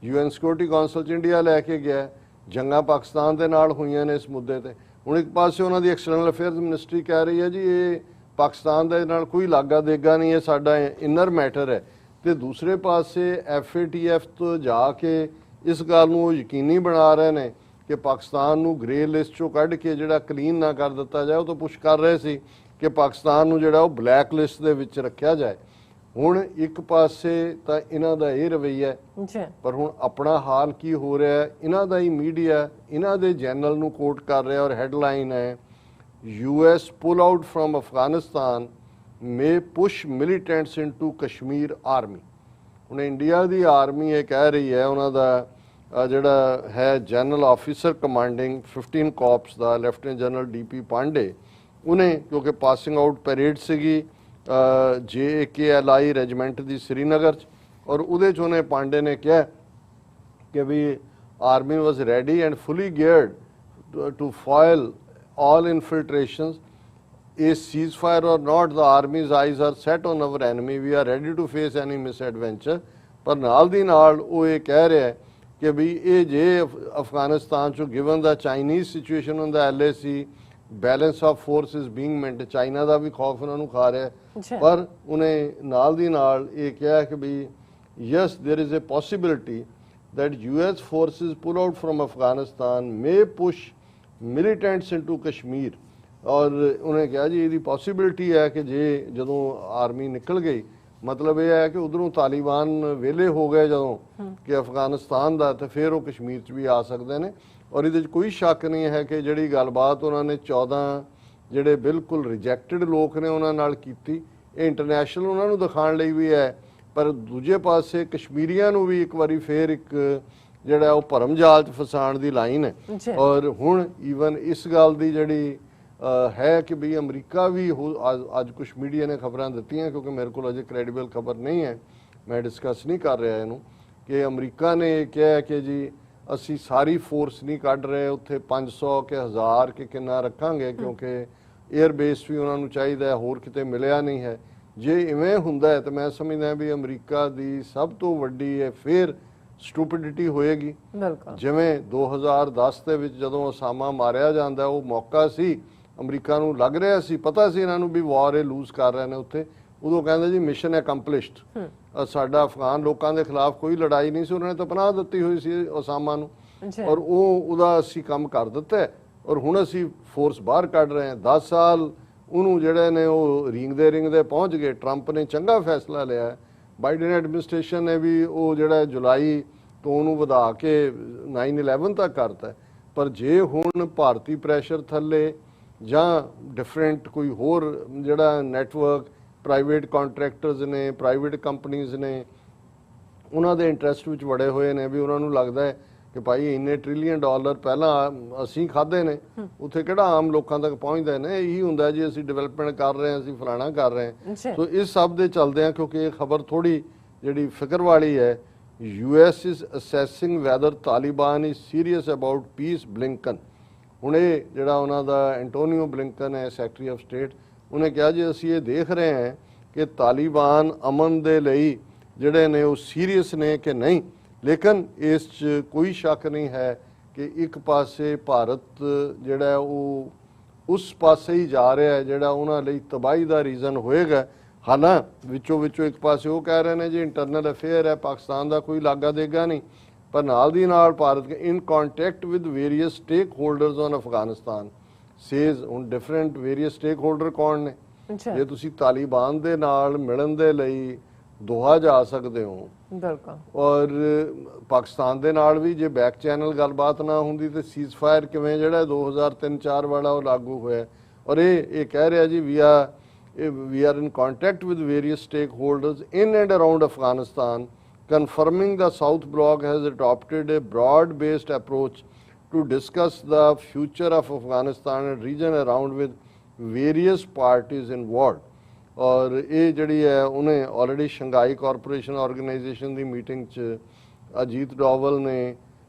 UN ਸਿਕਿਉਰਿਟੀ ਕੌਂਸਲ 'ਚ ਇੰਡੀਆ ਲੈ ਕੇ ਗਿਆ, ਜੰਗਾਂ ਪਾਕਿਸਤਾਨ ਦੇ ਨਾਲ ਹੋਈਆਂ ਨੇ ਇਸ ਮੁੱਦੇ ਤੇ। ਹੁਣ ਇੱਕ ਪਾਸੇ ਉਹਨਾਂ ਦੀ ਐਕਸਟਰਨਲ ਅਫੇਅਰਸ ਮਿਨਿਸਟਰੀ ਕਹਿ ਰਹੀ ਹੈ ਜੀ ਇਹ ਪਾਕਿਸਤਾਨ ਦੇ ਨਾਲ ਕੋਈ ਲਾਗਾ ਦੇਗਾ ਨਹੀਂ, ਇਹ ਸਾਡਾ ਇਨਰ ਮੈਟਰ ਹੈ, ਤੇ ਦੂਸਰੇ ਪਾਸੇ FATF ਤੋਂ ਜਾ ਕੇ ਇਸ ਗੱਲ ਨੂੰ ਉਹ ਯਕੀਨੀ ਬਣਾ ਰਹੇ ਨੇ ਕਿ ਪਾਕਿਸਤਾਨ ਨੂੰ ਗ੍ਰੇ ਲਿਸਟ 'ਚੋਂ ਕੱਢ ਕੇ ਜਿਹੜਾ ਕਲੀਨ ਨਾ ਕਰ ਦਿੱਤਾ ਜਾਏ। ਉਹ ਤਾਂ ਪੁਸ਼ ਕਰ ਰਹੇ ਸੀ ਕਿ ਪਾਕਿਸਤਾਨ ਨੂੰ ਜਿਹੜਾ ਉਹ ਬਲੈਕ ਲਿਸਟ ਦੇ ਵਿੱਚ ਰੱਖਿਆ ਜਾਏ। ਹੁਣ ਇੱਕ ਪਾਸੇ ਤਾਂ ਇਹਨਾਂ ਦਾ ਇਹ ਰਵੱਈਆ, ਪਰ ਹੁਣ ਆਪਣਾ ਹਾਲ ਕੀ ਹੋ ਰਿਹਾ, ਇਹਨਾਂ ਦਾ ਹੀ ਮੀਡੀਆ ਇਹਨਾਂ ਦੇ ਜਰਨਲ ਨੂੰ ਕੋਟ ਕਰ ਰਿਹਾ, ਔਰ ਹੈਡਲਾਈਨ ਹੈ US pull out from Afghanistan may push militants into Kashmir army। ਹੁਣ ਇੰਡੀਆ ਦੀ ਆਰਮੀ ਇਹ ਕਹਿ ਰਹੀ ਹੈ, ਉਹਨਾਂ ਦਾ ਜਿਹੜਾ ਹੈ ਜਨਰਲ ਆਫਿਸਰ ਕਮਾਂਡਿੰਗ 15 ਕਾਰਪਸ ਦਾ ਲੈਫਟੀਨੈਂਟ ਜਨਰਲ DP ਪਾਂਡੇ, ਉਹਨੇ ਕਿਉਂਕਿ ਪਾਸਿੰਗ ਆਊਟ ਪੈਰੇਡ ਸੀਗੀ JKLI ਰੈਜੀਮੈਂਟ ਦੀ ਸ੍ਰੀਨਗਰ 'ਚ, ਔਰ ਉਹਦੇ 'ਚ ਉਹਨੇ ਪਾਂਡੇ ਨੇ ਕਿਹਾ ਕਿ ਵੀ army was ready and fully geared to foil all infiltrations, a ceasefire or not, the army's eyes are set on our enemy, we are ready to face any misadventure। ਪਰ ਨਾਲ ਦੀ ਨਾਲ ਉਹ ਇਹ ਕਹਿ ਰਿਹਾ ਹੈ ਕਿ ਵੀ ਇਹ ਜੇ ਅਫਗਾਨਿਸਤਾਨ 'ਚੋਂ ਗਿਵਨ ਦਾ ਚਾਈਨੀਜ਼ ਸਿਚੁਏਸ਼ਨ ਹੁੰਦਾ, LAC balance of force is being maintain, China ਦਾ ਵੀ ਖੌਫ ਉਹਨਾਂ ਨੂੰ ਖਾ ਰਿਹਾ, ਪਰ ਉਹਨੇ ਨਾਲ ਦੀ ਨਾਲ ਇਹ ਕਿਹਾ ਕਿ ਵੀ yes, there is a possibility that US forces pull out from Afghanistan may push militants into Kashmir. और उन्हें कहा जी ये पॉसिबिलिटी है कि जे जदों आर्मी निकल गई, मतलब यह है कि उधरों तालिबान वेले हो गए जदों कि अफगानिस्तान का, तो फिर वो कश्मीर च भी आ सकते हैं। और ये कोई शक नहीं है कि जी गलबात उन्होंने 14 ਜਿਹੜੇ ਬਿਲਕੁਲ ਰਿਜੈਕਟਡ ਲੋਕ ਨੇ ਉਹਨਾਂ ਨਾਲ ਕੀਤੀ, ਇਹ ਇੰਟਰਨੈਸ਼ਨਲ ਉਹਨਾਂ ਨੂੰ ਦਿਖਾਉਣ ਲਈ ਵੀ ਹੈ, ਪਰ ਦੂਜੇ ਪਾਸੇ ਕਸ਼ਮੀਰੀਆਂ ਨੂੰ ਵੀ ਇੱਕ ਵਾਰੀ ਫੇਰ ਇੱਕ ਜਿਹੜਾ ਉਹ ਭਰਮ ਜਾਲ 'ਚ ਫਸਾਉਣ ਦੀ ਲਾਈਨ ਹੈ। ਔਰ ਹੁਣ ਈਵਨ ਇਸ ਗੱਲ ਦੀ ਜਿਹੜੀ ਹੈ ਕਿ ਵੀ ਅਮਰੀਕਾ ਵੀ ਅੱਜ ਕੁਛ ਮੀਡੀਆ ਨੇ ਖਬਰਾਂ ਦਿੱਤੀਆਂ, ਕਿਉਂਕਿ ਮੇਰੇ ਕੋਲ ਅਜੇ ਕ੍ਰੈਡੀਬਲ ਖਬਰ ਨਹੀਂ ਹੈ, ਮੈਂ ਡਿਸਕਸ ਨਹੀਂ ਕਰ ਰਿਹਾ ਇਹਨੂੰ, ਕਿ ਅਮਰੀਕਾ ਨੇ ਇਹ ਕਿਹਾ ਕਿ ਜੀ ਅਸੀਂ ਸਾਰੀ ਫੋਰਸ ਨਹੀਂ ਕੱਢ ਰਹੇ ਉੱਥੇ, 500 ਕਿ 1000 ਕਿ ਕਿੰਨਾ ਰੱਖਾਂਗੇ, ਕਿਉਂਕਿ ਏਅਰ ਬੇਸ ਵੀ ਉਹਨਾਂ ਨੂੰ ਚਾਹੀਦਾ, ਹੋਰ ਕਿਤੇ ਮਿਲਿਆ ਨਹੀਂ ਹੈ। ਜੇ ਇਵੇਂ ਹੁੰਦਾ ਹੈ ਤਾਂ ਮੈਂ ਸਮਝਦਾ ਵੀ ਅਮਰੀਕਾ ਦੀ ਸਭ ਤੋਂ ਵੱਡੀ ਹੈ ਫਿਰ ਸਟੂਪਿਡਿਟੀ ਹੋਏਗੀ। ਜਿਵੇਂ 2010 ਦੇ ਵਿੱਚ ਜਦੋਂ ਉਸਾਮਾ ਮਾਰਿਆ ਜਾਂਦਾ, ਉਹ ਮੌਕਾ ਸੀ ਅਮਰੀਕਾ ਨੂੰ, ਲੱਗ ਰਿਹਾ ਸੀ, ਪਤਾ ਸੀ ਇਹਨਾਂ ਨੂੰ ਵੀ ਵਾਰ ਇਹ ਲੂਜ਼ ਕਰ ਰਹੇ ਨੇ ਉੱਥੇ, ਉਦੋਂ ਕਹਿੰਦੇ ਜੀ ਮਿਸ਼ਨ ਐਕੰਪਲਿਸ਼ਡ, ਸਾਡਾ ਅਫਗਾਨ ਲੋਕਾਂ ਦੇ ਖਿਲਾਫ ਕੋਈ ਲੜਾਈ ਨਹੀਂ ਸੀ, ਉਹਨਾਂ ਨੇ ਤਾਂ ਪਨਾਹ ਦਿੱਤੀ ਹੋਈ ਸੀ ਉਸਾਮਾ ਨੂੰ, ਔਰ ਉਹਦਾ ਅਸੀਂ ਕੰਮ ਕਰ ਦਿੱਤਾ, ਔਰ ਹੁਣ ਅਸੀਂ ਫੋਰਸ ਬਾਹਰ ਕੱਢ ਰਹੇ ਹਾਂ। 10 ਸਾਲ ਉਹਨੂੰ ਜਿਹੜੇ ਨੇ ਉਹ ਰਿੰਗਦੇ ਪਹੁੰਚ ਗਏ। ਟਰੰਪ ਨੇ ਚੰਗਾ ਫੈਸਲਾ ਲਿਆ, ਬਾਈਡਨ ਐਡਮਿਨਿਸਟ੍ਰੇਸ਼ਨ ਨੇ ਵੀ ਉਹ ਜਿਹੜਾ ਜੁਲਾਈ ਤੋਂ ਉਹਨੂੰ ਵਧਾ ਕੇ 9/11 ਤੱਕ ਕਰਤਾ। ਪਰ ਜੇ ਹੁਣ ਭਾਰਤੀ ਪ੍ਰੈਸ਼ਰ ਥੱਲੇ ਜਾਂ ਡਿਫਰੈਂਟ ਕੋਈ ਹੋਰ ਜਿਹੜਾ ਨੈਟਵਰਕ, ਪ੍ਰਾਈਵੇਟ ਕੰਟਰੈਕਟਰਸ ਨੇ, ਪ੍ਰਾਈਵੇਟ ਕੰਪਨੀਜ਼ ਨੇ, ਉਹਨਾਂ ਦੇ ਇੰਟਰਸਟ ਵਿੱਚ ਵੜੇ ਹੋਏ ਨੇ, ਵੀ ਉਹਨਾਂ ਨੂੰ ਲੱਗਦਾ ਹੈ ਕਿ ਭਾਈ ਇੰਨੇ ਟ੍ਰਿਲੀਅਨ ਡਾਲਰ ਪਹਿਲਾਂ ਅਸੀਂ ਖਾਦੇ ਨੇ, ਉੱਥੇ ਕਿਹੜਾ ਆਮ ਲੋਕਾਂ ਤੱਕ ਪਹੁੰਚਦੇ ਨੇ। ਇਹੀ ਹੁੰਦਾ ਜੀ ਅਸੀਂ ਡਿਵੈਲਪਮੈਂਟ ਕਰ ਰਹੇ ਹਾਂ, ਅਸੀਂ ਫਲਾਣਾ ਕਰ ਰਹੇ ਹਾਂ। ਸੋ ਇਸ ਸਭ ਦੇ ਚੱਲਦੇ ਆ, ਕਿਉਂਕਿ ਇਹ ਖਬਰ ਥੋੜੀ ਜਿਹੜੀ ਫਿਕਰ ਵਾਲੀ ਹੈ, US is assessing whether Taliban is serious about peace, Blinken. ਹੁਣ ਇਹ ਜਿਹੜਾ ਉਹਨਾਂ ਦਾ ਐਂਟੋਨੀਓ ਬਲਿੰਕਨ ਹੈ, ਸੈਕਟਰੀ ਆਫ ਸਟੇਟ, ਉਹਨੇ ਕਿਹਾ ਜੀ ਅਸੀਂ ਇਹ ਦੇਖ ਰਹੇ ਹਾਂ ਕਿ ਤਾਲਿਬਾਨ ਅਮਨ ਦੇ ਲਈ ਜਿਹੜੇ ਨੇ ਉਹ ਸੀਰੀਅਸ ਨੇ ਕਿ ਨਹੀਂ। ਲੇਕਿਨ ਇਸ 'ਚ ਕੋਈ ਸ਼ੱਕ ਨਹੀਂ ਹੈ ਕਿ ਇੱਕ ਪਾਸੇ ਭਾਰਤ ਜਿਹੜਾ ਉਹ ਉਸ ਪਾਸੇ ਹੀ ਜਾ ਰਿਹਾ ਹੈ ਜਿਹੜਾ ਉਹਨਾਂ ਲਈ ਤਬਾਹੀ ਦਾ ਰੀਜ਼ਨ ਹੋਏਗਾ। ਹਾਲਾਂਕਿ ਵਿੱਚੋਂ ਇੱਕ ਪਾਸੇ ਉਹ ਕਹਿ ਰਹੇ ਨੇ ਜੀ ਇੰਟਰਨਲ ਅਫੇਅਰ ਹੈ, ਪਾਕਿਸਤਾਨ ਦਾ ਕੋਈ ਲਾਗਾ ਦੇਗਾ ਨਹੀਂ, ਪਰ ਨਾਲ ਦੀ ਨਾਲ Bharat in contact with various stakeholders on Afghanistan ਸੇਜ਼। ਹੁਣ ਡਿਫਰੈਂਟ ਵੇਰੀਅਸ ਸਟੇਕ ਹੋਲਡਰ ਕੌਣ ਨੇ? ਜੇ ਤੁਸੀਂ ਤਾਲਿਬਾਨ ਦੇ ਨਾਲ ਮਿਲਣ ਦੇ ਲਈ ਦੋਹਾ ਜਾ ਸਕਦੇ ਹੋ, ਔਰ ਪਾਕਿਸਤਾਨ ਦੇ ਨਾਲ ਵੀ ਜੇ ਬੈਕ ਚੈਨਲ ਗੱਲਬਾਤ ਨਾ ਹੁੰਦੀ ਤੇ ਸੀਜ਼ਫਾਇਰ ਕਿਵੇਂ ਜਿਹੜਾ 2003-4 ਵਾਲਾ ਉਹ ਲਾਗੂ ਹੋਇਆ। ਔਰ ਇਹ ਕਹਿ ਰਿਹਾ ਜੀ we are in contact with various stakeholders in and around Afghanistan, confirming the South Bloc has adopted a broad-based approach to discuss the future of Afghanistan and region around with various parties involved। और ये जड़ी है उन्हें already Shanghai corporation organisation की meeting च अजीत डोवल ने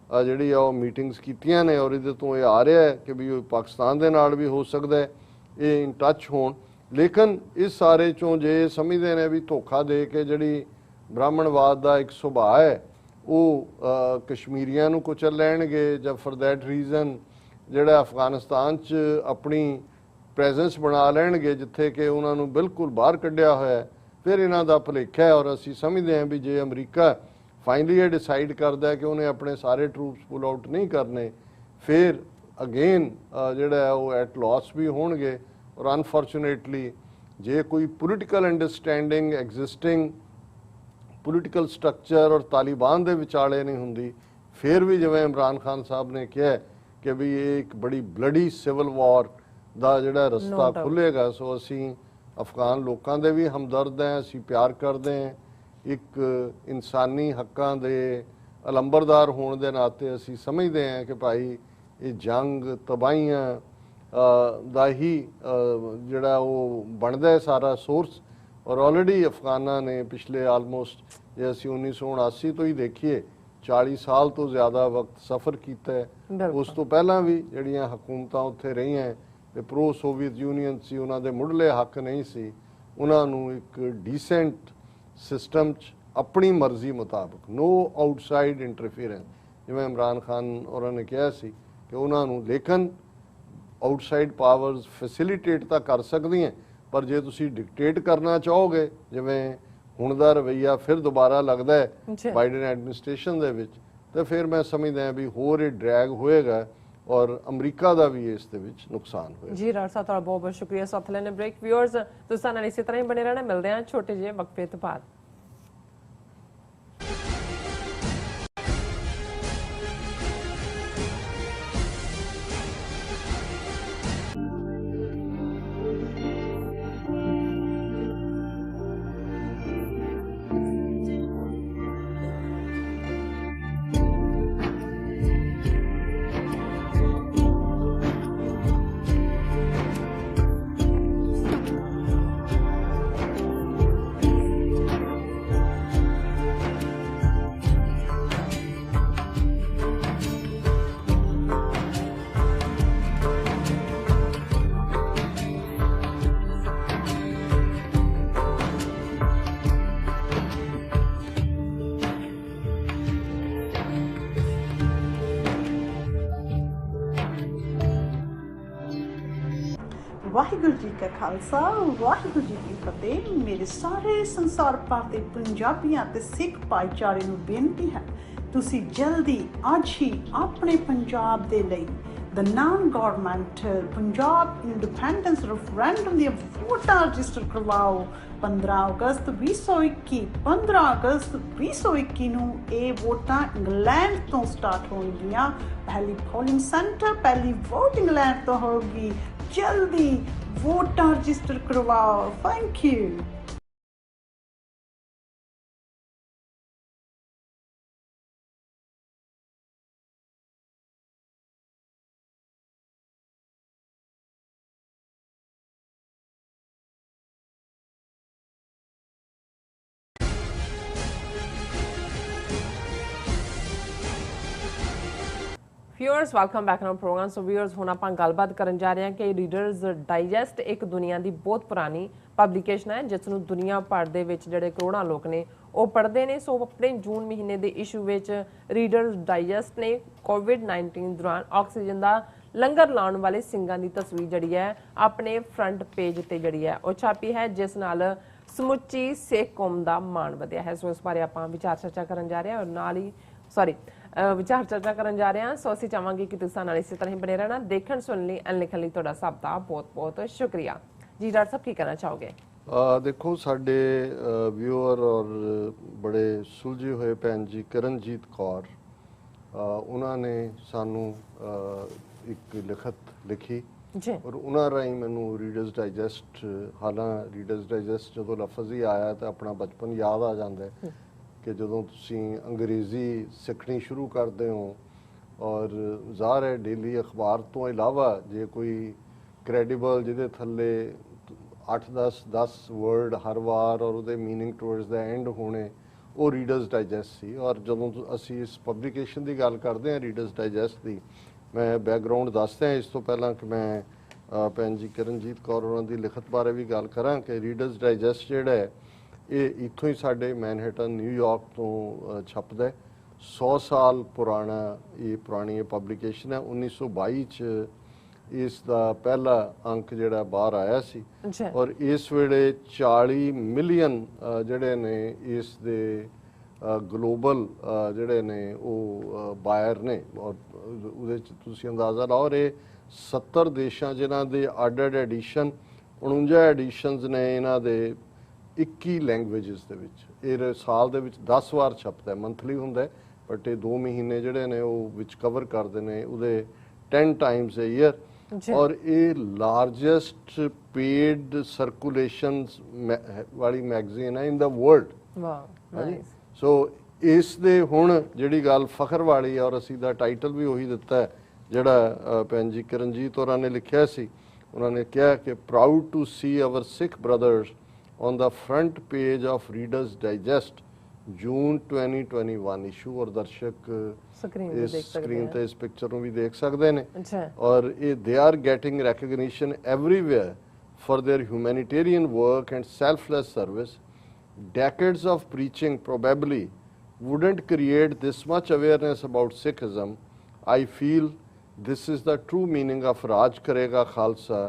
जड़ी है वो मीटिंग्स कीतियां ने, और इहदे तो ये आ रहा है कि भी पाकिस्तान दे नाल भी हो सकता है ये इन टच होण। लेकिन इस सारे चों जे समझते हैं भी धोखा दे के जड़ी ब्राह्मणवाद का एक सुभाव है वो कश्मीरियां नूं कुचल लैणगे, ਜਾਂ फॉर दैट रीजन ਜਿਹੜਾ अफगानिस्तान च अपनी ਪ੍ਰੈਜ਼ੈਂਸ ਬਣਾ ਲੈਣਗੇ ਜਿੱਥੇ ਕਿ ਉਹਨਾਂ ਨੂੰ ਬਿਲਕੁਲ ਬਾਹਰ ਕੱਢਿਆ ਹੋਇਆ, ਫਿਰ ਇਹਨਾਂ ਦਾ ਭੁਲੇਖਾ ਹੈ। ਔਰ ਅਸੀਂ ਸਮਝਦੇ ਹਾਂ ਵੀ ਜੇ ਅਮਰੀਕਾ ਫਾਈਨਲੀ ਇਹ ਡਿਸਾਈਡ ਕਰਦਾ ਕਿ ਉਹਨੇ ਆਪਣੇ ਸਾਰੇ ਟਰੂਪਸ ਪੁੱਲ ਆਊਟ ਨਹੀਂ ਕਰਨੇ, ਫਿਰ ਅਗੇਨ ਜਿਹੜਾ ਉਹ ਐਟ ਲਾਸ ਵੀ ਹੋਣਗੇ। ਔਰ ਅਨਫੋਰਚੂਨੇਟਲੀ ਜੇ ਕੋਈ political understanding existing political structure ਔਰ ਤਾਲਿਬਾਨ ਦੇ ਵਿਚਾਲੇ ਨਹੀਂ ਹੁੰਦੀ, ਫਿਰ ਵੀ ਜਿਵੇਂ ਇਮਰਾਨ ਖਾਨ ਸਾਹਿਬ ਨੇ ਕਿਹਾ ਕਿ ਵੀ ਇਹ ਇੱਕ ਬੜੀ ਬਲੱਡੀ ਸਿਵਲ ਵਾਰ ਦਾ ਜਿਹੜਾ ਰਸਤਾ ਖੁੱਲ੍ਹੇਗਾ। ਸੋ ਅਸੀਂ ਅਫਗਾਨ ਲੋਕਾਂ ਦੇ ਵੀ ਹਮਦਰਦ ਹਾਂ, ਅਸੀਂ ਪਿਆਰ ਕਰਦੇ ਹਾਂ, ਇੱਕ ਇਨਸਾਨੀ ਹੱਕਾਂ ਦੇ ਅਲੰਬਰਦਾਰ ਹੋਣ ਦੇ ਨਾਤੇ ਅਸੀਂ ਸਮਝਦੇ ਹਾਂ ਕਿ ਭਾਈ ਇਹ ਜੰਗ ਤਬਾਹੀਆਂ ਦਾ ਹੀ ਜਿਹੜਾ ਉਹ ਬਣਦਾ ਸਾਰਾ ਸੋਰਸ। ਔਰ ਆਲਰੇਡੀ ਅਫਗਾਨਾਂ ਨੇ ਪਿਛਲੇ ਆਲਮੋਸਟ ਜੇ ਅਸੀਂ 1979 ਤੋਂ ਹੀ ਦੇਖੀਏ 40 ਸਾਲ ਤੋਂ ਜ਼ਿਆਦਾ ਵਕਤ ਸਫ਼ਰ ਕੀਤਾ ਹੈ। ਉਸ ਤੋਂ ਪਹਿਲਾਂ ਵੀ ਜਿਹੜੀਆਂ ਹਕੂਮਤਾਂ ਉੱਥੇ ਰਹੀਆਂ ਤੇ ਪ੍ਰੋ ਸੋਵੀਅਤ ਯੂਨੀਅਨ ਸੀ, ਉਹਨਾਂ ਦੇ ਮੁੱਢਲੇ ਹੱਕ ਨਹੀਂ ਸੀ, ਉਹਨਾਂ ਨੂੰ ਇੱਕ ਡੀਸੈਂਟ ਸਿਸਟਮ 'ਚ ਆਪਣੀ ਮਰਜ਼ੀ ਮੁਤਾਬਕ ਨੋ ਆਊਟਸਾਈਡ ਇੰਟਰਫੀਅਰੈਂਸ, ਜਿਵੇਂ ਇਮਰਾਨ ਖਾਨ ਉਹਨਾਂ ਨੇ ਕਿਹਾ ਸੀ ਕਿ ਉਹਨਾਂ ਨੂੰ, ਲੇਕਿਨ ਆਊਟਸਾਈਡ ਪਾਵਰਸ ਫੈਸਿਲੀਟੇਟ ਤਾਂ ਕਰ ਸਕਦੀਆਂ, ਪਰ ਜੇ ਤੁਸੀਂ ਡਿਕਟੇਟ ਕਰਨਾ ਚਾਹੋਗੇ ਜਿਵੇਂ ਹੁਣ ਦਾ ਰਵੱਈਆ ਫਿਰ ਦੁਬਾਰਾ ਲੱਗਦਾ ਹੈ ਜੀ। ਬਾਈਡਨ ਐਡਮਿਨਿਸਟ੍ਰੇਸ਼ਨ ਦੇ ਵਿੱਚ, ਤੇ ਫਿਰ ਮੈਂ ਸਮਝਦਾ ਹਾਂ ਵੀ ਹੋਰ ਇਹ ਡਰੈਗ ਹੋਏਗਾ ਔਰ ਅਮਰੀਕਾ ਦਾ ਵੀ ਇਸ ਦੇ ਵਿੱਚ ਨੁਕਸਾਨ ਹੋਏਗਾ। ਜੀ ਡਾਕਟਰ ਸਾਹਿਬ, ਤੁਹਾਡਾ ਬਹੁਤ ਬਹੁਤ ਸ਼ੁਕਰੀਆ। ਸਾਥ ਲੈਣੇ ਬ੍ਰੇਕ। ਵਿਊਅਰਸ, ਤੁਸੀਂ ਸਾਡੇ ਨਾਲ ਇਸੇ ਤਰ੍ਹਾਂ ਹੀ ਬਣੇ ਰਹਿਣਾ। ਮਿਲਦੇ ਹਾਂ ਛੋਟੇ ਜਿਹੇ ਵਕਫੇ ਤੋਂ ਬਾਅਦ। ਵਾਹਿਗੁਰੂ ਜੀ ਕਾ ਖਾਲਸਾ, ਵਾਹਿਗੁਰੂ ਜੀ ਕੀ ਫਤਿਹ। ਮੇਰੇ ਸਾਰੇ ਸੰਸਾਰ ਭਰ ਦੇ ਪੰਜਾਬੀਆਂ ਤੇ ਸਿੱਖ ਭਾਈਚਾਰੇ ਨੂੰ ਬੇਨਤੀ ਹੈ, ਤੁਸੀਂ ਜਲਦੀ ਅੱਜ ਹੀ ਆਪਣੇ ਪੰਜਾਬ ਦੇ ਲਈ the non-governmental Punjab independence referendum ਦੀਆਂ ਵੋਟਾਂ ਰਜਿਸਟਰ ਕਰਵਾਓ। 15 ਅਗਸਤ 2021 15 ਅਗਸਤ 2021 ਨੂੰ ਇਹ ਵੋਟਾਂ ਇੰਗਲੈਂਡ ਤੋਂ ਸਟਾਰਟ ਹੋਣਗੀਆਂ। ਪਹਿਲੀ ਪੋਲਿੰਗ ਸੈਂਟਰ, ਪਹਿਲੀ ਵੋਟ ਇੰਗਲੈਂਡ ਤੋਂ ਹੋਗੀ। ਜਲਦੀ ਵੋਟਾਂ ਰਜਿਸਟਰ ਕਰਵਾਓ। Thank you. Viewers, welcome back to programme. So viewers, ਹੁਣ ਆਪਾਂ ਗੱਲਬਾਤ ਕਰਨ ਜਾ ਰਹੇ ਹਾਂ ਕਿ ਰੀਡਰਸ ਡਾਈਜੈਸਟ ਇੱਕ ਦੁਨੀਆ ਦੀ ਬਹੁਤ ਪੁਰਾਣੀ ਪਬਲੀਕੇਸ਼ਨ ਹੈ ਜਿਸ ਨੂੰ ਦੁਨੀਆ ਭਰ ਦੇ ਵਿੱਚ ਜਿਹੜੇ ਕਰੋੜਾਂ ਲੋਕ ਨੇ ਉਹ ਪੜ੍ਹਦੇ ਨੇ। ਸੋ ਆਪਣੇ ਜੂਨ ਮਹੀਨੇ ਦੇ ਇਸ਼ੂ ਵਿੱਚ ਰੀਡਰਸ ਡਾਈਜੈਸਟ ਨੇ ਕੋਵਿਡ-19 ਦੌਰਾਨ ਆਕਸੀਜਨ ਦਾ ਲੰਗਰ ਲਾਉਣ ਵਾਲੇ ਸਿੰਘਾਂ ਦੀ ਤਸਵੀਰ ਜਿਹੜੀ ਹੈ ਆਪਣੇ ਫਰੰਟ ਪੇਜ ਤੇ ਜਿਹੜੀ ਹੈ ਉਹ ਛਾਪੀ ਹੈ, ਜਿਸ ਨਾਲ ਸਮੁੱਚੀ ਸਿੱਖ ਕੌਮ ਦਾ ਮਾਣ ਵਧਿਆ ਹੈ। ਸੋ ਇਸ ਬਾਰੇ ਆਪਾਂ ਵਿਚਾਰ ਚਰਚਾ ਕਰਨ ਜਾ ਰਹੇ ਹਾਂ ਔਰ ਨਾਲ ਹੀ ਵਿਚਾਰ ਚਰਚਾ ਕਰਨ ਜਾ ਰਹੇ ਹਾਂ। ਸੋ ਅਸੀਂ ਚਾਹਾਂਗੇ ਕਿ ਤੁਸੀਂ ਨਾਲ ਇਸੇ ਤਰ੍ਹਾਂ ਹੀ ਬਣੇ ਰਹਿਣਾ। ਦੇਖਣ ਸੁਣਨ ਲਈ ਐਨ ਲਿਖਣ ਲਈ ਤੁਹਾਡਾ ਸਭ ਦਾ ਬਹੁਤ ਬਹੁਤ ਸ਼ੁਕਰੀਆ। ਜੀ ਡਾਕਟਰ ਸਾਹਿਬ, ਕੀ ਕਹਿਣਾ ਚਾਹੋਗੇ? ਦੇਖੋ, ਸਾਡੇ ਵਿਊਅਰ ਔਰ ਬੜੇ ਸੁਲਝੇ ਹੋਏ ਭੈਣ ਜੀ ਕਰਨਜੀਤ ਕੌਰ, ਉਹਨਾਂ ਨੇ ਸਾਨੂੰ ਇੱਕ ਲਿਖਤ ਲਿਖੀ ਜੀ, ਔਰ ਉਹਨਾਂ ਰਾਹੀਂ ਮੈਨੂੰ ਰੀਡਰਸ ਡਾਈਜੈਸਟ, ਹਾਲਾਂਕਿ ਰੀਡਰਸ ਡਾਈਜੈਸਟ ਜਦੋਂ ਲਫ਼ਜ਼ ਹੀ ਆਇਆ ਤਾਂ ਆਪਣਾ ਬਚਪਨ ਯਾਦ ਆ ਜਾਂਦਾ ਹੈ ਕਿ ਜਦੋਂ ਤੁਸੀਂ ਅੰਗਰੇਜ਼ੀ ਸਿੱਖਣੀ ਸ਼ੁਰੂ ਕਰਦੇ ਹੋ ਔਰ ਜ਼ਾਹਰ ਹੈ ਡੇਲੀ ਅਖਬਾਰ ਤੋਂ ਇਲਾਵਾ ਜੇ ਕੋਈ ਕ੍ਰੈਡੀਬਲ ਜਿਹਦੇ ਥੱਲੇ 8-10 ਵਰਡ ਹਰ ਵਾਰ ਔਰ ਉਹਦੇ ਮੀਨਿੰਗ ਟੁਵਰਡਸ ਦਾ ਐਂਡ ਹੋਣੇ, ਉਹ ਰੀਡਰਸ ਡਾਈਜੈਸਟ ਸੀ। ਔਰ ਜਦੋਂ ਅਸੀਂ ਇਸ ਪਬਲੀਕੇਸ਼ਨ ਦੀ ਗੱਲ ਕਰਦੇ ਹਾਂ ਰੀਡਰਸ ਡਾਈਜੈਸਟ ਦੀ, ਮੈਂ ਬੈਕਗਰਾਊਂਡ ਦੱਸਦਾ ਇਸ ਤੋਂ ਪਹਿਲਾਂ ਕਿ ਮੈਂ ਭੈਣ ਜੀ ਕਰਨਜੀਤ ਕੌਰ ਉਹਨਾਂ ਦੀ ਲਿਖਤ ਬਾਰੇ ਵੀ ਗੱਲ ਕਰਾਂ ਕਿ ਰੀਡਰਸ ਡਾਈਜੈਸਟ ਜਿਹੜਾ ਹੈ ਇਹ ਇੱਥੋਂ ਹੀ ਸਾਡੇ ਮੈਨਹਟਨ ਨਿਊਯਾਰਕ ਤੋਂ ਛਪਦਾ ਹੈ। 100 ਸਾਲ ਪੁਰਾਣਾ ਇਹ ਪੁਰਾਣੀ ਪਬਲੀਕੇਸ਼ਨ ਹੈ। 1922 ਚ ਇਸ ਦਾ ਪਹਿਲਾ ਅੰਕ ਜਿਹੜਾ ਬਾਹਰ ਆਇਆ ਸੀ ਔਰ ਇਸ ਵੇਲੇ 40 ਮਿਲੀਅਨ ਜਿਹੜੇ ਨੇ ਇਸ ਦੇ ਗਲੋਬਲ ਜਿਹੜੇ ਨੇ ਉਹ ਬਾਇਰ ਨੇ ਔਰ ਉਹਦੇ ਚ ਤੁਸੀਂ ਅੰਦਾਜ਼ਾ ਲਾਓ। ਔਰ ਇਹ 70 ਦੇਸ਼ਾਂ ਜਿਨ੍ਹਾਂ ਦੇ ਅੱਡ-ਅੱਡ ਐਡੀਸ਼ਨ, 49 ਐਡੀਸ਼ਨਸ ਨੇ ਇਹਨਾਂ ਦੇ 21 ਲੈਂਗੁਏਜਸ ਦੇ ਵਿੱਚ। ਇਹ ਸਾਲ ਦੇ ਵਿੱਚ 10 ਵਾਰ ਛਪਦਾ, ਮੰਥਲੀ ਹੁੰਦਾ, ਬਟ ਇਹ 2 ਮਹੀਨੇ ਜਿਹੜੇ ਨੇ ਉਹ ਵਿੱਚ ਕਵਰ ਕਰਦੇ ਨੇ ਉਹਦੇ 10 ਟਾਈਮਸ ਅ ਈਅਰ। ਔਰ ਇਹ ਲਾਰਜੈਸਟ ਪੇਡ ਸਰਕੂਲੇਸ਼ਨ ਵਾਲੀ ਮੈਗਜ਼ੀਨ ਹੈ ਇਨ ਦਾ ਵਰਲਡ। ਨਾਈਸ। ਸੋ ਇਸ ਦੇ ਹੁਣ ਜਿਹੜੀ ਗੱਲ ਫਖਰ ਵਾਲੀ ਔਰ ਅਸੀਂ ਦਾ ਟਾਈਟਲ ਵੀ ਉਹੀ ਦਿੱਤਾ ਜਿਹੜਾ ਭੈਣ ਜੀ ਕਰਨਜੀਤ ਹੋਰਾਂ ਨੇ ਲਿਖਿਆ ਸੀ। ਉਹਨਾਂ ਨੇ ਕਿਹਾ ਕਿ proud to see our Sikh brothers on the front page of Reader's Digest June 2021 issue। ਔਰ ਦਰਸ਼ਕ ਇਸ ਸਕਰੀਨ ਤੇ ਇਸ ਪਿਕਚਰ ਨੂੰ ਵੀ ਦੇਖ ਸਕਦੇ ਨੇ। ਔਰ ਇਹ they are getting recognition everywhere for their humanitarian work and selfless service. Decades of preaching probably wouldn't create this much awareness about Sikhism. I feel this is the true meaning of Raj Karega Khalsa,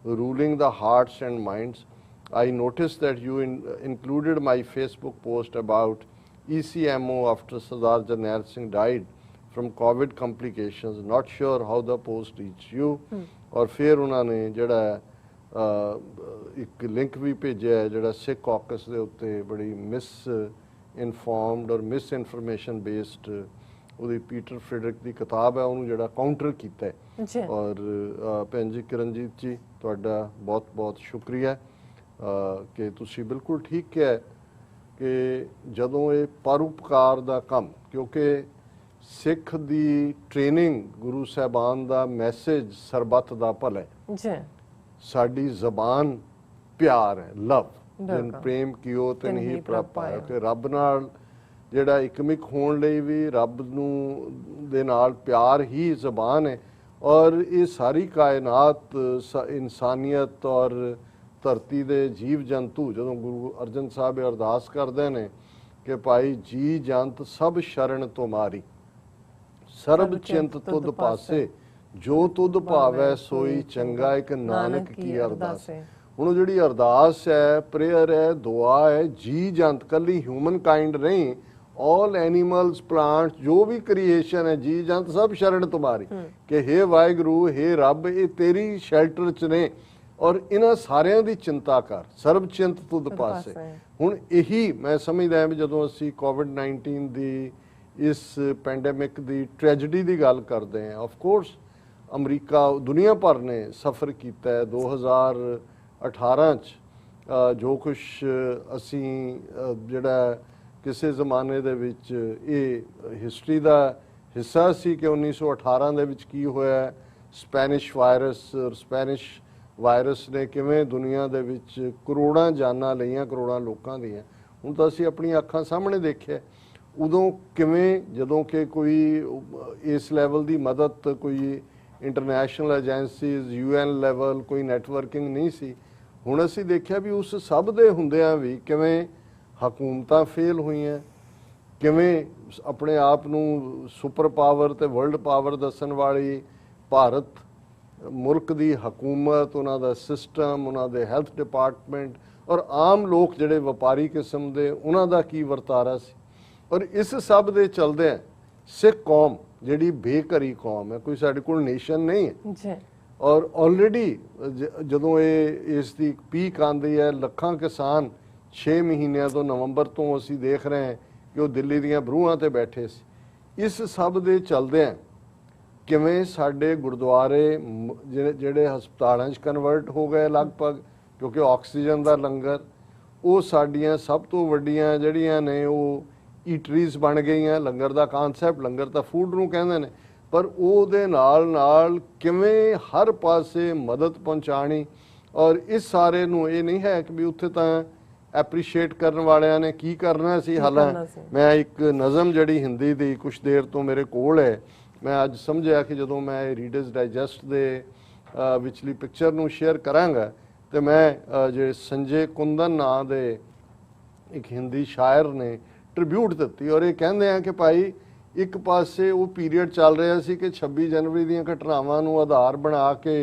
ruling the hearts and minds. I noticed that you included my Facebook post about ECMO after Sardar Jarnail Singh died from COVID complications. Not sure how the post reached you. और फिर उन्होंने ਜਿਹੜਾ ਇੱਕ link ਵੀ ਭੇਜਿਆ ਹੈ ਜਿਹੜਾ ਸਿੱਖ caucus ਦੇ ਉੱਤੇ ਬੜੀ ਮਿਸ ਇਨਫੋਰਮਡ ਔਰ ਮਿਸ ਇਨਫੋਰਮੇਸ਼ਨ ਬੇਸਡ ਉਹਦੀ ਪੀਟਰ ਫ੍ਰੈਡਰਿਕ ਦੀ ਕਿਤਾਬ ਹੈ ਉਹਨੂੰ ਜਿਹੜਾ ਕਾਊਂਟਰ ਕੀਤਾ ਹੈ ਜੀ ਔਰ ਭੈਣ ਜੀ ਕਿਰਨਜੀਤ ਜੀ ਤੁਹਾਡਾ ਬਹੁਤ ਬਹੁਤ ਸ਼ੁਕਰੀਆ ਕਿ ਤੁਸੀਂ ਬਿਲਕੁਲ ਠੀਕ ਕਿਹਾ ਕਿ ਜਦੋਂ ਇਹ ਪਰਉਪਕਾਰ ਦਾ ਕੰਮ ਕਿਉਂਕਿ ਸਿੱਖ ਦੀ ਟ੍ਰੇਨਿੰਗ ਗੁਰੂ ਸਾਹਿਬਾਨ ਦਾ ਮੈਸੇਜ ਸਰਬੱਤ ਦਾ ਭਲਾ ਹੈ ਜੀ ਸਾਡੀ ਜ਼ਬਾਨ ਪਿਆਰ ਹੈ ਲਵ ਜਿਨ ਬਿਲਕੁਲ। ਪ੍ਰੇਮ ਕੀਓ ਤਿਨ ਤਿਨ ਹੀ ਹੀ ਪ੍ਰਭ ਪ੍ਰਭ ਪਾਇਆ ਪਾਇਆ। ਕਿ ਰੱਬ ਨਾਲ ਜਿਹੜਾ ਇਕਮਿਕ ਹੋਣ ਲਈ ਵੀ ਰੱਬ ਨੂੰ ਦੇ ਨਾਲ ਪਿਆਰ ਹੀ ਜ਼ਬਾਨ ਹੈ ਔਰ ਇਹ ਸਾਰੀ ਕਾਇਨਾਤ ਇਨਸਾਨੀਅਤ ਔਰ ਧਰਤੀ ਦੇ ਜੀਵ ਜੰਤੂ ਜਦੋਂ ਗੁਰੂ ਅਰਜਨ ਸਾਹਿਬ ਇਹ ਅਰਦਾਸ ਕਰਦੇ ਨੇ ਕਿ ਭਾਈ ਜੀ ਜੰਤ ਸਭ ਸ਼ਰਨ ਤੁਮਾਰੀ ਸਰਬ ਚਿੰਤ ਤੁਧ ਪਾਸੇ ਜੋ ਤੁਧ ਭਾਵੈ ਸੋਈ ਚੰਗਾ ਇੱਕ ਨਾਨਕ ਕੀ ਅਰਦਾਸ ਹੈ ਹੁਣ ਉਹ ਜਿਹੜੀ ਅਰਦਾਸ ਹੈ ਪ੍ਰੇਅਰ ਹੈ ਦੁਆ ਹੈ ਜੀ ਜੰਤ ਕੱਲੀ ਹਿਊਮਨ ਕਾਈਂਡ ਨਹੀਂ all animals plants ਜੋ ਵੀ ਕ੍ਰੀਏਸ਼ਨ ਹੈ ਜੀ ਜੰਤ ਸਭ ਸ਼ਰਨ ਤੁਮਾਰੀ ਕਿ ਹੇ ਵਾਹਿਗੁਰੂ ਹੇ ਰੱਬ ਇਹ ਤੇਰੀ ਸ਼ੈਲਟਰ ਚ ਨੇ ਔਰ ਇਹਨਾਂ ਸਾਰਿਆਂ ਦੀ ਚਿੰਤਾ ਕਰ ਸਰਬ ਚਿੰਤ ਤੁਧ ਪਾਸੇ ਹੁਣ ਇਹੀ ਮੈਂ ਸਮਝਦਾ ਹਾਂ ਵੀ ਜਦੋਂ ਅਸੀਂ COVID-19 ਦੀ ਇਸ ਪੈਂਡੇਮਿਕ ਦੀ ਟ੍ਰੈਜੇਡੀ ਦੀ ਗੱਲ ਕਰਦੇ ਹਾਂ ਆਫ ਕੋਰਸ ਅਮਰੀਕਾ ਦੁਨੀਆ ਭਰ ਨੇ ਸਫਰ ਕੀਤਾ ਹੈ 2018 ਚ ਜੋ ਕੁਝ ਅਸੀਂ ਜਿਹੜਾ ਕਿਸੇ ਜ਼ਮਾਨੇ ਦੇ ਵਿੱਚ ਇਹ ਹਿਸਟਰੀ ਦਾ ਹਿੱਸਾ ਸੀ ਕਿ 1918 ਦੇ ਵਿੱਚ ਕੀ ਹੋਇਆ ਸਪੈਨਿਸ਼ ਵਾਇਰਸ ਨੇ ਕਿਵੇਂ ਦੁਨੀਆ ਦੇ ਵਿੱਚ ਕਰੋੜਾਂ ਜਾਨਾਂ ਲਈਆਂ ਕਰੋੜਾਂ ਲੋਕਾਂ ਦੀਆਂ ਹੁਣ ਤਾਂ ਅਸੀਂ ਆਪਣੀਆਂ ਅੱਖਾਂ ਸਾਹਮਣੇ ਦੇਖਿਆ ਉਦੋਂ ਕਿਵੇਂ ਜਦੋਂ ਕਿ ਕੋਈ ਇਸ ਲੈਵਲ ਦੀ ਮਦਦ ਕੋਈ ਇੰਟਰਨੈਸ਼ਨਲ ਏਜੰਸੀਜ਼ UN ਲੈਵਲ ਕੋਈ ਨੈਟਵਰਕਿੰਗ ਨਹੀਂ ਸੀ ਹੁਣ ਅਸੀਂ ਦੇਖਿਆ ਵੀ ਉਸ ਸਭ ਦੇ ਹੁੰਦਿਆਂ ਵੀ ਕਿਵੇਂ ਹਕੂਮਤਾਂ ਫੇਲ ਹੋਈਆਂ ਕਿਵੇਂ ਆਪਣੇ ਆਪ ਨੂੰ ਸੁਪਰ ਪਾਵਰ ਤੇ ਵਰਲਡ ਪਾਵਰ ਦੱਸਣ ਵਾਲੀ ਭਾਰਤ ਮੁਲਕ ਦੀ ਹਕੂਮਤ ਉਹਨਾਂ ਦਾ ਸਿਸਟਮ ਉਹਨਾਂ ਦੇ ਹੈਲਥ ਡਿਪਾਰਟਮੈਂਟ ਔਰ ਆਮ ਲੋਕ ਜਿਹੜੇ ਵਪਾਰੀ ਕਿਸਮ ਦੇ ਉਹਨਾਂ ਦਾ ਕੀ ਵਰਤਾਰਾ ਸੀ ਔਰ ਇਸ ਸਭ ਦੇ ਚਲਦੇ ਆ ਸਿੱਖ ਕੌਮ ਜਿਹੜੀ ਬੇਘਰੀ ਕੌਮ ਹੈ ਕੋਈ ਸਾਡੇ ਕੋਲ ਨੇਸ਼ਨ ਨਹੀਂ ਹੈ ਜੀ ਔਰ ਆਲਰੇਡੀ ਜਦੋਂ ਇਹ ਇਸ ਦੀ ਪੀਕ ਆਂਦੀ ਹੈ ਲੱਖਾਂ ਕਿਸਾਨ 6 ਮਹੀਨਿਆਂ ਤੋਂ ਨਵੰਬਰ ਤੋਂ ਅਸੀਂ ਦੇਖ ਰਹੇ ਹਾਂ ਕਿ ਉਹ ਦਿੱਲੀ ਦੀਆਂ ਬਰੂਹਾਂ ਤੇ ਬੈਠੇ ਸੀ ਇਸ ਸਭ ਦੇ ਚਲਦੇ ਆ ਕਿਵੇਂ ਸਾਡੇ ਗੁਰਦੁਆਰੇ ਜਿਹੜੇ ਹਸਪਤਾਲਾਂ 'ਚ ਕਨਵਰਟ ਹੋ ਗਏ ਲਗਭਗ ਕਿਉਂਕਿ ਆਕਸੀਜਨ ਦਾ ਲੰਗਰ ਉਹ ਸਾਡੀਆਂ ਸਭ ਤੋਂ ਵੱਡੀਆਂ ਜਿਹੜੀਆਂ ਨੇ ਉਹ ਈਟਰੀਜ਼ ਬਣ ਗਈਆਂ ਲੰਗਰ ਦਾ ਕਨਸੈਪਟ ਲੰਗਰ ਤਾਂ ਫੂਡ ਨੂੰ ਕਹਿੰਦੇ ਨੇ ਪਰ ਉਹਦੇ ਨਾਲ ਕਿਵੇਂ ਹਰ ਪਾਸੇ ਮਦਦ ਪਹੁੰਚਾਣੀ ਔਰ ਇਸ ਸਾਰੇ ਨੂੰ ਇਹ ਨਹੀਂ ਹੈ ਕਿ ਵੀ ਉੱਥੇ ਤਾਂ ਐਪਰੀਸ਼ੀਏਟ ਕਰਨ ਵਾਲਿਆਂ ਨੇ ਕੀ ਕਰਨਾ ਸੀ ਹਾਲਾਂਕਿ ਮੈਂ ਇੱਕ ਨਜ਼ਮ ਜਿਹੜੀ ਹਿੰਦੀ ਦੀ ਕੁਝ ਦੇਰ ਤੋਂ ਮੇਰੇ ਕੋਲ ਹੈ ਮੈਂ ਅੱਜ ਸਮਝਿਆ ਕਿ ਜਦੋਂ ਮੈਂ ਰੀਡਰਸ ਡਾਈਜੈਸਟ ਦੇ ਵਿਚਲੀ ਪਿਕਚਰ ਨੂੰ ਸ਼ੇਅਰ ਕਰਾਂਗਾ ਤੇ ਮੈਂ ਜਿਹੜੇ ਸੰਜੇ ਕੁੰਦਨ ਨਾਂ ਦੇ ਇੱਕ ਹਿੰਦੀ ਸ਼ਾਇਰ ਨੇ ਟ੍ਰਿਬਿਊਟ ਦਿੱਤੀ ਔਰ ਇਹ ਕਹਿੰਦੇ ਆ ਕਿ ਭਾਈ ਇੱਕ ਪਾਸੇ ਉਹ ਪੀਰੀਅਡ ਚੱਲ ਰਿਹਾ ਸੀ ਕਿ 26 ਜਨਵਰੀ ਦੀਆਂ ਘਟਨਾਵਾਂ ਨੂੰ ਆਧਾਰ ਬਣਾ ਕੇ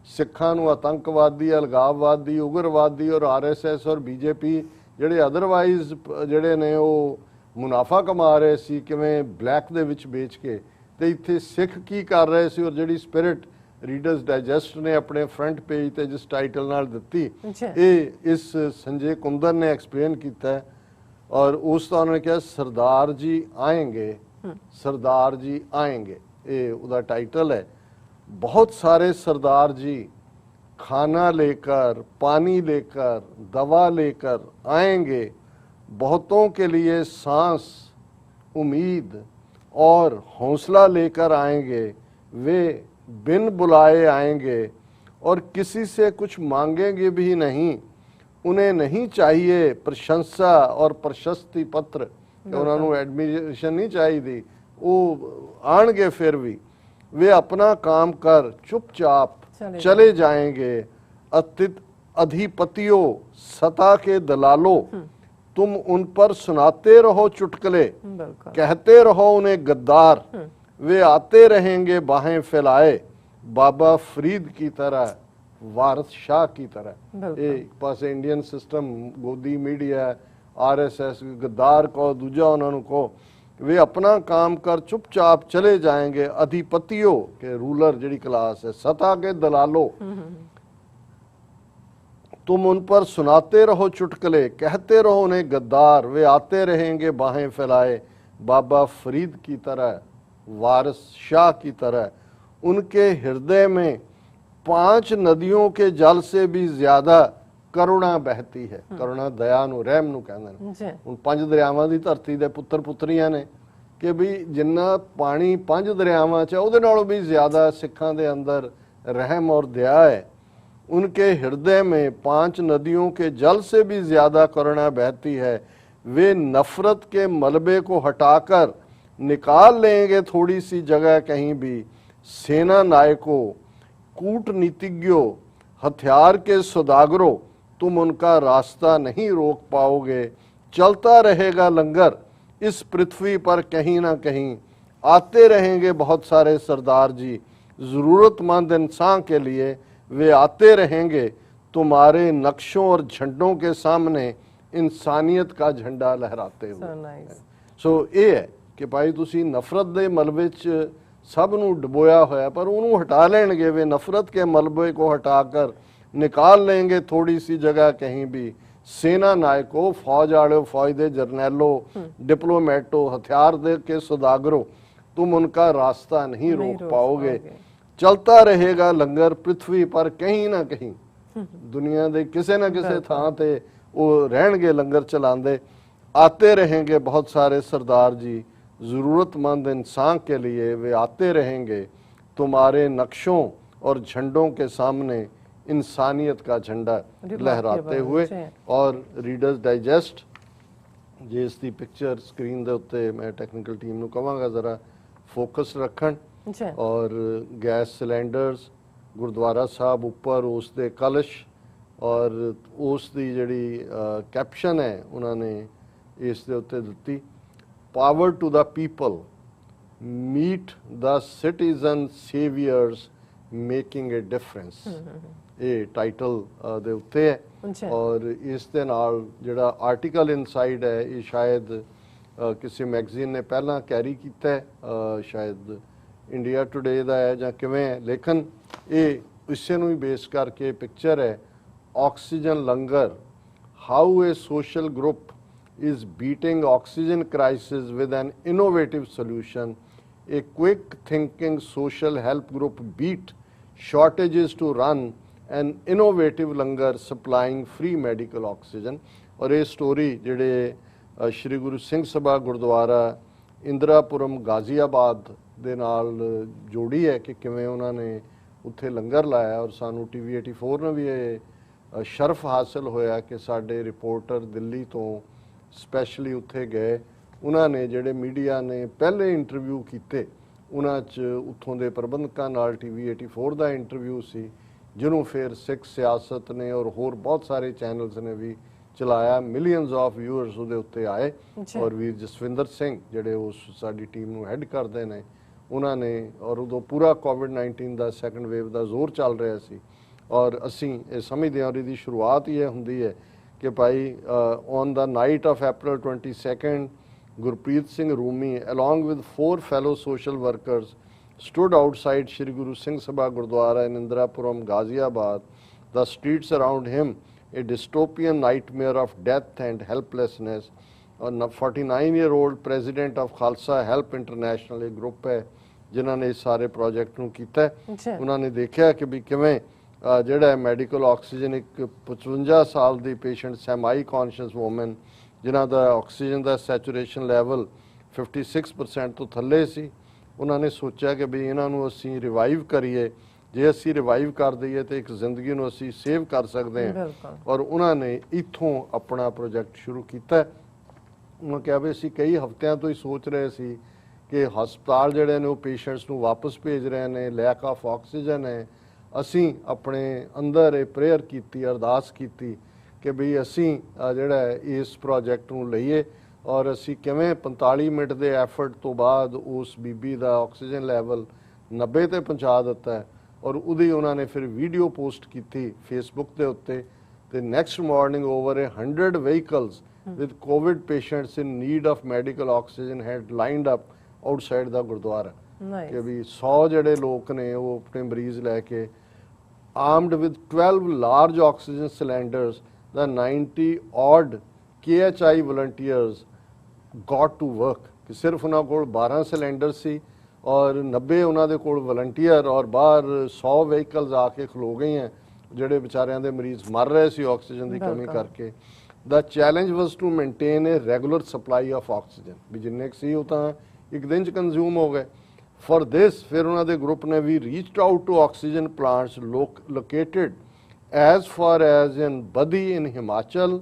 ਸਿੱਖਾਂ ਨੂੰ ਆਤੰਕਵਾਦੀ ਅਲਗਾਵਵਾਦੀ ਉਗਰਵਾਦੀ ਔਰ RSS ਔਰ BJP ਜਿਹੜੇ ਅਦਰਵਾਈਜ਼ ਜਿਹੜੇ ਨੇ ਉਹ ਮੁਨਾਫਾ ਕਮਾ ਰਹੇ ਸੀ ਕਿਵੇਂ ਬਲੈਕ ਦੇ ਵਿੱਚ ਵੇਚ ਕੇ ਤੇ ਇੱਥੇ ਸਿੱਖ ਕੀ ਕਰ ਰਹੇ ਸੀ ਔਰ ਜਿਹੜੀ ਸਪਿਰਿਟ ਰੀਡਰਸ ਡਾਈਜੈਸਟ ਨੇ ਆਪਣੇ ਫਰੰਟ ਪੇਜ ਤੇ ਜਿਸ ਟਾਈਟਲ ਨਾਲ ਦਿੱਤੀ ਇਹ ਇਸ ਸੰਜੇ ਕੁੰਦਨ ਨੇ ਐਕਸਪਲੇਨ ਕੀਤਾ और उसका उन्होंने कहा सरदार जी आएंगे ये उसका टाइटल है बहुत सारे सरदार जी खाना लेकर पानी लेकर दवा लेकर आएंगे बहुतों के लिए सांस उम्मीद और हौसला लेकर आएंगे वे बिन बुलाए आएंगे और किसी से कुछ मांगेंगे भी नहीं उन्हें नहीं चाहिए प्रशंसा और प्रशस्ति पत्र उन्होंने एडमिशन नहीं चाहिए वो आएंगे फिर भी वे अपना काम कर चुपचाप चले जाएंगे अधिपतियों सत्ता के दलालों तुम उन पर सुनाते रहो चुटकुले कहते रहो उन्हें गद्दार वे आते रहेंगे बाहें फैलाए बाबा फरीद की तरह वारिस शाह की तरह। बिल्कुल। एक पासे इंडियन सिस्टम गोदी मीडिया RSS गद्दार कहो, दूजा उन्होंने कहो, वे अपना काम कर चुपचाप चले जाएंगे। अधिपतियों के रूलर जिहड़ी क्लास है, सत्ता के दलालों, तुम उन पर सुनाते रहो चुटकुले, कहते रहो उन्हें गद्दार, वे आते रहेंगे बाहें फैलाए। बाबा फरीद की तरह, वारिस शाह की तरह, उनके हृदय में 5 नदियों के जल से भी ज्यादा करुणा बहती है। करुणा दया नूं, रहम नूं कहंदे ने। जी ਹੁਣ 5 ਦਰਿਆਵਾਂ ਦੀ ਧਰਤੀ ਦੇ ਪੁੱਤਰ ਪੁੱਤਰੀਆਂ ਨੇ ਕਿ ਵੀ ਜਿੰਨਾ ਪਾਣੀ 5 ਦਰਿਆਵਾਂ 'ਚ ਉਹਦੇ ਨਾਲੋਂ ਵੀ ਜ਼ਿਆਦਾ ਸਿੱਖਾਂ ਦੇ ਅੰਦਰ रहम और दया है। उनके हृदय में 5 नदियों के जल से भी ज्यादा करुणा बहती है। वे नफरत के मलबे को हटाकर निकाल लेंगे थोड़ी सी जगह कहीं भी। सेना नायकों, कूटनीतिज्ञों, हथियार के सौदागरों, तुम उनका रास्ता नहीं रोक पाओगे। चलता रहेगा लंगर इस पृथ्वी पर कहीं ना कहीं। आते रहेंगे बहुत सारे सरदार जी, ज़रूरतमंद इंसान के लिए वे आते रहेंगे। तुम्हारे नक्शों और झंडों के सामने इंसानियत का झंडा लहराते ਸੋ हुए। ਨਾਈਸ। ਸੋ ਇਹ ਹੈ ਕਿ ਭਾਈ ਤੁਸੀਂ ਨਫ਼ਰਤ ਦੇ ਮਲਬੇ 'ਚ ਸਭ ਨੂੰ ਡੁਬੋਇਆ ਹੋਇਆ, ਪਰ ਉਹਨੂੰ ਹਟਾ ਲੈਣਗੇ। ਵੇ ਨਫ਼ਰਤ के मलबे को हटाकर निकाल लेंगे थोड़ी सी जगह कहीं भी। सेना नायकों, फौज वाले, फौज दे जरनैलों, डिप्लोमेटो, हथियार दे के सौदागरों, तुम उनका रास्ता नहीं रोक पाओगे। चलता रहेगा लंगर पृथ्वी पर कहीं ना कहीं। दुनिया दे किसे ना किसे थां ते वो रहणगे लंगर चलांदे। आते रहेंगे बहुत सारे सरदार जी, ज़रूरतमंद इंसान के लिए वे आते रहेंगे। तुम्हारे नक्शों और झंडों के सामने इंसानियत का झंडा लहराते हुए। और रीडर्स डाइजेस्ट जे इसकी पिक्चर स्क्रीन दे उत्ते मैं टैक्नीकल टीम नूं कहांगा जरा फोकस रखण। जी और गैस सिलेंडर्स, गुरुद्वारा साहब उपर उस दे कलश और उस दी जिहड़ी कैप्शन है उन्होंने इस दे उत्ते दित्ती, power to the people, meet the citizen saviours making a difference. ये टाइटल दे उत्ते है। अच्छा। और इस दे नाल जिहड़ा आर्टिकल इनसाइड है ये शायद किसी मैगजीन ने पहला कैरी किया है, शायद इंडिया टुडे दा है जां किवें है, लेकिन ये इसे नूं ही बेस करके पिक्चर है। Oxygen langar, how a social group is beating oxygen crisis with an innovative solution. A quick thinking social help group beat shortages to run an innovative langar supplying free medical oxygen. और ये story जिहड़े श्री गुरु सिंह सभा गुरुद्वारा इंदिरापुरम गाजियाबाद दे नाल जोड़ी है कि किवें उन्हां ने उत्थे लंगर लाया। और सानू TV 84 ने भी ये शरफ हासिल होया कि साडे रिपोर्टर दिल्ली तो स्पैशली उत्थे गए। उन्होंने जिहड़े मीडिया ने पहले इंटरव्यू किए उन्हां च उत्थों दे प्रबंधकां नाल TV 84 का इंटरव्यू सी, जिन्हों फिर सिख सियासत ने और होर बहुत सारे चैनल्स ने भी चलाया। मिलियंस ऑफ व्यूअर्स उहदे उत्ते आए। और वीर जसविंदर सिंह जिहड़े उस साडी टीम नूं हैड करदे ने उन्होंने, और उदों पूरा कोविड-19 का सैकेंड वेव का जोर चल रहा सी। और असीं ये समझदे हां इहदी शुरुआत ही हुंदी है कि भाई on the night of April 22 Gurpreet Singh Rumi along with 4 fellow social workers stood outside Shri Guru Singh Sabha Gurdwara in Indirapuram, Ghaziabad. The streets around him a dystopian nightmare of death and helplessness. A 49-year-old president of Khalsa Help International, एक group है जिन्होंने इस सारे project नूं कीता है। उन्होंने देखा कि भी किवें ਜਿਹੜਾ ਮੈਡੀਕਲ ਆਕਸੀਜਨ ਇੱਕ 55 ਸਾਲ ਦੀ ਪੇਸ਼ੈਂਟ ਸੈਮਾਈ ਕੌਨਸ਼ੀਅਸ ਵੂਮਨ ਜਿਨ੍ਹਾਂ ਦਾ ਆਕਸੀਜਨ ਦਾ ਸੈਚੂਰੇਸ਼ਨ ਲੈਵਲ 56% ਤੋਂ ਥੱਲੇ ਸੀ, ਉਹਨਾਂ ਨੇ ਸੋਚਿਆ ਕਿ ਵੀ ਇਹਨਾਂ ਨੂੰ ਅਸੀਂ ਰਿਵਾਈਵ ਕਰੀਏ। ਜੇ ਅਸੀਂ ਰਿਵਾਈਵ ਕਰ ਦਈਏ ਤਾਂ ਇੱਕ ਜ਼ਿੰਦਗੀ ਨੂੰ ਅਸੀਂ ਸੇਵ ਕਰ ਸਕਦੇ ਹਾਂ। ਔਰ ਉਹਨਾਂ ਨੇ ਇੱਥੋਂ ਆਪਣਾ ਪ੍ਰੋਜੈਕਟ ਸ਼ੁਰੂ ਕੀਤਾ। ਉਹਨਾਂ ਕਿਹਾ ਵੀ ਅਸੀਂ ਕਈ ਹਫ਼ਤਿਆਂ ਤੋਂ ਹੀ ਸੋਚ ਰਹੇ ਸੀ ਕਿ ਹਸਪਤਾਲ ਜਿਹੜੇ ਨੇ ਉਹ ਪੇਸ਼ੈਂਟਸ ਨੂੰ ਵਾਪਸ ਭੇਜ ਰਹੇ ਨੇ, ਲੈਕ ਆਫ ਆਕਸੀਜਨ ਹੈ। ਅਸੀਂ ਆਪਣੇ ਅੰਦਰ ਇਹ ਪ੍ਰੇਅਰ ਕੀਤੀ, ਅਰਦਾਸ ਕੀਤੀ ਕਿ ਵੀ ਅਸੀਂ ਜਿਹੜਾ ਇਸ ਪ੍ਰੋਜੈਕਟ ਨੂੰ ਲਈਏ ਔਰ ਅਸੀਂ ਕਿਵੇਂ 45 ਮਿੰਟ ਦੇ ਐਫਰਟ ਤੋਂ ਬਾਅਦ ਉਸ ਬੀਬੀ ਦਾ ਆਕਸੀਜਨ ਲੈਵਲ 90 ਤੇ ਪਹੁੰਚਾ ਦਿੱਤਾ ਹੈ। ਔਰ ਉਹਦੀ ਉਹਨਾਂ ਨੇ ਫਿਰ ਵੀਡੀਓ ਪੋਸਟ ਕੀਤੀ ਫੇਸਬੁੱਕ ਦੇ ਉੱਤੇ ਤੇ next morning over 100 vehicles with covid patients in need of medical oxygen had lined up outside the gurdwara ਕਿ ਵੀ 100 ਜਿਹੜੇ ਲੋਕ ਨੇ ਉਹ ਆਪਣੇ ਮਰੀਜ਼ ਲੈ ਕੇ armed with 12 large oxygen cylinders, the 90 odd KHI volunteers got to work ਕਿ ਸਿਰਫ ਉਹਨਾਂ ਕੋਲ 12 ਸਿਲੰਡਰ ਸੀ ਔਰ 90 ਉਹਨਾਂ ਦੇ ਕੋਲ ਵਲੰਟੀਅਰ ਔਰ ਬਾਹਰ 100 ਵਹੀਕਲਸ ਆ ਕੇ ਖਲੋ ਗਏ हैं ਜਿਹੜੇ ਵਿਚਾਰਿਆਂ ਦੇ ਮਰੀਜ਼ ਮਰ ਰਹੇ ਸੀ ਆਕਸੀਜਨ ਦੀ ਕਮੀ ਕਰਕੇ। The challenge was to maintain a regular supply of oxygen ਵੀ ਜਿੰਨੇ ਕੁ ਸੀ ਉਹ ਤਾਂ ਇੱਕ ਦਿਨ ਚ ਕੰਜ਼ਿਊਮ ਹੋ ਗਏ। For this, ਫਿਰ ਉਹਨਾਂ ਦੇ ਗਰੁੱਪ ਨੇ ਵੀ reached out to oxygen plants located as far as in Badi in Himachal,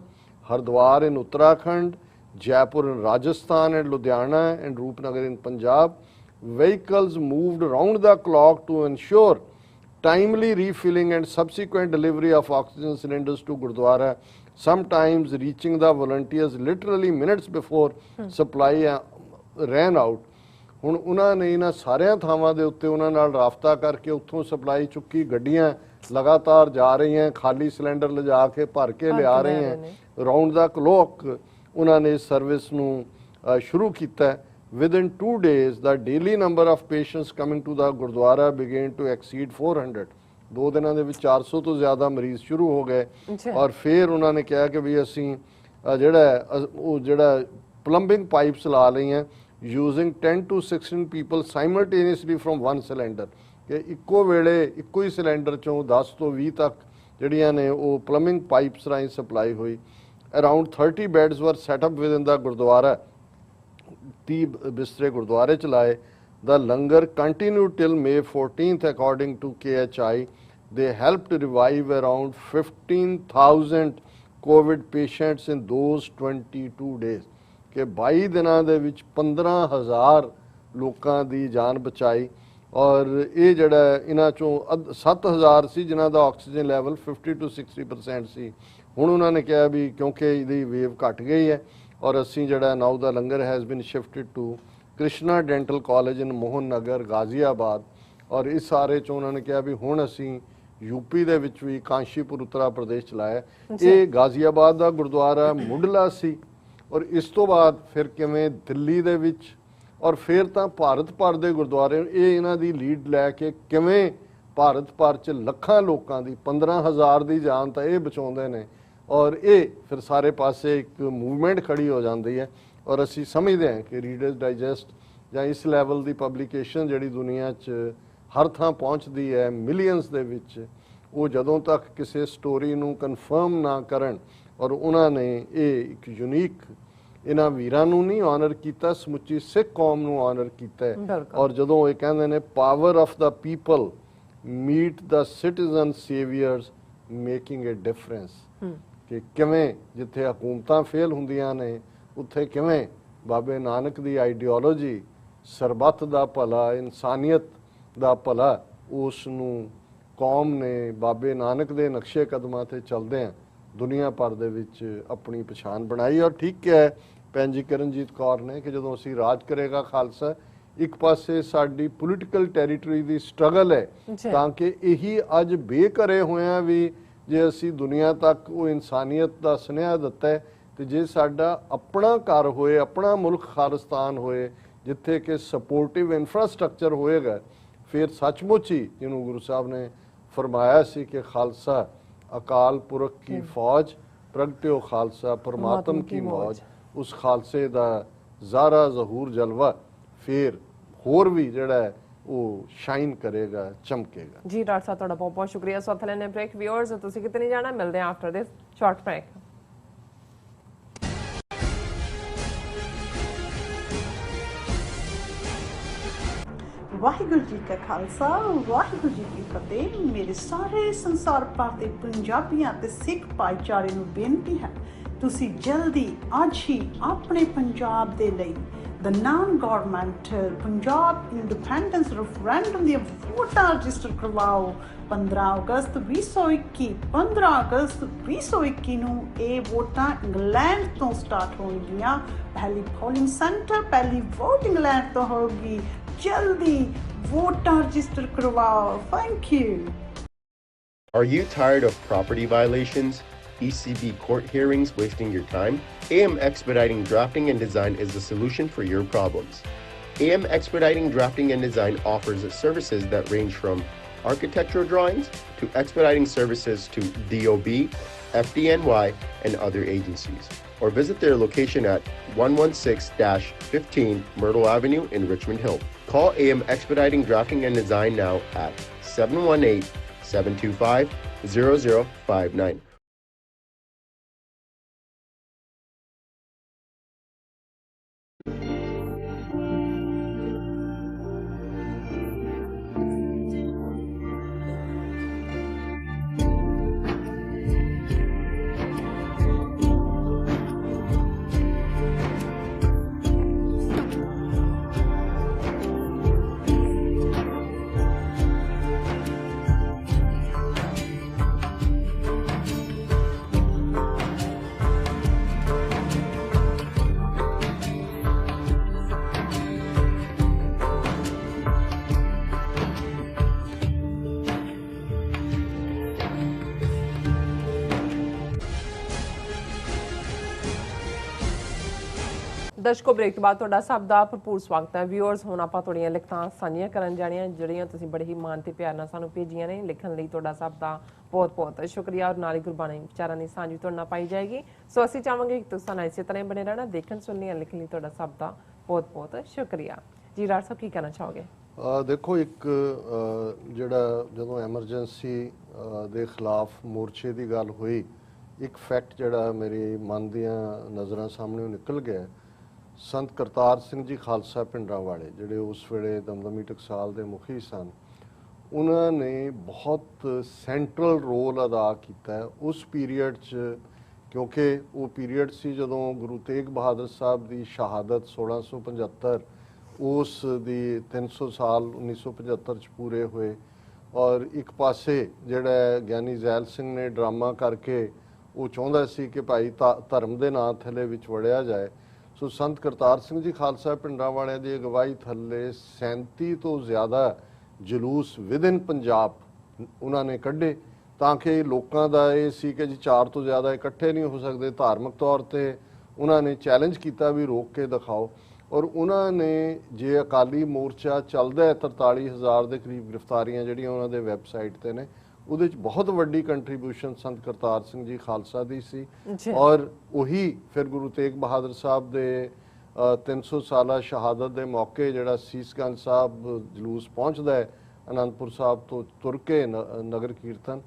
Hardwar in Uttarakhand, Jaipur in Rajasthan and Ludhiana and Roopnagar in Punjab. Vehicles moved round the clock to ensure timely refilling and subsequent delivery of oxygen cylinders to Gurdwara, sometimes reaching the volunteers literally minutes before supply ran out. ਹੁਣ ਉਹਨਾਂ ਨੇ ਇਹਨਾਂ ਸਾਰਿਆਂ ਥਾਵਾਂ ਦੇ ਉੱਤੇ ਉਹਨਾਂ ਨਾਲ ਰਾਬਤਾ ਕਰਕੇ ਉੱਥੋਂ ਸਪਲਾਈ ਚੁੱਕੀ ਗੱਡੀਆਂ ਲਗਾਤਾਰ ਜਾ ਰਹੀਆਂ ਖਾਲੀ ਸਿਲੰਡਰ ਲਿਜਾ ਕੇ ਭਰ ਕੇ ਲਿਆ ਰਹੀਆਂ ਰਾਉਂਡ ਦਾ ਕਲੋਕ ਉਹਨਾਂ ਨੇ ਸਰਵਿਸ ਨੂੰ ਸ਼ੁਰੂ ਕੀਤਾ। within 2 days the daily number of patients coming to the Gurdwara began to exceed 400 2 ਦਿਨਾਂ ਦੇ ਵਿੱਚ 400 ਤੋਂ ਜ਼ਿਆਦਾ ਮਰੀਜ਼ ਸ਼ੁਰੂ ਹੋ ਗਏ ਔਰ ਫਿਰ ਉਹਨਾਂ ਨੇ ਕਿਹਾ ਕਿ ਵੀ ਅਸੀਂ ਜਿਹੜਾ ਪਲੰਬਿੰਗ ਪਾਈਪਸ ਲਾ ਲਈਆਂ using 10 to 16 people simultaneously from one cylinder ਕਿ ਇੱਕੋ ਵੇਲੇ ਇੱਕੋ ਹੀ ਸਿਲੰਡਰ ਚੋਂ 10 ਤੋਂ 20 ਤੱਕ ਜਿਹੜੀਆਂ ਨੇ ਉਹ ਪਲੰਬਿੰਗ ਪਾਈਪਸ ਰਾਹੀਂ ਸਪਲਾਈ ਹੋਈ। ਅਰਾਊਂਡ 30 ਬੈਡਸ ਵਰ ਸੈਟ ਅਪ ਵਿਦ ਇਨ ਦਾ ਗੁਰਦੁਆਰਾ 30 ਬਿਸਤਰੇ ਗੁਰਦੁਆਰੇ ਚ ਲਾਏ। The langar continued till May 14th according to KHI. They helped revive around 15,000 COVID patients in those 22 days ਕਿ 22 ਦਿਨਾਂ ਦੇ ਵਿੱਚ 15,000 ਲੋਕਾਂ ਦੀ ਜਾਨ ਬਚਾਈ ਔਰ ਇਹ ਜਿਹੜਾ ਇਹਨਾਂ ਚੋਂ 7,000 ਸੀ ਜਿਨ੍ਹਾਂ ਦਾ ਆਕਸੀਜਨ ਲੈਵਲ 50 to 60% ਸੀ। ਹੁਣ ਉਹਨਾਂ ਨੇ ਕਿਹਾ ਵੀ ਕਿਉਂਕਿ ਇਹਦੀ ਵੇਵ ਘਟ ਗਈ ਹੈ ਔਰ ਅਸੀਂ ਜਿਹੜਾ now the langar has been shifted to Krishna dental college in Mohan Nagar Ghaziabad ਔਰ ਇਸ ਸਾਰੇ ਚੋਂ ਉਹਨਾਂ ਨੇ ਕਿਹਾ ਵੀ ਹੁਣ ਅਸੀਂ ਯੂਪੀ ਦੇ ਵਿੱਚ ਵੀ ਕਾਂਸ਼ੀਪੁਰ ਉੱਤਰਾ ਪ੍ਰਦੇਸ਼ ਚਲਾਇਆ। ਇਹ ਗਾਜ਼ੀਆਬਾਦ ਦਾ ਗੁਰਦੁਆਰਾ ਮੁੱਢਲਾ ਸੀ ਔਰ ਇਸ ਤੋਂ ਬਾਅਦ ਫਿਰ ਕਿਵੇਂ ਦਿੱਲੀ ਦੇ ਵਿੱਚ ਔਰ ਫਿਰ ਤਾਂ ਭਾਰਤ ਭਰ ਦੇ ਗੁਰਦੁਆਰੇ ਇਹ ਇਹਨਾਂ ਦੀ ਲੀਡ ਲੈ ਕੇ ਕਿਵੇਂ ਭਾਰਤ ਭਰ 'ਚ ਲੱਖਾਂ ਲੋਕਾਂ ਦੀ 15,000 ਦੀ ਜਾਨ ਤਾਂ ਇਹ ਬਚਾਉਂਦੇ ਨੇ ਔਰ ਇਹ ਫਿਰ ਸਾਰੇ ਪਾਸੇ ਇੱਕ ਮੂਵਮੈਂਟ ਖੜੀ ਹੋ ਜਾਂਦੀ ਹੈ ਔਰ ਅਸੀਂ ਸਮਝਦੇ ਹਾਂ ਕਿ ਰੀਡਰਸ ਡਾਈਜੈਸਟ ਜਾਂ ਇਸ ਲੈਵਲ ਦੀ ਪਬਲੀਕੇਸ਼ਨ ਜਿਹੜੀ ਦੁਨੀਆ 'ਚ ਹਰ ਥਾਂ ਪਹੁੰਚਦੀ ਹੈ ਮਿਲੀਅਨਸ ਦੇ ਵਿੱਚ ਉਹ ਜਦੋਂ ਤੱਕ ਕਿਸੇ ਸਟੋਰੀ ਨੂੰ ਕਨਫਰਮ ਨਾ ਕਰਨ ਔਰ ਉਹਨਾਂ ਨੇ ਇਹ ਇੱਕ ਯੂਨੀਕ ਇਹਨਾਂ ਵੀਰਾਂ ਨੂੰ ਨਹੀਂ ਆਨਰ ਕੀਤਾ ਸਮੁੱਚੀ ਸਿੱਖ ਕੌਮ ਨੂੰ ਆਨਰ ਕੀਤਾ ਔਰ ਜਦੋਂ ਇਹ ਕਹਿੰਦੇ ਨੇ power of the people meet the citizen saviours making a difference ਕਿ ਕਿਵੇਂ ਜਿੱਥੇ ਹਕੂਮਤਾਂ ਫੇਲ ਹੁੰਦੀਆਂ ਨੇ ਉੱਥੇ ਕਿਵੇਂ ਬਾਬੇ ਨਾਨਕ ਦੀ ਆਈਡੀਓਲੋਜੀ ਸਰਬੱਤ ਦਾ ਭਲਾ ਇਨਸਾਨੀਅਤ ਦਾ ਭਲਾ ਉਸ ਨੂੰ ਕੌਮ ਨੇ ਬਾਬੇ ਨਾਨਕ ਦੇ ਨਕਸ਼ੇ ਕਦਮਾਂ ਤੇ ਚੱਲਦੇ ਆ ਦੁਨੀਆ ਭਰ ਦੇ ਵਿੱਚ ਆਪਣੀ ਪਛਾਣ ਬਣਾਈ ਔਰ ਠੀਕ ਹੈ ਭੈਣ ਜੀ ਕਰਨਜੀਤ ਕੌਰ ਨੇ ਕਿ ਜਦੋਂ ਅਸੀਂ ਰਾਜ ਕਰੇਗਾ ਖਾਲਸਾ ਇੱਕ ਪਾਸੇ ਸਾਡੀ ਪੋਲੀਟੀਕਲ ਟੈਰੀਟਰੀ ਦੀ ਸਟਰਗਲ ਹੈ ਤਾਂ ਕਿ ਇਹੀ ਅੱਜ ਬੇਘਰੇ ਹੋਇਆ ਵੀ ਜੇ ਅਸੀਂ ਦੁਨੀਆ ਤੱਕ ਉਹ ਇਨਸਾਨੀਅਤ ਦਾ ਸੁਨੇਹਾ ਦਿੱਤਾ ਹੈ ਤੇ ਜੇ ਸਾਡਾ ਆਪਣਾ ਘਰ ਹੋਏ ਆਪਣਾ ਮੁਲਕ ਖਾਲਿਸਤਾਨ ਹੋਏ ਜਿੱਥੇ ਕਿ ਸਪੋਰਟਿਵ ਇਨਫਰਾਸਟ੍ਰਕਚਰ ਹੋਏਗਾ ਫਿਰ ਸੱਚਮੁੱਚ ਹੀ ਜਿਹਨੂੰ ਗੁਰੂ ਸਾਹਿਬ ਨੇ ਫਰਮਾਇਆ ਸੀ ਕਿ ਖਾਲਸਾ अकाल पुरख की फौज प्रगट्यो खालसा परमात्म की मौज उस खालसे दा ज़ारा ज़हूर जलवा फिर होर भी जड़ा है वो शाइन करेगा चमकेगा। जी डॉक्टर साहब तुहाडा बहुत बहुत शुक्रिया। सो थले ने ब्रेक व्यूअर्स तुसीं किते नहीं जाना मिलते हैं after this short break. Waheguru ji ਕਾ ਖਾਲਸਾ ਵਾਹਿਗੁਰੂ ਜੀ ਕੀ ਫਤਿਹ। ਮੇਰੇ ਸਾਰੇ ਸੰਸਾਰ ਭਰ ਦੇ ਪੰਜਾਬੀਆਂ ਤੇ ਸਿੱਖ ਭਾਈਚਾਰੇ ਨੂੰ ਬੇਨਤੀ ਹੈ ਤੁਸੀਂ ਜਲਦੀ ਅੱਜ ਹੀ ਆਪਣੇ ਪੰਜਾਬ ਦੇ ਲਈ the non-governmental Punjab independence referendum ਦੀਆਂ ਵੋਟਾਂ ਰਜਿਸਟਰ ਕਰਵਾਓ। 15 ਅਗਸਤ 2021 15 ਅਗਸਤ 2021 ਨੂੰ ਇਹ ਵੋਟਾਂ ਇੰਗਲੈਂਡ ਤੋਂ ਸਟਾਰਟ ਹੋਣਗੀਆਂ। ਪਹਿਲੀ ਪੋਲਿੰਗ ਸੈਂਟਰ ਪਹਿਲੀ ਵੋਟ ਇੰਗਲੈਂਡ ਤੋਂ ਹੋਗੀ। जल्दी वोटर रजिस्टर करवाओ। Thank you. Are you tired of property violations, ECB court hearings wasting your time? AM Expediting Drafting and Design is the solution for your problems. AM Expediting Drafting and Design offers services that range from architectural drawings to expediting services to DOB, FDNY, and other agencies. Or visit their location at 116-15 Myrtle Avenue in Richmond Hill. Call AM Expediting Drafting and Design now at 718-725-0059. ਦਰਸ਼ਕੋ break ਤੋਂ ਬਾਅਦ ਤੁਹਾਡਾ ਸਭ ਦਾ ਭਰਪੂਰ ਸਵਾਗਤ ਹੈ। Viewers, ਹੁਣ ਆਪਾਂ ਤੁਹਾਡੀਆਂ ਲਿਖਤਾਂ ਸਾਂਝੀਆਂ ਕਰਨ ਜਾਣੀਆਂ ਜਿਹੜੀਆਂ ਤੁਸੀਂ ਬੜੇ ਹੀ ਮਾਣ ਤੇ ਪਿਆਰ ਨਾਲ ਸਾਨੂੰ ਭੇਜੀਆਂ ਨੇ। ਲਿਖਣ ਲਈ ਤੁਹਾਡਾ ਸਭ ਦਾ ਬਹੁਤ-ਬਹੁਤ ਸ਼ੁਕਰੀਆ। ਔਰ ਨਾਲ ਹੀ ਗੁਰਬਾਣੀ ਵਿਚਾਰਾਂ ਦੀ ਸਾਂਝ ਵੀ ਤੁਹਾਡੇ ਨਾਲ ਪਾਈ ਜਾਏਗੀ। ਸੋ ਅਸੀਂ ਚਾਹਾਂਗੇ ਕਿ ਤੁਸੀਂ ਸਾਨੂੰ ਇਸੇ ਤਰ੍ਹਾਂ ਬਣੇ ਰਹਿਣਾ। ਦੇਖਣ ਸੁਣਨ ਲਿਖਣ ਲਈ ਤੁਹਾਡਾ ਸਭ ਦਾ ਬਹੁਤ-ਬਹੁਤ ਸ਼ੁਕਰੀਆ। ਜੀ ਰਾਜ ਸਾਹਿਬ, ਕੀ ਕਹਿਣਾ ਚਾਹੋਗੇ? ਦੇਖੋ, ਇੱਕ ਜਿਹੜਾ ਜਦੋਂ ਐਮਰਜੈਂਸੀ ਦੇ ਖਿਲਾਫ ਮੋਰਚੇ ਦੀ ਗੱਲ ਹੋਈ, ਇੱਕ ਫੈਕਟ ਜਿਹੜਾ ਮੇਰੇ ਮਨ ਦੀਆਂ ਨਜ਼ਰਾਂ ਸਾਹਮਣੇ ਨਿਕਲ ਗਿਆ। ਸੰਤ ਕਰਤਾਰ ਸਿੰਘ ਜੀ ਖਾਲਸਾ ਪਿੰਡਰਾਂ ਵਾਲੇ, ਜਿਹੜੇ ਉਸ ਵੇਲੇ ਦਮਦਮੀ ਟਕਸਾਲ ਦੇ ਮੁਖੀ ਸਨ, ਉਹਨਾਂ ਨੇ ਬਹੁਤ ਸੈਂਟਰਲ ਰੋਲ ਅਦਾ ਕੀਤਾ ਉਸ ਪੀਰੀਅਡ 'ਚ, ਕਿਉਂਕਿ ਉਹ ਪੀਰੀਅਡ ਸੀ ਜਦੋਂ ਗੁਰੂ ਤੇਗ ਬਹਾਦਰ ਸਾਹਿਬ ਦੀ ਸ਼ਹਾਦਤ 1675 ਉਸ ਦੀ 300 ਸਾਲ 1975 'ਚ ਪੂਰੇ ਹੋਏ। ਔਰ ਇੱਕ ਪਾਸੇ ਜਿਹੜਾ ਗਿਆਨੀ ਜ਼ੈਲ ਸਿੰਘ ਨੇ ਡਰਾਮਾ ਕਰਕੇ ਉਹ ਚਾਹੁੰਦਾ ਸੀ ਕਿ ਭਾਈ ਧਰਮ ਦੇ ਨਾਂ ਥੱਲੇ ਵਿੱਚ ਵੜਿਆ ਜਾਏ। ਸੋ ਸੰਤ ਕਰਤਾਰ ਸਿੰਘ ਜੀ ਖਾਲਸਾ ਪਿੰਡਰਾਂ ਵਾਲਿਆਂ ਦੀ ਅਗਵਾਈ ਥੱਲੇ 37 ਤੋਂ ਜ਼ਿਆਦਾ ਜਲੂਸ ਵਿਦਿਨ ਪੰਜਾਬ ਉਹਨਾਂ ਨੇ ਕੱਢੇ, ਤਾਂ ਕਿ ਲੋਕਾਂ ਦਾ ਇਹ ਸੀ ਕਿ ਜੀ 4 ਤੋਂ ਜ਼ਿਆਦਾ ਇਕੱਠੇ ਨਹੀਂ ਹੋ ਸਕਦੇ। ਧਾਰਮਿਕ ਤੌਰ ਤੇ ਉਹਨਾਂ ਨੇ ਚੈਲੰਜ ਕੀਤਾ ਵੀ ਰੋਕ ਕੇ ਦਿਖਾਓ। ਔਰ ਉਹਨਾਂ ਨੇ ਜੇ ਅਕਾਲੀ ਮੋਰਚਾ ਚੱਲਦਾ ਹੈ, 43,000 ਦੇ ਕਰੀਬ ਗ੍ਰਿਫਤਾਰੀਆਂ ਜਿਹੜੀਆਂ ਉਹਨਾਂ ਦੇ ਵੈਬਸਾਈਟ ਤੇ ਨੇ, ਉਹਦੇ ਚ ਬਹੁਤ ਵੱਡੀ ਕੰਟਰੀਬਿਊਸ਼ਨ ਸੰਤ ਕਰਤਾਰ ਸਿੰਘ ਜੀ ਖਾਲਸਾ ਦੀ ਸੀ। ਔਰ ਉਹੀ ਫਿਰ ਗੁਰੂ ਤੇਗ ਬਹਾਦਰ ਸਾਹਿਬ ਦੇ 300 ਸਾਲਾ ਸ਼ਹਾਦਤ ਦੇ ਮੌਕੇ ਜਿਹੜਾ ਸੀਸਗੰਜ ਸਾਹਿਬ ਜਲੂਸ ਪਹੁੰਚਦਾ ਹੈ ਅਨੰਦਪੁਰ ਸਾਹਿਬ ਤੋਂ ਤੁਰ ਕੇ ਨਗਰ ਕੀਰਤਨ,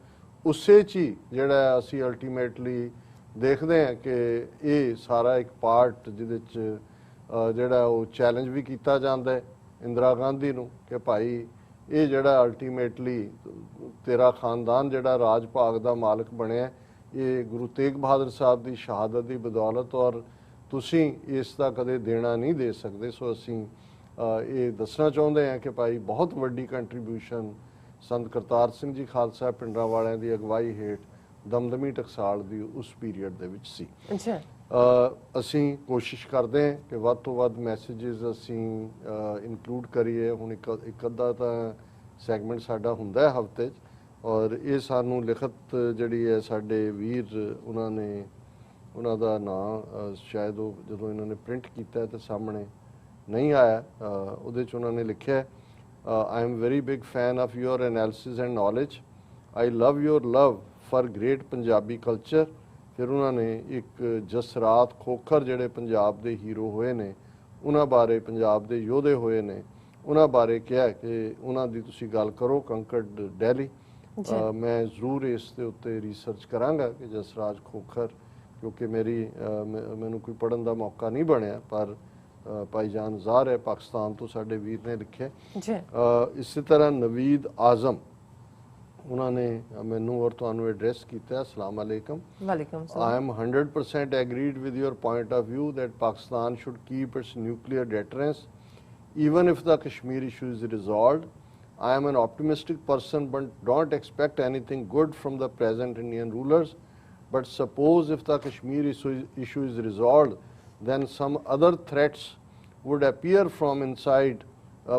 ਉਸੇ 'ਚ ਹੀ ਜਿਹੜਾ ਅਸੀਂ ਅਲਟੀਮੇਟਲੀ ਦੇਖਦੇ ਹਾਂ ਕਿ ਇਹ ਸਾਰਾ ਇੱਕ ਪਾਰਟ ਜਿਹਦੇ 'ਚ ਜਿਹੜਾ ਉਹ ਚੈਲੰਜ ਵੀ ਕੀਤਾ ਜਾਂਦਾ ਹੈ ਇੰਦਰਾ ਗਾਂਧੀ ਨੂੰ ਕਿ ਭਾਈ ਇਹ ਜਿਹੜਾ ਅਲਟੀਮੇਟਲੀ ਤੇਰਾ ਖਾਨਦਾਨ ਜਿਹੜਾ ਰਾਜ ਭਾਗ ਦਾ ਮਾਲਕ ਬਣਿਆ, ਇਹ ਗੁਰੂ ਤੇਗ ਬਹਾਦਰ ਸਾਹਿਬ ਦੀ ਸ਼ਹਾਦਤ ਦੀ ਬਦੌਲਤ, ਔਰ ਤੁਸੀਂ ਇਸ ਦਾ ਕਦੇ ਦੇਣਾ ਨਹੀਂ ਦੇ ਸਕਦੇ। ਸੋ ਅਸੀਂ ਇਹ ਦੱਸਣਾ ਚਾਹੁੰਦੇ ਹਾਂ ਕਿ ਭਾਈ ਬਹੁਤ ਵੱਡੀ ਕੰਟਰੀਬਿਊਸ਼ਨ ਸੰਤ ਕਰਤਾਰ ਸਿੰਘ ਜੀ ਖਾਲਸਾ ਪਿੰਡਰਾਂ ਵਾਲਿਆਂ ਦੀ ਅਗਵਾਈ ਹੇਠ ਦਮਦਮੀ ਟਕਸਾਲ ਦੀ ਉਸ ਪੀਰੀਅਡ ਦੇ ਵਿੱਚ ਸੀ। ਅਸੀਂ ਕੋਸ਼ਿਸ਼ ਕਰਦੇ ਹਾਂ ਕਿ ਵੱਧ ਤੋਂ ਵੱਧ ਮੈਸੇजेस ਅਸੀਂ ਇਨਕਲੂਡ ਕਰੀਏ। ਹੁਣ ਇੱਕ ਅੱਧਾ ਤਾਂ ਸੈਗਮੈਂਟ ਸਾਡਾ ਹੁੰਦਾ ਹੈ ਹਫ਼ਤੇ 'ਚ, ਔਰ ਇਹ ਸਾਨੂੰ ਲਿਖਤ ਜਿਹੜੀ ਹੈ ਸਾਡੇ ਵੀਰ ਉਹਨਾਂ ਦਾ ਨਾਂ ਸ਼ਾਇਦ ਉਹ ਜਦੋਂ ਇਹਨਾਂ ਨੇ ਪ੍ਰਿੰਟ ਕੀਤਾ ਤੇ ਸਾਹਮਣੇ ਨਹੀਂ ਆਇਆ, ਉਹਦੇ 'ਚ ਉਹਨਾਂ ਨੇ ਲਿਖਿਆ, I am very big fan of your analysis and knowledge. I love your love for great Punjabi culture। ਫਿਰ ਉਹਨਾਂ ਨੇ ਇੱਕ ਜਸਰਾਤ ਖੋਖਰ ਜਿਹੜੇ ਪੰਜਾਬ ਦੇ ਹੀਰੋ ਹੋਏ ਨੇ, ਉਹਨਾਂ ਬਾਰੇ, ਪੰਜਾਬ ਦੇ ਯੋਧੇ ਹੋਏ ਨੇ, ਉਹਨਾਂ ਬਾਰੇ ਕਿਹਾ ਕਿ ਉਹਨਾਂ ਦੀ ਤੁਸੀਂ ਗੱਲ ਕਰੋ ਕੰਕੜ ਦਿੱਲੀ। ਮੈਂ ਜ਼ਰੂਰ ਇਸ ਦੇ ਉੱਤੇ ਰਿਸਰਚ ਕਰਾਂਗਾ ਕਿ ਜਸਰਾਜ ਖੋਖਰ, ਕਿਉਂਕਿ ਮੈਨੂੰ ਕੋਈ ਪੜ੍ਹਨ ਦਾ ਮੌਕਾ ਨਹੀਂ ਬਣਿਆ, ਪਰ ਭਾਈਜਾਨ ਜ਼ਾਹਰ ਹੈ ਪਾਕਿਸਤਾਨ ਤੋਂ ਸਾਡੇ ਵੀਰ ਨੇ ਲਿਖਿਆ। ਇਸੇ ਤਰ੍ਹਾਂ ਨਵੀਦ ਆਜ਼ਮ, ਉਹਨਾਂ ਨੇ ਮੈਨੂੰ ਔਰ ਤੁਹਾਨੂੰ ਐਡਰੈਸ ਕੀਤਾ, ਅਸਲਾਮ ਵਾਲੇਕਮ। ਵਾਲੇਕਮ ਸਲਾਮ। I am 100% agreed with your point of view that Pakistan should keep its nuclear deterrence even if the Kashmir issue is resolved. I am an optimistic person but don't expect anything good from the present Indian rulers. But suppose if the Kashmir issue is resolved, then some other threats would appear from inside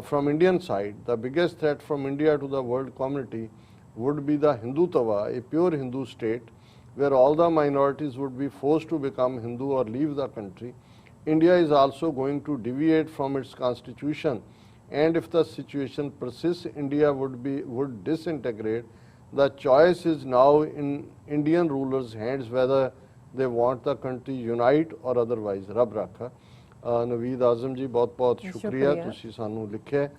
from Indian side, the biggest threat from India to the world community would be the Hindutva, a pure Hindu state, where all the minorities would be forced to become Hindu or leave the country. India is also going to deviate from its constitution, and if the situation persists, India would disintegrate. The choice is now in Indian rulers' hands whether they want the country unite or otherwise. Rab rakha. Naveed ਆਜ਼ਮ ਜੀ ਬਹੁਤ ਬਹੁਤ ਸ਼ੁਕਰੀਆ, ਤੁਸੀਂ ਸਾਨੂੰ ਲਿਖਿਆ।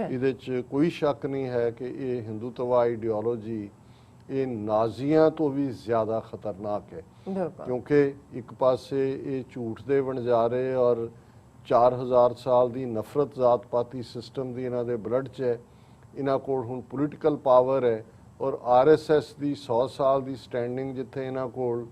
ਇਹਦੇ 'ਚ ਕੋਈ ਸ਼ੱਕ ਨਹੀਂ ਹੈ ਕਿ ਇਹ ਹਿੰਦੂਤਵਾ ਆਈਡੀਓਲੋਜੀ ਇਹ ਨਾਜ਼ੀਆਂ ਤੋਂ ਵੀ ਜ਼ਿਆਦਾ ਖਤਰਨਾਕ ਹੈ, ਕਿਉਂਕਿ ਇੱਕ ਪਾਸੇ ਇਹ ਝੂਠ ਦੇ ਵਣਜਾਰੇ ਔਰ 4000 ਸਾਲ ਦੀ ਨਫ਼ਰਤ ਜ਼ਾਤ ਪਾਤੀ ਸਿਸਟਮ ਦੀ ਇਹਨਾਂ ਦੇ ਬਲੱਡ 'ਚ ਹੈ। ਇਹਨਾਂ ਕੋਲ ਹੁਣ ਪੋਲੀਟੀਕਲ ਪਾਵਰ ਹੈ ਔਰ RSS ਦੀ 100 ਸਾਲ ਦੀ ਸਟੈਂਡਿੰਗ, ਜਿੱਥੇ ਇਹਨਾਂ ਕੋਲ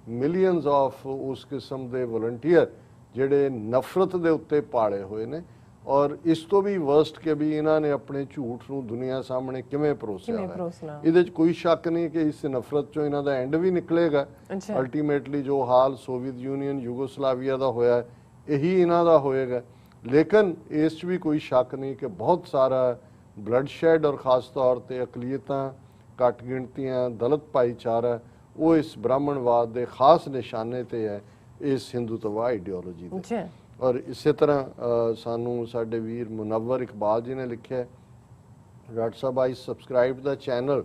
ਮਿਲੀਅਨਸ ਆਫ ਉਸ ਕਿਸਮ ਦੇ ਵਲੰਟੀਅਰ ਜਿਹੜੇ ਨਫ਼ਰਤ ਦੇ ਉੱਤੇ ਪਾਲੇ ਹੋਏ ਨੇ। ਔਰ ਇਸ ਤੋਂ ਵੀ ਵਰਸਟ ਕਿ ਵੀ ਇਹਨਾਂ ਨੇ ਆਪਣੇ ਝੂਠ ਨੂੰ ਦੁਨੀਆ ਸਾਹਮਣੇ ਕਿਵੇਂ ਪਰੋਸਿਆ ਹੈ। ਇਹਦੇ 'ਚ ਕੋਈ ਸ਼ੱਕ ਨਹੀਂ ਕਿ ਇਸ ਨਫ਼ਰਤ 'ਚੋਂ ਇਹਨਾਂ ਦਾ ਐਂਡ ਵੀ ਨਿਕਲੇਗਾ। ਅਲਟੀਮੇਟਲੀ ਜੋ ਹਾਲ ਸੋਵੀਅਤ ਯੂਨੀਅਨ ਯੂਗੋਸਲਾਵੀਆ ਦਾ ਹੋਇਆ ਇਹੀ ਇਹਨਾਂ ਦਾ ਹੋਏਗਾ। ਲੇਕਿਨ ਇਸ 'ਚ ਵੀ ਕੋਈ ਸ਼ੱਕ ਨਹੀਂ ਕਿ ਬਹੁਤ ਸਾਰਾ ਬਲੱਡ ਸ਼ੈਡ ਔਰ ਖਾਸ ਤੌਰ 'ਤੇ ਅਕਲੀਅਤਾਂ, ਘੱਟ ਗਿਣਤੀਆਂ, ਦਲਿਤ ਭਾਈਚਾਰਾ ਉਹ ਇਸ ਬ੍ਰਾਹਮਣਵਾਦ ਦੇ ਖਾਸ ਨਿਸ਼ਾਨੇ 'ਤੇ ਹੈ ਇਸ ਹਿੰਦੂਤਵਾ ਆਈਡੀਓਲੋਜੀ ਦੇ। ਔਰ ਇਸੇ ਤਰ੍ਹਾਂ ਸਾਨੂੰ ਸਾਡੇ ਵੀਰ ਮੁਨੱਵਰ ਇਕਬਾਲ ਜੀ ਨੇ ਲਿਖਿਆ, doctor Sahib, I subscribed the channel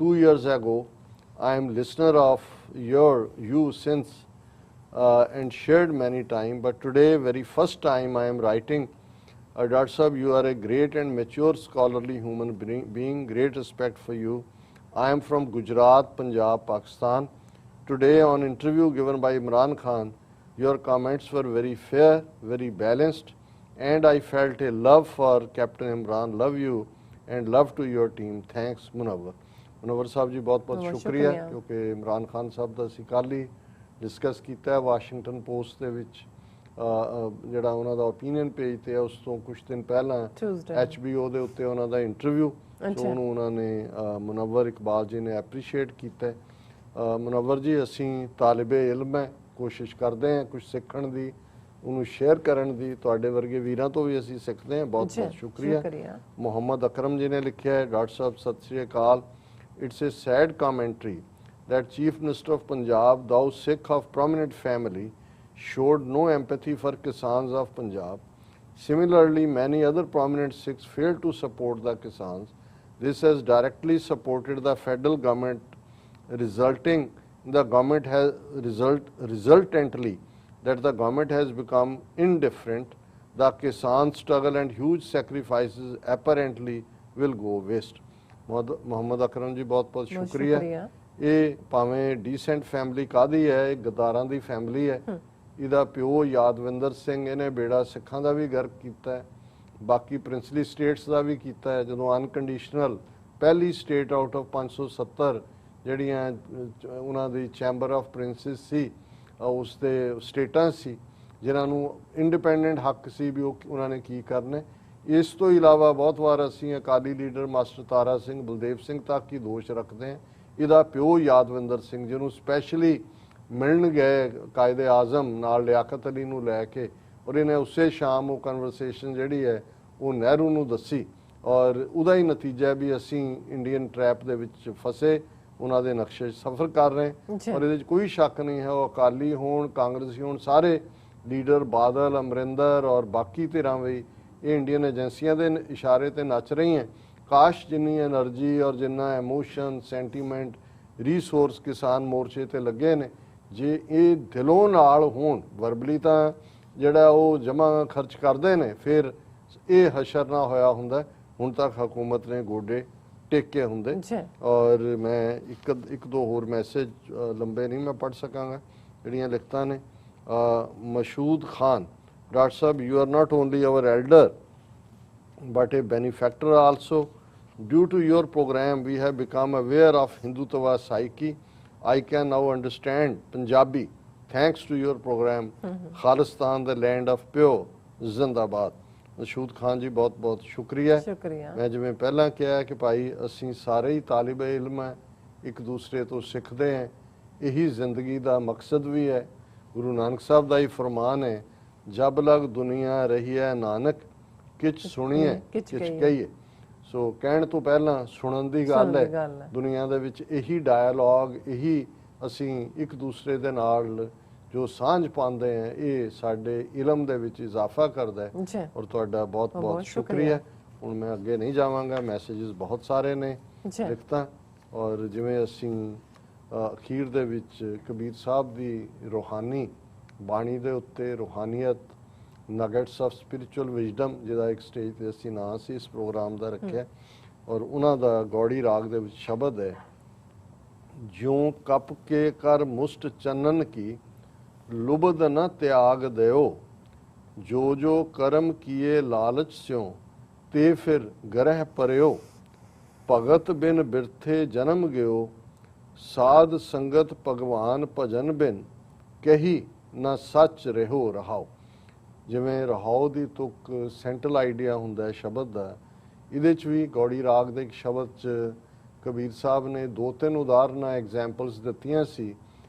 2 years ago. I am listener of you since and shared many times, but today very first time I am writing. Dr. Sahab, you are a great and mature scholarly human being. Great respect for you. I am from Gujarat, Punjab, Pakistan. Today on interview given by Imran Khan, your comments were very fair, very balanced, and I felt a love for Captain Imran. Love you and love to your team. Thanks, Munawwar. Munawwar Sahib ji ਬਹੁਤ ਬਹੁਤ ਸ਼ੁਕਰੀਆ, ਕਿਉਂਕਿ ਇਮਰਾਨ ਖਾਨ ਸਾਹਿਬ ਦਾ ਅਸੀਂ ਕੱਲ੍ਹ ਹੀ discuss ਕੀਤਾ ਹੈ Washington post ਦੇ ਵਿੱਚ। ਜਿਹੜਾ ਉਹਨਾਂ ਦਾ ਓਪੀਨੀਅਨ ਪੇਜ ਤੇ ਹੈ, ਉਸ ਤੋਂ ਕੁਝ ਦਿਨ ਪਹਿਲਾਂ HBO ਦੇ ਉੱਤੇ ਉਹਨਾਂ ਦਾ ਇੰਟਰਵਿਊ, ਸੋ ਉਹਨੂੰ ਉਹਨਾਂ ਨੇ ਮੁਨੱਵਰ ਇਕਬਾਲ ਜੀ ਨੇ ਐਪਰੀਸ਼ੀਏਟ ਕੀਤਾ। ਮੁਨੱਵਰ ਜੀ, ਅਸੀਂ ਤਾਲਿਬੇ ਇਲਮ ਹੈ, ਕੋਸ਼ਿਸ਼ ਕਰਦੇ ਹਾਂ ਕੁਝ ਸਿੱਖਣ ਦੀ, ਉਹਨੂੰ ਸ਼ੇਅਰ ਕਰਨ ਦੀ। ਤੁਹਾਡੇ ਵਰਗੇ ਵੀਰਾਂ ਤੋਂ ਵੀ ਅਸੀਂ ਸਿੱਖਦੇ ਹਾਂ। ਬਹੁਤ ਬਹੁਤ ਸ਼ੁਕਰੀਆ। ਮੁਹੰਮਦ ਅਕਰਮ ਜੀ ਨੇ ਲਿਖਿਆ ਹੈ, ਡਾਕਟਰ ਸਾਹਿਬ ਸਤਿ ਸ਼੍ਰੀ ਅਕਾਲ। It's a sad commentary that Chief Minister of Punjab, thou Sikh of prominent family, showed no empathy for Kisans of Punjab. Similarly, many other prominent Sikhs failed to support the Kisans. This has directly supported the federal government, resultantly that the government has become indifferent. The Kisan struggle and huge sacrifices apparently will go waste. Muhammad Akram ji, बहुत बहुत शुक्रिया। ਇਹ ਭਾਵੇਂ decent family ਕਾਹਦੀ ਹੈ, ਇਹ ਗਦਾਰਾਂ ਦੀ family ਹੈ। ਇਹਦਾ ਪਿਓ ਯਾਦਵਿੰਦਰ ਸਿੰਘ, ਇਹਨੇ ਬੇੜਾ ਸਿੱਖਾਂ ਦਾ ਵੀ ਗਰਕ ਕੀਤਾ ਹੈ, ਬਾਕੀ ਪ੍ਰਿੰਸਲੀ ਸਟੇਟਸ ਦਾ ਵੀ ਕੀਤਾ ਹੈ। ਜਦੋਂ ਅਨਕੰਡੀਸ਼ਨਲ ਪਹਿਲੀ ਸਟੇਟ ਆਊਟ ਆਫ 570 ਜਿਹੜੀਆਂ ਉਹਨਾਂ ਦੀ ਚੈਂਬਰ ਆਫ ਪ੍ਰਿੰਸਿਸ ਸੀ, ਉਸ ਦੇ ਸਟੇਟਾਂ ਸੀ ਜਿਨ੍ਹਾਂ ਨੂੰ ਇੰਡੀਪੈਂਡੈਂਟ ਹੱਕ ਸੀ ਵੀ ਉਹ ਉਹਨਾਂ ਨੇ ਕੀ ਕਰਨੇ। ਇਸ ਤੋਂ ਇਲਾਵਾ ਬਹੁਤ ਵਾਰ ਅਸੀਂ ਅਕਾਲੀ ਲੀਡਰ ਮਾਸਟਰ ਤਾਰਾ ਸਿੰਘ, ਬਲਦੇਵ ਸਿੰਘ ਤੱਕ ਹੀ ਦੋਸ਼ ਰੱਖਦੇ ਹਾਂ। ਇਹਦਾ ਪਿਓ ਯਾਦਵਿੰਦਰ ਸਿੰਘ, ਜਿਹਨੂੰ ਸਪੈਸ਼ਲੀ ਮਿਲਣ ਗਏ ਕਾਇਦੇ ਆਜ਼ਮ ਨਾਲ ਲਿਆਕਤ ਅਲੀ ਨੂੰ ਲੈ ਕੇ, ਔਰ ਇਹਨੇ ਉਸੇ ਸ਼ਾਮ ਉਹ ਕਨਵਰਸੇਸ਼ਨ ਜਿਹੜੀ ਹੈ ਉਹ ਨਹਿਰੂ ਨੂੰ ਦੱਸੀ, ਔਰ ਉਹਦਾ ਹੀ ਨਤੀਜਾ ਵੀ ਅਸੀਂ ਇੰਡੀਅਨ ਟਰੈਪ ਦੇ ਵਿੱਚ ਫਸੇ, ਉਹਨਾਂ ਦੇ ਨਕਸ਼ੇ ਸਫ਼ਰ ਕਰ ਰਹੇ। ਔਰ ਇਹਦੇ 'ਚ ਕੋਈ ਸ਼ੱਕ ਨਹੀਂ ਹੈ, ਉਹ ਅਕਾਲੀ ਹੋਣ, ਕਾਂਗਰਸੀ ਹੋਣ, ਸਾਰੇ ਲੀਡਰ ਬਾਦਲ, ਅਮਰਿੰਦਰ ਔਰ ਬਾਕੀ ਧਿਰਾਂ ਵੀ ਇਹ ਇੰਡੀਅਨ ਏਜੰਸੀਆਂ ਦੇ ਇਸ਼ਾਰੇ ਤੇ ਨੱਚ ਰਹੀਆਂ। ਕਾਸ਼ ਜਿੰਨੀ ਐਨਰਜੀ ਔਰ ਜਿੰਨਾ ਐਮੋਸ਼ਨ, ਸੈਂਟੀਮੈਂਟ, ਰੀਸੋਰਸ ਕਿਸਾਨ ਮੋਰਚੇ ਤੇ ਲੱਗੇ ਨੇ, ਜੇ ਇਹ ਦਿਲੋਂ ਨਾਲ ਹੋਣ, ਵਰਬਲੀ ਤਾਂ ਜਿਹੜਾ ਉਹ ਜਮ੍ਹਾਂ ਖਰਚ ਕਰਦੇ ਨੇ, ਫਿਰ ਇਹ ਹਸ਼ਰ ਨਾ ਹੋਇਆ ਹੁੰਦਾ। ਹੁਣ ਤੱਕ ਹਕੂਮਤ ਨੇ ਗੋਡੇ ਟੇਕੇ ਹੁੰਦੇ। ਔਰ ਮੈਂ ਇੱਕ ਦੋ ਹੋਰ ਮੈਸੇਜ, ਲੰਬੇ ਨਹੀਂ ਮੈਂ ਪੜ੍ਹ ਸਕਾਂਗਾ, ਜਿਹੜੀਆਂ ਲਿਖਤਾਂ ਨੇ। Masood Khan, doctor sahib, you are not only our elder but a benefactor also. Due to your program, we have become aware of Hindutva psyche. I can now understand Punjabi thanks to your program. Khalistan, the land of pure, Zindabad. Mashood Khan ji, ਬਹੁਤ ਬਹੁਤ ਸ਼ੁਕਰੀਆ। ਮੈਂ ਜਿਵੇਂ ਪਹਿਲਾਂ ਕਿਹਾ ਕਿ ਭਾਈ ਅਸੀਂ ਸਾਰੇ ਹੀ ਤਾਲਿਬੇ ਇਲਮ ਹੈ, ਇੱਕ ਦੂਸਰੇ ਤੋਂ ਸਿੱਖਦੇ ਹਾਂ, ਇਹੀ ਜ਼ਿੰਦਗੀ ਦਾ ਮਕਸਦ ਵੀ ਹੈ। ਗੁਰੂ ਨਾਨਕ ਸਾਹਿਬ ਦਾ ਹੀ ਫਰਮਾਨ ਹੈ, ਜਬ ਲਗ ਦੁਨੀਆ ਰਹੀ ਹੈ ਨਾਨਕ, ਕਿਛ ਸੁਣੀਏ ਕਿਛ ਕਿਛ ਕਹੀਏ। ਸੋ ਕਹਿਣ ਤੋਂ ਪਹਿਲਾਂ ਸੁਣਨ ਦੀ ਗੱਲ ਸੁਣਨ ਦੀ ਗੱਲ ਹੈ। ਹੈ। ਦੁਨੀਆ ਦੇ ਵਿੱਚ ਇਹੀ ਡਾਇਲੋਗ, ਇਹੀ ਅਸੀਂ ਇੱਕ ਦੂਸਰੇ ਦੇ ਨਾਲ ਜੋ ਸਾਂਝ ਪਾਉਂਦੇ ਹਾਂ, ਇਹ ਸਾਡੇ ਇਲਮ ਦੇ ਵਿੱਚ ਇਜ਼ਾਫਾ ਕਰਦਾ ਹੈ। ਜੀ ਔਰ ਤੁਹਾਡਾ ਬਹੁਤ ਬਹੁਤ ਬਹੁਤ ਸ਼ੁਕਰੀਆ। ਹੁਣ ਮੈਂ ਅੱਗੇ ਨਹੀਂ ਜਾਵਾਂਗਾ, ਮੈਸੇजेस ਬਹੁਤ ਸਾਰੇ ਨੇ ਜੀ ਲਿਖਤਾਂ। ਔਰ ਜਿਵੇਂ ਅਸੀਂ ਅਖੀਰ ਦੇ ਵਿੱਚ ਕਬੀਰ ਸਾਹਿਬ ਦੀ ਰੂਹਾਨੀ ਬਾਣੀ ਦੇ ਉੱਤੇ ਰੂਹਾਨੀਅਤ ਨਗੇਟਸ ਆਫ ਸਪਿਰਿਚੁਅਲ ਵਿਜ਼ਡਮ, ਜਿਹਦਾ ਇੱਕ ਸਟੇਜ ਤੇ ਅਸੀਂ ਨਾਂ ਸੀ ਇਸ ਪ੍ਰੋਗਰਾਮ ਦਾ ਰੱਖਿਆ, ਔਰ ਉਹਨਾਂ ਦਾ ਗੌੜੀ ਰਾਗ ਦੇ ਵਿੱਚ ਸ਼ਬਦ ਹੈ, ਜਿਉਂ ਕੱਪ ਕੇ ਕਰ ਮੁਸ਼ਟ ਚੰਨਨ ਕੀ ਲੁਬਦ ਨ ਤਿਆਗ ਦਿਓ, ਜੋ ਜੋ ਕਰਮ ਕੀਏ ਲਾਲਚ ਸਿਉ ਤੇ ਫਿਰ ਗ੍ਰਹਿ ਪਰਿਓ, ਭਗਤ ਬਿਨ ਬਿਰਥੇ ਜਨਮ ਗਿਓ, ਸਾਧ ਸੰਗਤ ਭਗਵਾਨ ਭਜਨ ਬਿਨ ਕਹੀ ਨਾ ਸੱਚ ਰਹਿਓ ਰਹਾਓ। ਜਿਵੇਂ ਰਹਾਓ ਦੀ ਤੁਕ ਸੈਂਟਰਲ ਆਈਡੀਆ ਹੁੰਦਾ ਹੈ ਸ਼ਬਦ ਦਾ, ਇਹਦੇ 'ਚ ਵੀ ਗੌੜੀ ਰਾਗ ਦੇ ਇੱਕ ਸ਼ਬਦ 'ਚ ਕਬੀਰ ਸਾਹਿਬ ਨੇ 2-3 ਉਦਾਹਰਨਾਂ ਐਗਜ਼ਾਮਪਲਸ ਦਿੱਤੀਆਂ ਸੀ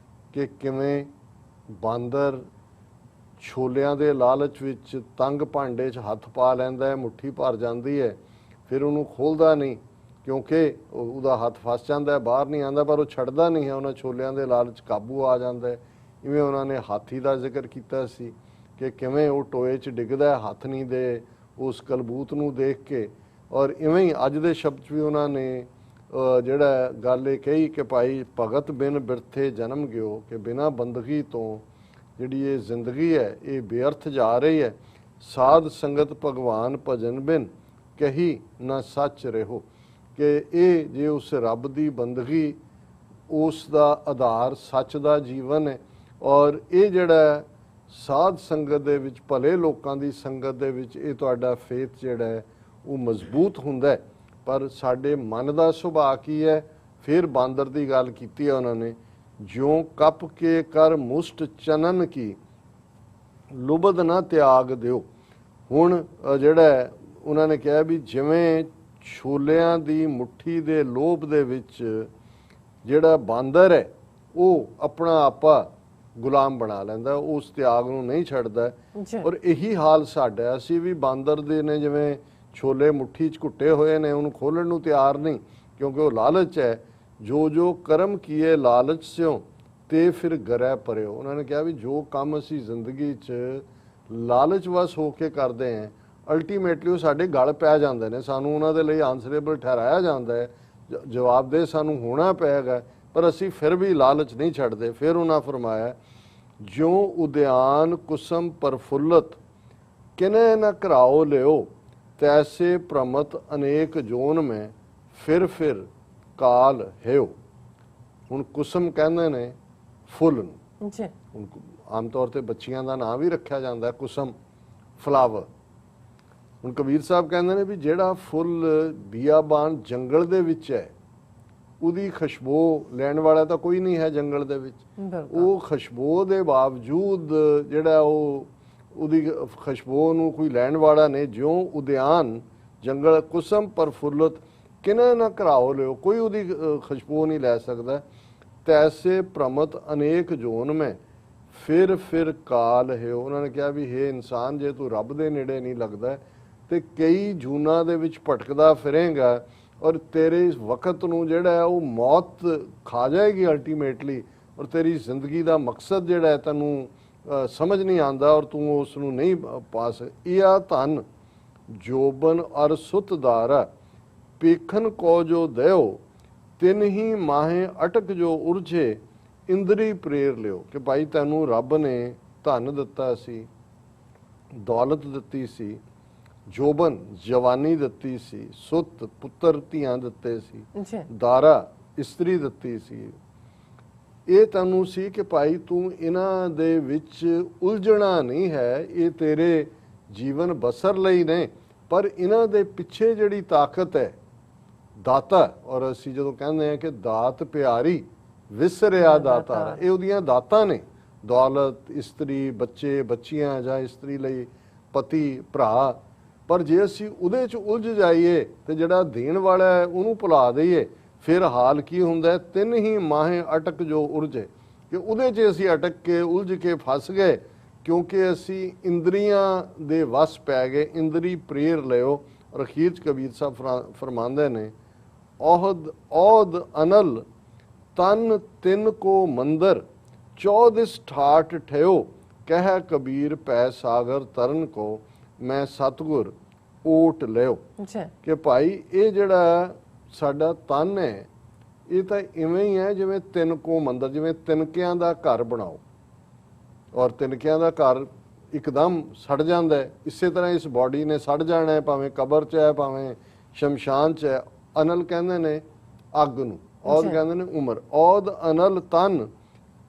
ਕਿ ਕਿਵੇਂ ਬਾਂਦਰ ਛੋਲਿਆਂ ਦੇ ਲਾਲਚ ਵਿੱਚ ਤੰਗ ਭਾਂਡੇ 'ਚ ਹੱਥ ਪਾ ਲੈਂਦਾ ਹੈ, ਮੁੱਠੀ ਭਰ ਜਾਂਦੀ ਹੈ, ਫਿਰ ਉਹਨੂੰ ਖੋਲ੍ਹਦਾ ਨਹੀਂ ਕਿਉਂਕਿ ਉਹਦਾ ਹੱਥ ਫਸ ਜਾਂਦਾ ਹੈ, ਬਾਹਰ ਨਹੀਂ ਆਉਂਦਾ, ਪਰ ਉਹ ਛੱਡਦਾ ਨਹੀਂ ਹੈ, ਉਹਨਾਂ ਛੋਲਿਆਂ ਦੇ ਲਾਲਚ ਕਾਬੂ ਆ ਜਾਂਦਾ ਹੈ। ਇਵੇਂ ਉਹਨਾਂ ਨੇ ਹਾਥੀ ਦਾ ਜ਼ਿਕਰ ਕੀਤਾ ਸੀ ਕਿ ਕਿਵੇਂ ਉਹ ਟੋਏ 'ਚ ਡਿੱਗਦਾ, ਹੱਥ ਨਹੀਂ ਦੇ ਉਸ ਕਲਬੂਤ ਨੂੰ ਦੇਖ ਕੇ। ਔਰ ਇਵੇਂ ਹੀ ਅੱਜ ਦੇ ਸ਼ਬਦ 'ਚ ਵੀ ਉਹਨਾਂ ਨੇ ਜਿਹੜਾ ਗੱਲ ਇਹ ਕਹੀ ਕਿ ਭਾਈ ਭਗਤ ਬਿਨ ਬਿਰਥੇ ਜਨਮ ਗਿਓ, ਕਿ ਬਿਨਾਂ ਬੰਦਗੀ ਤੋਂ ਜਿਹੜੀ ਇਹ ਜ਼ਿੰਦਗੀ ਹੈ ਇਹ ਬੇਅਰਥ ਜਾ ਰਹੀ ਹੈ। ਸਾਧ ਸੰਗਤ ਭਗਵਾਨ ਭਜਨ ਬਿਨ ਕਹੀ ਨਾ ਸੱਚ ਰਹਿਓ, ਕਿ ਇਹ ਜੇ ਉਸ ਰੱਬ ਦੀ ਬੰਦਗੀ, ਉਸ ਦਾ ਆਧਾਰ ਸੱਚ ਦਾ ਜੀਵਨ ਹੈ। ਔਰ ਇਹ ਜਿਹੜਾ ਸਾਧ ਸੰਗਤ ਦੇ ਵਿੱਚ, ਭਲੇ ਲੋਕਾਂ ਦੀ ਸੰਗਤ ਦੇ ਵਿੱਚ, ਇਹ ਤੁਹਾਡਾ ਫੇਥ ਜਿਹੜਾ ਹੈ ਉਹ ਮਜ਼ਬੂਤ ਹੁੰਦਾ ਹੈ। ਪਰ ਸਾਡੇ ਮਨ ਦਾ ਸੁਭਾਅ ਕੀ ਹੈ? ਫਿਰ ਬਾਂਦਰ ਦੀ ਗੱਲ ਕੀਤੀ ਹੈ ਉਹਨਾਂ ਨੇ, ਜਿਉਂ ਕੱਪ ਕੇ ਕਰ ਮੁਸ਼ਟ ਚਨਨ ਕੀ ਲੁਬਦ ਨਾ ਤਿਆਗ ਦਿਓ। ਹੁਣ ਜਿਹੜਾ ਉਹਨਾਂ ਨੇ ਕਿਹਾ ਵੀ ਜਿਵੇਂ ਛੋਲਿਆਂ ਦੀ ਮੁੱਠੀ ਦੇ ਲੋਭ ਦੇ ਵਿੱਚ ਜਿਹੜਾ ਬਾਂਦਰ ਹੈ ਉਹ ਆਪਣਾ ਆਪਾ ਗੁਲਾਮ ਬਣਾ ਲੈਂਦਾ, ਉਸ ਤਿਆਗ ਨੂੰ ਨਹੀਂ ਛੱਡਦਾ। ਔਰ ਇਹੀ ਹਾਲ ਸਾਡਾ, ਅਸੀਂ ਵੀ ਬਾਂਦਰ ਦੇ ਨੇ, ਜਿਵੇਂ ਛੋਲੇ ਮੁੱਠੀ 'ਚ ਘੁੱਟੇ ਹੋਏ ਨੇ, ਉਹਨੂੰ ਖੋਲ੍ਹਣ ਨੂੰ ਤਿਆਰ ਨਹੀਂ ਕਿਉਂਕਿ ਉਹ ਲਾਲਚ ਹੈ। ਜੋ ਜੋ ਕਰਮ ਕੀਏ ਲਾਲਚ ਸਿਓ ਤੇ ਫਿਰ ਗਰੈ ਪਰਿਓ। ਉਹਨਾਂ ਨੇ ਕਿਹਾ ਵੀ ਜੋ ਕੰਮ ਅਸੀਂ ਜ਼ਿੰਦਗੀ 'ਚ ਲਾਲਚ ਵਸ ਹੋ ਕੇ ਕਰਦੇ ਹਾਂ, ਅਲਟੀਮੇਟਲੀ ਉਹ ਸਾਡੇ ਗਲ ਪੈ ਜਾਂਦੇ ਨੇ, ਸਾਨੂੰ ਉਹਨਾਂ ਦੇ ਲਈ ਆਨਸਰੇਬਲ ਠਹਿਰਾਇਆ ਜਾਂਦਾ ਹੈ, ਜਵਾਬਦੇਹ ਸਾਨੂੰ ਹੋਣਾ ਪਏਗਾ, ਪਰ ਅਸੀਂ ਫਿਰ ਵੀ ਲਾਲਚ ਨਹੀਂ ਛੱਡਦੇ। ਫਿਰ ਉਹਨਾਂ ਫਰਮਾਇਆ, ਜਿਉਂ ਉਦਿਆਨ ਕੁਸਮ ਪ੍ਰਫੁੱਲਤ ਕਿਨੇ ਨ ਘਰਾਓ ਲਿਓ, ਤੈਸੇ ਭ੍ਰਮਤ ਅਨੇਕ ਜੋਨ ਮੈਂ ਫਿਰ ਕਾਲ ਹੈਓ। ਹੁਣ ਕੁਸਮ ਕਹਿੰਦੇ ਨੇ ਫੁੱਲ ਨੂੰ, ਹੁਣ ਆਮ ਤੌਰ ਤੇ ਬੱਚੀਆਂ ਦਾ ਨਾਂ ਵੀ ਰੱਖਿਆ ਜਾਂਦਾ ਹੈ ਕੁਸਮ, ਫਲਾਵਰ। ਹੁਣ ਕਬੀਰ ਸਾਹਿਬ ਕਹਿੰਦੇ ਨੇ ਵੀ ਜਿਹੜਾ ਫੁੱਲ ਬੀਆਬਾਨ ਜੰਗਲ ਦੇ ਵਿੱਚ ਹੈ, ਉਹਦੀ ਖੁਸ਼ਬੂ ਲੈਣ ਵਾਲਾ ਤਾਂ ਕੋਈ ਨਹੀਂ ਹੈ ਜੰਗਲ ਦੇ ਵਿੱਚ, ਉਹ ਖੁਸ਼ਬੂ ਦੇ ਬਾਵਜੂਦ ਜਿਹੜਾ ਉਹਦੀ ਖੁਸ਼ਬੂ ਨੂੰ ਕੋਈ ਲੈਣ ਵਾਲਾ ਨਹੀਂ। ਜਿਉਂ ਉਦਿਆਨ ਜੰਗਲ ਕੁਸਮ ਪ੍ਰਫੁੱਲਤ ਕਿਨੇ ਨਾ ਘਰਾਓ ਲਿਓ, ਕੋਈ ਉਹਦੀ ਖੁਸ਼ਬੂ ਨਹੀਂ ਲੈ ਸਕਦਾ। ਤੈਸੇ ਭ੍ਰਮਤ ਅਨੇਕ ਜੋਨ ਮੈਂ ਫਿਰ ਕਾਲ ਹੈ। ਉਹਨਾਂ ਨੇ ਕਿਹਾ ਵੀ ਹੇ ਇਨਸਾਨ, ਜੇ ਤੂੰ ਰੱਬ ਦੇ ਨੇੜੇ ਨਹੀਂ ਲੱਗਦਾ ਤੇ ਕਈ ਜੂਨਾਂ ਦੇ ਵਿੱਚ ਭਟਕਦਾ ਫਿਰੇਗਾ, ਔਰ ਤੇਰੇ ਇਸ ਵਕਤ ਨੂੰ ਜਿਹੜਾ ਹੈ ਉਹ ਮੌਤ ਖਾ ਜਾਏਗੀ ਅਲਟੀਮੇਟਲੀ, ਔਰ ਤੇਰੀ ਜ਼ਿੰਦਗੀ ਦਾ ਮਕਸਦ ਜਿਹੜਾ ਹੈ ਤੈਨੂੰ ਸਮਝ ਨਹੀਂ ਆਉਂਦਾ, ਔਰ ਤੂੰ ਉਸ ਨੂੰ ਨਹੀਂ ਪਾ ਸਕਦਾ। ਧਨ ਜੋਬਨ ਅਰ ਸੁਤਦਾਰਾ ਪੇਖਨ ਕੋ ਜੋ ਦਿਓ, ਤਿੰਨ ਹੀ ਮਾਹੇ ਅਟਕ ਜੋ ਉਰਝੇ ਇੰਦਰੀ ਪ੍ਰੇਰ ਲਿਓ। ਕਿ ਭਾਈ ਤੈਨੂੰ ਰੱਬ ਨੇ ਧਨ ਦਿੱਤਾ ਸੀ, ਦੌਲਤ ਦਿੱਤੀ ਸੀ, ਜੋਬਨ ਜਵਾਨੀ ਦਿੱਤੀ ਸੀ, ਸੁੱਤ ਪੁੱਤਰ ਧੀਆਂ ਦਿੱਤੇ ਸੀ, ਦਾਰਾ ਇਸਤਰੀ ਦਿੱਤੀ ਸੀ। ਇਹ ਤੈਨੂੰ ਸੀ ਕਿ ਭਾਈ ਤੂੰ ਇਹਨਾਂ ਦੇ ਵਿੱਚ ਉਲਝਣਾ ਨਹੀਂ ਹੈ, ਇਹ ਤੇਰੇ ਜੀਵਨ ਬਸਰ ਲਈ ਨੇ, ਪਰ ਇਹਨਾਂ ਦੇ ਪਿੱਛੇ ਜਿਹੜੀ ਤਾਕਤ ਹੈ ਦਾਤਾ। ਔਰ ਅਸੀਂ ਜਦੋਂ ਕਹਿੰਦੇ ਹਾਂ ਕਿ ਦਾਤ ਪਿਆਰੀ ਵਿਸਰਿਆ ਦਾਤਾ, ਇਹ ਉਹਦੀਆਂ ਦਾਤਾਂ ਨੇ, ਦੌਲਤ, ਇਸਤਰੀ, ਬੱਚੇ ਬੱਚੀਆਂ, ਜਾਂ ਇਸਤਰੀ ਲਈ ਪਤੀ ਭਰਾ। ਪਰ ਜੇ ਅਸੀਂ ਉਹਦੇ 'ਚ ਉਲਝ ਜਾਈਏ ਤੇ ਜਿਹੜਾ ਦੇਣ ਵਾਲਾ ਹੈ ਉਹਨੂੰ ਭੁਲਾ ਦਈਏ, ਫਿਰ ਹਾਲ ਕੀ ਹੁੰਦਾ? ਤਿੰਨ ਹੀ ਮਾਹੇ ਅਟਕ ਜੋ ਉਰਝੇ, ਕਿ ਉਹਦੇ 'ਚ ਅਸੀਂ ਅਟਕ ਕੇ ਉਲਝ ਕੇ ਫਸ ਗਏ ਕਿਉਂਕਿ ਅਸੀਂ ਇੰਦਰੀਆਂ ਦੇ ਵਸ ਪੈ ਗਏ, ਇੰਦਰੀ ਪ੍ਰੇਰ ਲਿਓ। ਔਰ ਅਖੀਰ 'ਚ ਕਬੀਰ ਸਾਹਿਬ ਫਰਮਾਉਂਦੇ ਨੇ, ਔਹਦ ਔਦ ਅਨਲ ਤਨ ਤਿੰਨ ਕੋ ਮੰਦਰ, ਚੌਦਿਸ ਠਾਠ ਠਿਓ, ਕਹਿ ਕਬੀਰ ਪੈ ਸਾਗਰ ਤਰਨ ਕੋ, ਮੈਂ ਸਤਿਗੁਰ ਓਟ ਲਿਓ। ਅੱਛਾ ਕਿ ਭਾਈ ਇਹ ਜਿਹੜਾ ਸਾਡਾ ਤਨ ਹੈ, ਇਹ ਤਾਂ ਇਵੇਂ ਹੀ ਹੈ ਜਿਵੇਂ ਤਿੰਨ ਕੋ ਮੰਦਰ, ਜਿਵੇਂ ਤਿਨਕਿਆਂ ਦਾ ਘਰ ਬਣਾਓ ਔਰ ਤਿਨਕਿਆਂ ਦਾ ਘਰ ਇੱਕਦਮ ਸੜ ਜਾਂਦਾ ਹੈ, ਇਸੇ ਤਰ੍ਹਾਂ ਇਸ ਬਾਡੀ ਨੇ ਸੜ ਜਾਣਾ ਹੈ, ਭਾਵੇਂ ਕਬਰ 'ਚ ਹੈ ਭਾਵੇਂ ਸ਼ਮਸ਼ਾਨ 'ਚ ਹੈ। ਅਨਲ ਕਹਿੰਦੇ ਨੇ ਅੱਗ ਨੂੰ, ਔਦ ਕਹਿੰਦੇ ਨੇ ਉਮਰ। ਔਦ ਅਨਲ ਤਨ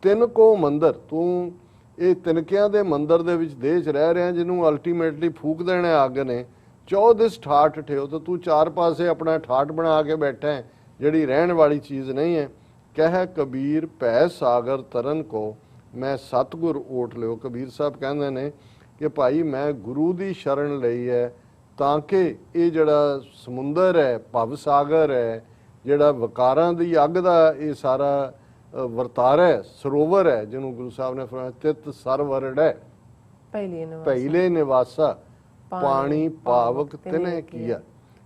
ਤਿੰਨ ਕੋ ਮੰਦਰ, ਤੂੰ ਇਹ ਤਿਨਕਿਆਂ ਦੇ ਮੰਦਰ ਦੇ ਵਿੱਚ ਦੇਹ 'ਚ ਰਹਿ ਰਿਹਾ, ਜਿਹਨੂੰ ਅਲਟੀਮੇਟਲੀ ਫੂਕ ਦੇਣਾ ਅੱਗ ਨੇ। 14 ਠਾਠ ਠਿਓ, ਤਾਂ ਤੂੰ ਚਾਰ ਪਾਸੇ ਆਪਣਾ ਠਾਠ ਬਣਾ ਕੇ ਬੈਠਾ ਹੈ, ਜਿਹੜੀ ਰਹਿਣ ਵਾਲੀ ਚੀਜ਼ ਨਹੀਂ ਹੈ। ਕਹਿ ਕਬੀਰ ਭੈ ਸਾਗਰ ਤਰਨ ਕੋ, ਮੈਂ ਸਤਿਗੁਰ ਓਟ ਲਿਓ। ਕਬੀਰ ਸਾਹਿਬ ਕਹਿੰਦੇ ਨੇ ਕਿ ਭਾਈ ਮੈਂ ਗੁਰੂ ਦੀ ਸ਼ਰਨ ਲਈ ਹੈ, ਤਾਂ ਕਿ ਇਹ ਜਿਹੜਾ ਸਮੁੰਦਰ ਹੈ, ਭਵ ਸਾਗਰ ਹੈ, ਜਿਹੜਾ ਵਿਕਾਰਾਂ ਦੀ ਅੱਗ ਦਾ ਇਹ ਸਾਰਾ ਵਰਤਾਰਾ ਹੈ, ਸਰੋਵਰ ਹੈ, ਜਿਹਨੂੰ ਗੁਰੂ ਸਾਹਿਬ ਨੇ ਫਰਮਾਇਆ ਤਿਤ ਸਰਵਰੜ ਹੈ ਪਹਿਲੇ ਨਿਵਾਸਾ, ਪਾਣੀ ਪਾਵਕ ਤਿਨੇ ਕੀਆ।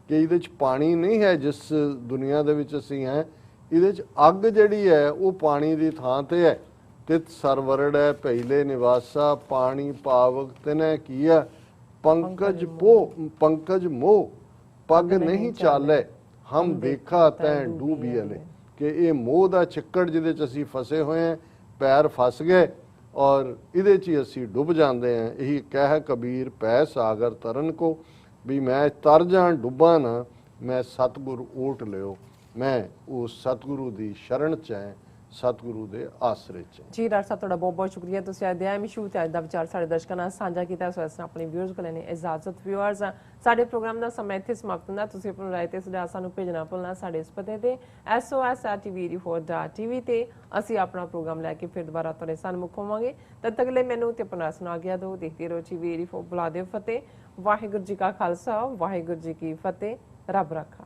ਕਿ ਇਹਦੇ 'ਚ ਪਾਣੀ ਨਹੀਂ ਹੈ ਜਿਸ ਦੁਨੀਆ ਦੇ ਵਿੱਚ ਅਸੀਂ ਹੈ, ਇਹਦੇ 'ਚ ਅੱਗ ਜਿਹੜੀ ਹੈ ਉਹ ਪਾਣੀ ਦੀ ਥਾਂ ਤੇ ਹੈ। ਤਿਤ ਸਰਵਰੜ ਹੈ ਪਹਿਲੇ ਨਿਵਾਸਾ, ਪਾਣੀ ਪਾਵਕ ਤਿਨੇ ਕੀਆ, ਪੰਕਜ ਮੋਹ ਪਗ ਨਹੀਂ ਚਾਲੇ, ਹਮ ਦੇਖਾ ਤੈਂ ਡੂਬੀਅਲੇ। ਕਿ ਇਹ ਮੋਹ ਦਾ ਚੱਕੜ ਜਿਹਦੇ 'ਚ ਅਸੀਂ ਫਸੇ ਹੋਏ ਹਾਂ, ਪੈਰ ਫਸ ਗਏ ਔਰ ਇਹਦੇ 'ਚ ਹੀ ਅਸੀਂ ਡੁੱਬ ਜਾਂਦੇ ਹਾਂ। ਇਹੀ ਕਹਿ ਕਬੀਰ ਪੈ ਸਾਗਰ ਤਰਨ ਕੋ, ਵੀ ਮੈਂ ਤਰ ਜਾਂ ਡੁੱਬਾਂ ਨਾ, ਮੈਂ ਸਤਿਗੁਰ ਓਟ ਲਿਓ। ਮੈਂ ਉਸ ਸਤਿਗੁਰੂ ਦੀ ਸ਼ਰਨ 'ਚ ਹੈ, ਸਤਿਗੁਰੂ ਦੇ ਆਸਰੇ 'ਚ। ਜੀ ਡਾਕਟਰ ਸਾਹਿਬ, ਤੁਹਾਡਾ ਬਹੁਤ ਬਹੁਤ ਸ਼ੁਕਰੀਆ, ਤੁਸੀਂ ਅੱਜ ਦੇ ਇਸ਼ੂ ਤੇ ਅੱਜ ਦਾ ਵਿਚਾਰ ਸਾਡੇ ਦਰਸ਼ਕਾਂ ਨਾਲ ਸਾਂਝਾ ਕੀਤਾ। ਸੋ ਇਸ ਨਾਲ ਆਪਣੇ ਵਿਊਅਰਸ ਕੋਲ ਲੈਣੇ ਇਜਾਜ਼ਤ। ਵਿਊਅਰਸ, ਸਾਡੇ ਪ੍ਰੋਗਰਾਮ ਦਾ ਸਮਾਂ ਇੱਥੇ ਸਮਾਪਤ ਹੁੰਦਾ। ਤੁਸੀਂ ਆਪਣੀ ਰਾਏ ਤੇ ਸੁਝਾਅ ਸਾਨੂੰ ਭੇਜਣਾ ਭੁੱਲਣਾ ਸਾਡੇ ਇਸ ਪਤੇ ਤੇ sos@tv84.tv ਤੇ ਅਸੀਂ ਆਪਣਾ ਪ੍ਰੋਗਰਾਮ ਲੈ ਕੇ ਫਿਰ ਦੁਬਾਰਾ ਤੁਹਾਡੇ ਸਾਹਮਣੇ ਹੋਵਾਂਗੇ। ਤਦ ਤੱਕ ਲਈ ਮੈਨੂੰ ਤੇ ਆਪਣਾ ਸੁਣਾ ਗਿਆ ਦੋ। ਦੇਖਦੇ ਰਹੋ TV84। ਬੁਲਾ ਦਿਓ ਫਤਿਹ। ਵਾਹਿਗੁਰੂ ਜੀ ਕਾ ਖਾਲਸਾ, ਵਾਹਿਗੁਰੂ ਜੀ ਕੀ ਫਤਿਹ। ਰੱਬ ਰਾਖਾ।